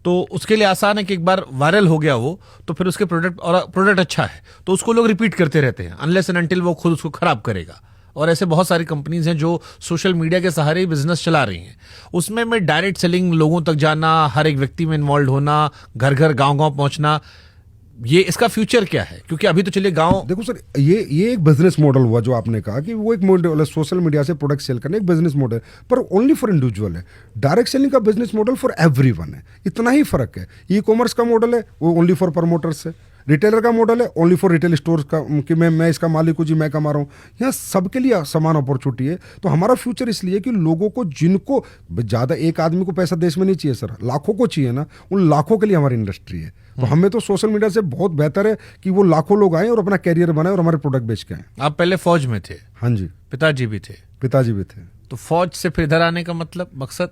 तो उसके लिए आसान है कि एक बार वायरल हो गया वो, तो फिर उसके प्रोडक्ट अच्छा है तो उसको लोग रिपीट करते रहते हैं, अनलेस एंड अनटिल वो खुद उसको खराब करेगा। और ऐसे बहुत सारी कंपनीज हैं जो सोशल मीडिया के सहारे बिजनेस चला रही हैं। उसमें मैं डायरेक्ट सेलिंग, लोगों तक जाना, हर एक व्यक्ति में इन्वॉल्व होना, घर घर गांव पहुंचना, ये इसका फ्यूचर क्या है? क्योंकि अभी तो चलिए गांव, देखो सर, ये एक बिजनेस मॉडल हुआ जो आपने कहा कि वो एक मॉडल है, सोशल मीडिया से प्रोडक्ट सेल करने, एक बिजनेस मॉडल, पर ओनली फॉर इंडिविजुअल है। डायरेक्ट सेलिंग का बिजनेस मॉडल फॉर एवरीवन है, इतना ही फर्क है। ई कॉमर्स का मॉडल है वो ओनली फॉर प्रमोटर्स है, रिटेलर का मॉडल है ओनली फॉर रिटेल स्टोर्स का, कि मैं इसका मालिक हूँ जी, मैं कमा रहा हूँ। यहाँ सबके लिए समान अपॉर्चुनिटी है। तो हमारा फ्यूचर इसलिए कि लोगों को, जिनको ज़्यादा, एक आदमी को पैसा देश में नहीं चाहिए सर, लाखों को चाहिए ना, उन लाखों के लिए हमारी इंडस्ट्री है। तो हमें तो सोशल मीडिया से बहुत बेहतर है कि वो लाखों लोग आए और अपना कैरियर बनाए और हमारे प्रोडक्ट बेच के आए। आप पहले फौज में थे? हाँ जी, पिताजी भी थे? पिताजी भी थे। तो फौज से फिर इधर आने का मतलब, मकसद?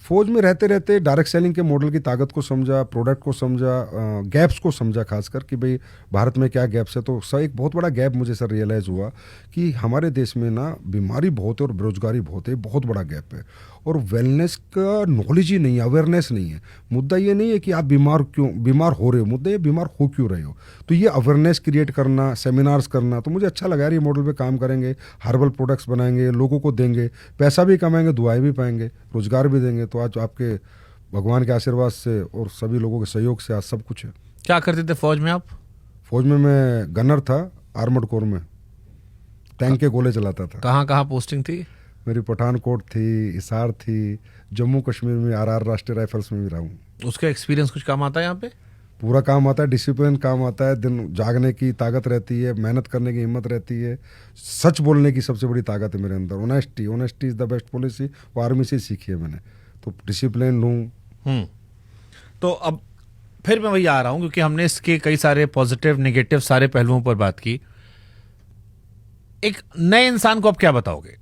फौज में रहते रहते डायरेक्ट सेलिंग के मॉडल की ताकत को समझा, प्रोडक्ट को समझा, गैप्स को समझा, खासकर कि भाई भारत में क्या गैप्स है। तो सर एक बहुत बड़ा गैप मुझे सर रियलाइज़ हुआ कि हमारे देश में ना बीमारी बहुत है और बेरोजगारी बहुत है, बहुत बड़ा गैप है। और वेलनेस का नॉलेज ही नहीं है, अवेयरनेस नहीं है। मुद्दा ये नहीं है कि आप बीमार हो रहे हो, मुद्दा ये बीमार हो क्यों रहे हो। तो ये अवेयरनेस क्रिएट करना, सेमिनार्स करना, तो मुझे अच्छा लगा यार, ये मॉडल पे काम करेंगे, हर्बल प्रोडक्ट्स बनाएंगे, लोगों को देंगे, पैसा भी कमाएंगे, दुआएं भी पाएंगे, रोजगार भी देंगे। तो आज आपके भगवान के आशीर्वाद से और सभी लोगों के सहयोग से आज सब कुछ है। क्या करते थे फौज में आप? फौज में मैं गनर था, आर्मर्ड कोर में, टैंक के गोले चलाता था। कहाँ कहाँ पोस्टिंग थी? मेरी पठानकोट थी, हिसार थी, जम्मू कश्मीर में RR राष्ट्रीय राइफल्स में भी रहा हूँ। उसका एक्सपीरियंस कुछ काम आता है यहाँ पे? पूरा काम आता है, डिसिप्लिन काम आता है, दिन जागने की ताकत रहती है, मेहनत करने की हिम्मत रहती है, सच बोलने की सबसे बड़ी ताकत है मेरे अंदर। Honesty is the best policy, वो आर्मी से सीखी है मैंने। तो डिसिप्लिन हूँ। तो अब फिर मैं वही आ रहा हूँ, क्योंकि हमने इसके कई सारे पॉजिटिव नेगेटिव सारे पहलुओं पर बात की। एक नए इंसान को आप क्या बताओगे?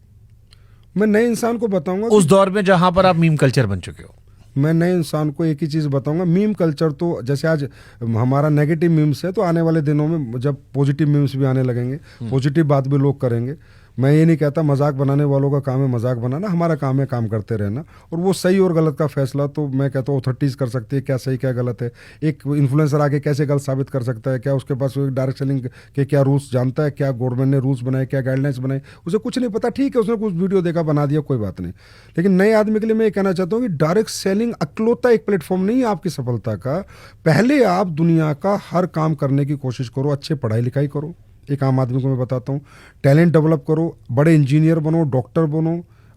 मैं नए इंसान को बताऊंगा उस दौर में जहां पर आप मीम कल्चर बन चुके हो, मैं नए इंसान को एक ही चीज़ बताऊंगा। मीम कल्चर तो जैसे आज हमारा नेगेटिव मीम्स है, तो आने वाले दिनों में जब पॉजिटिव मीम्स भी आने लगेंगे, पॉजिटिव बात भी लोग करेंगे। मैं ये नहीं कहता मजाक बनाने वालों का काम है मजाक बनाना, हमारा काम है काम करते रहना, और वो सही और गलत का फैसला तो मैं कहता हूँ अथॉरिटीज़ कर सकती है, क्या सही क्या गलत है। एक इन्फ्लुएंसर आके कैसे गलत साबित कर सकता है, क्या उसके पास डायरेक्ट सेलिंग के क्या रूल्स जानता है, क्या गवर्नमेंट ने रूल्स बनाए, क्या गाइडलाइंस बनाए, उसे कुछ नहीं पता। ठीक है, उसने कुछ वीडियो देखा बना दिया, कोई बात नहीं। लेकिन नए आदमी के लिए मैं ये कहना चाहता हूँ कि डायरेक्ट सेलिंग अकलौता एक प्लेटफॉर्म नहीं है आपकी सफलता का। पहले आप दुनिया का हर काम करने की कोशिश करो, अच्छे पढ़ाई लिखाई करो। एक आम आदमी को मैं बताता हूँ, टैलेंट डेवलप करो, बड़े इंजीनियर बनो, डॉक्टर बनो,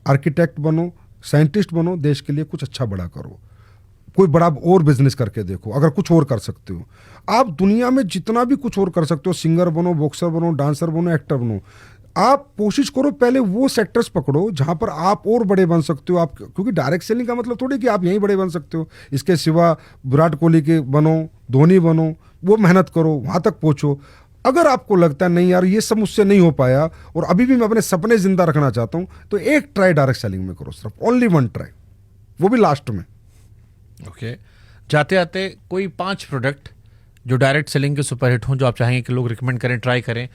आर्किटेक्ट बनो, साइंटिस्ट बनो, देश के लिए कुछ अच्छा बड़ा करो। कोई बड़ा और बिजनेस करके देखो, अगर कुछ और कर सकते हो। आप दुनिया में जितना भी कुछ और कर सकते हो, सिंगर बनो, बॉक्सर बनो, डांसर बनो, एक्टर बनो, आप कोशिश करो पहले वो सेक्टर्स पकड़ो जहां पर आप और बड़े बन सकते हो। आप, क्योंकि डायरेक्ट सेलिंग का मतलब थोड़ी कि आप यहीं बड़े बन सकते हो। इसके सिवा विराट कोहली के बनो, धोनी बनो, वो मेहनत करो, वहां तक पहुंचो। अगर आपको लगता है नहीं यार ये सब मुझसे नहीं हो पाया और अभी भी मैं अपने सपने जिंदा रखना चाहता हूं, तो एक ट्राई डायरेक्ट सेलिंग में करो, सिर्फ ओनली वन ट्राई, वो भी लास्ट में। ओके, जाते आते कोई 5 प्रोडक्ट जो डायरेक्ट सेलिंग के सुपरहिट हों, जो आप चाहेंगे कि लोग रिकमेंड करें, ट्राई करें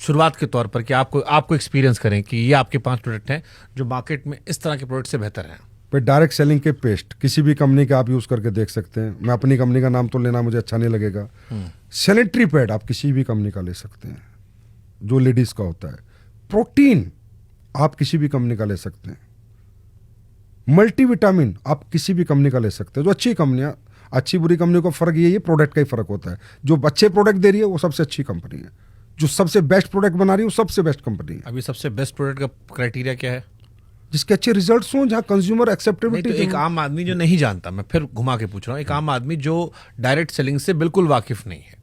शुरुआत के तौर पर, कि आपको एक्सपीरियंस करें कि ये आपके 5 प्रोडक्ट हैं जो मार्केट में इस तरह के प्रोडक्ट से बेहतर हैं। पर डायरेक्ट सेलिंग के पेस्ट किसी भी कंपनी का आप यूज़ करके देख सकते हैं। मैं अपनी कंपनी का नाम तो लेना मुझे अच्छा नहीं लगेगा। सैनिटरी पैड आप किसी भी कंपनी का ले सकते हैं जो लेडीज़ का होता है। प्रोटीन आप किसी भी कंपनी का ले सकते हैं। मल्टीविटामिन आप किसी भी कंपनी का ले सकते हैं। जो अच्छी कंपनियां, अच्छी बुरी कंपनी का फ़र्क ये प्रोडक्ट का ही फ़र्क होता है। जो अच्छे प्रोडक्ट दे रही है वो सबसे अच्छी कंपनी है, जो सबसे बेस्ट प्रोडक्ट बना रही है वो सबसे बेस्ट कंपनी है। अभी सबसे बेस्ट प्रोडक्ट का क्राइटेरिया क्या है? जिसके अच्छे रिजल्ट्स हों, जहां कंज्यूमर एक्सेप्टेबिलिटी। तो एक आम आदमी जो नहीं जानता, मैं फिर घुमा के पूछ रहा हूँ, एक आम आदमी जो डायरेक्ट सेलिंग से बिल्कुल वाकिफ नहीं है,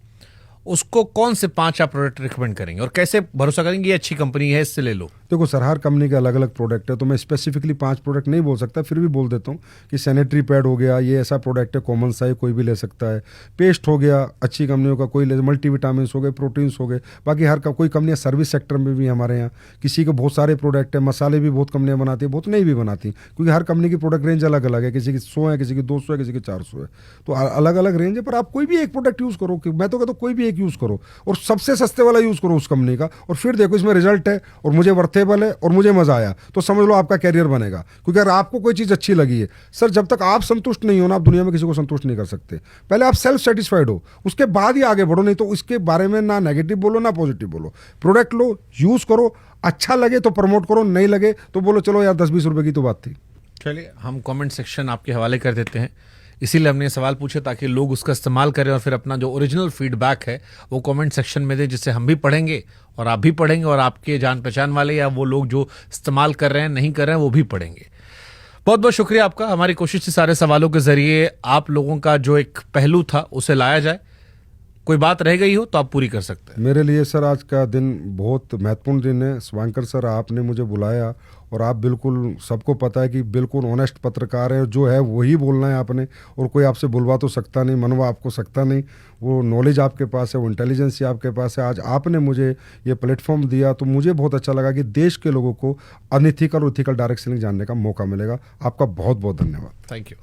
उसको कौन से 5 आप प्रोडक्ट रिकमेंड करेंगे और कैसे भरोसा करेंगे ये अच्छी कंपनी है, इससे ले लो? देखो सर, हर कंपनी के अलग अलग प्रोडक्ट है, तो मैं स्पेसिफिकली 5 प्रोडक्ट नहीं बोल सकता, फिर भी बोल देता हूँ कि सैनिटरी पैड हो गया, ये ऐसा प्रोडक्ट है, कॉमन सा है, कोई भी ले सकता है। पेस्ट हो गया अच्छी कंपनियों का, कोई ले, मल्टीविटामिन हो गए, प्रोटीन्स हो गए। बाकी हर कोई कंपनियाँ सर्विस सेक्टर में भी हमारे यहाँ किसी के बहुत सारे प्रोडक्ट है। मसाले भी बहुत कंपनियाँ बनाती है, बहुत नहीं भी बनाती, क्योंकि हर कंपनी की प्रोडक्ट रेंज अलग अलग है। किसी की 100 है, किसी की 200 है, किसी की 400 है, तो अलग अलग रेंज है। पर आप कोई भी एक प्रोडक्ट यूज़ करो, मैं तो कहता हूँ कोई भी एक यूज़ करो और सबसे सस्ते वाला यूज़ करो उस कंपनी का, और फिर देखो इसमें रिजल्ट है और मुझे वर्थेबल है और मुझे मजा आया, तो समझ लो आपका कैरियर बनेगा। क्योंकि अगर आपको कोई चीज़ अच्छी लगी है सर, जब तक आप संतुष्ट नहीं हो ना, आप दुनिया में किसी को संतुष्ट नहीं कर सकते। पहले आप सेल्फ सेटिस्फाइड हो, उसके बाद ही आगे बढ़ो, नहीं तो इसके बारे में ना नेगेटिव बोलो ना पॉजिटिव बोलो। प्रोडक्ट लो, यूज़ करो, अच्छा लगे तो प्रमोट करो, नहीं लगे तो बोलो चलो यार 10-20 रुपए की तो बात थी। चलिए, हम कमेंट सेक्शन आपके हवाले कर देते हैं, इसीलिए हमने सवाल पूछे ताकि लोग उसका इस्तेमाल करें और फिर अपना जो ओरिजिनल फीडबैक है वो कमेंट सेक्शन में दें, जिससे हम भी पढ़ेंगे और आप भी पढ़ेंगे और आपके जान पहचान वाले या वो लोग जो इस्तेमाल कर रहे हैं नहीं कर रहे हैं वो भी पढ़ेंगे। बहुत बहुत शुक्रिया आपका। हमारी कोशिश थी सारे सवालों के जरिए आप लोगों का जो एक पहलू था उसे लाया जाए। कोई बात रह गई हो तो आप पूरी कर सकते हैं। मेरे लिए सर आज का दिन बहुत महत्वपूर्ण दिन है। शुभंकर सर, आपने मुझे बुलाया और आप बिल्कुल, सबको पता है कि बिल्कुल ऑनेस्ट पत्रकार है, जो है वही बोलना है आपने, और कोई आपसे बुलवा तो सकता नहीं, मनवा आपको सकता नहीं। वो नॉलेज आपके पास है, वो इंटेलिजेंस आपके पास है। आज आपने मुझे ये प्लेटफॉर्म दिया तो मुझे बहुत अच्छा लगा कि देश के लोगों को अनइथिकल और इथिकल डायरेक्ट सेलिंग जानने का मौका मिलेगा। आपका बहुत बहुत धन्यवाद। Thank you.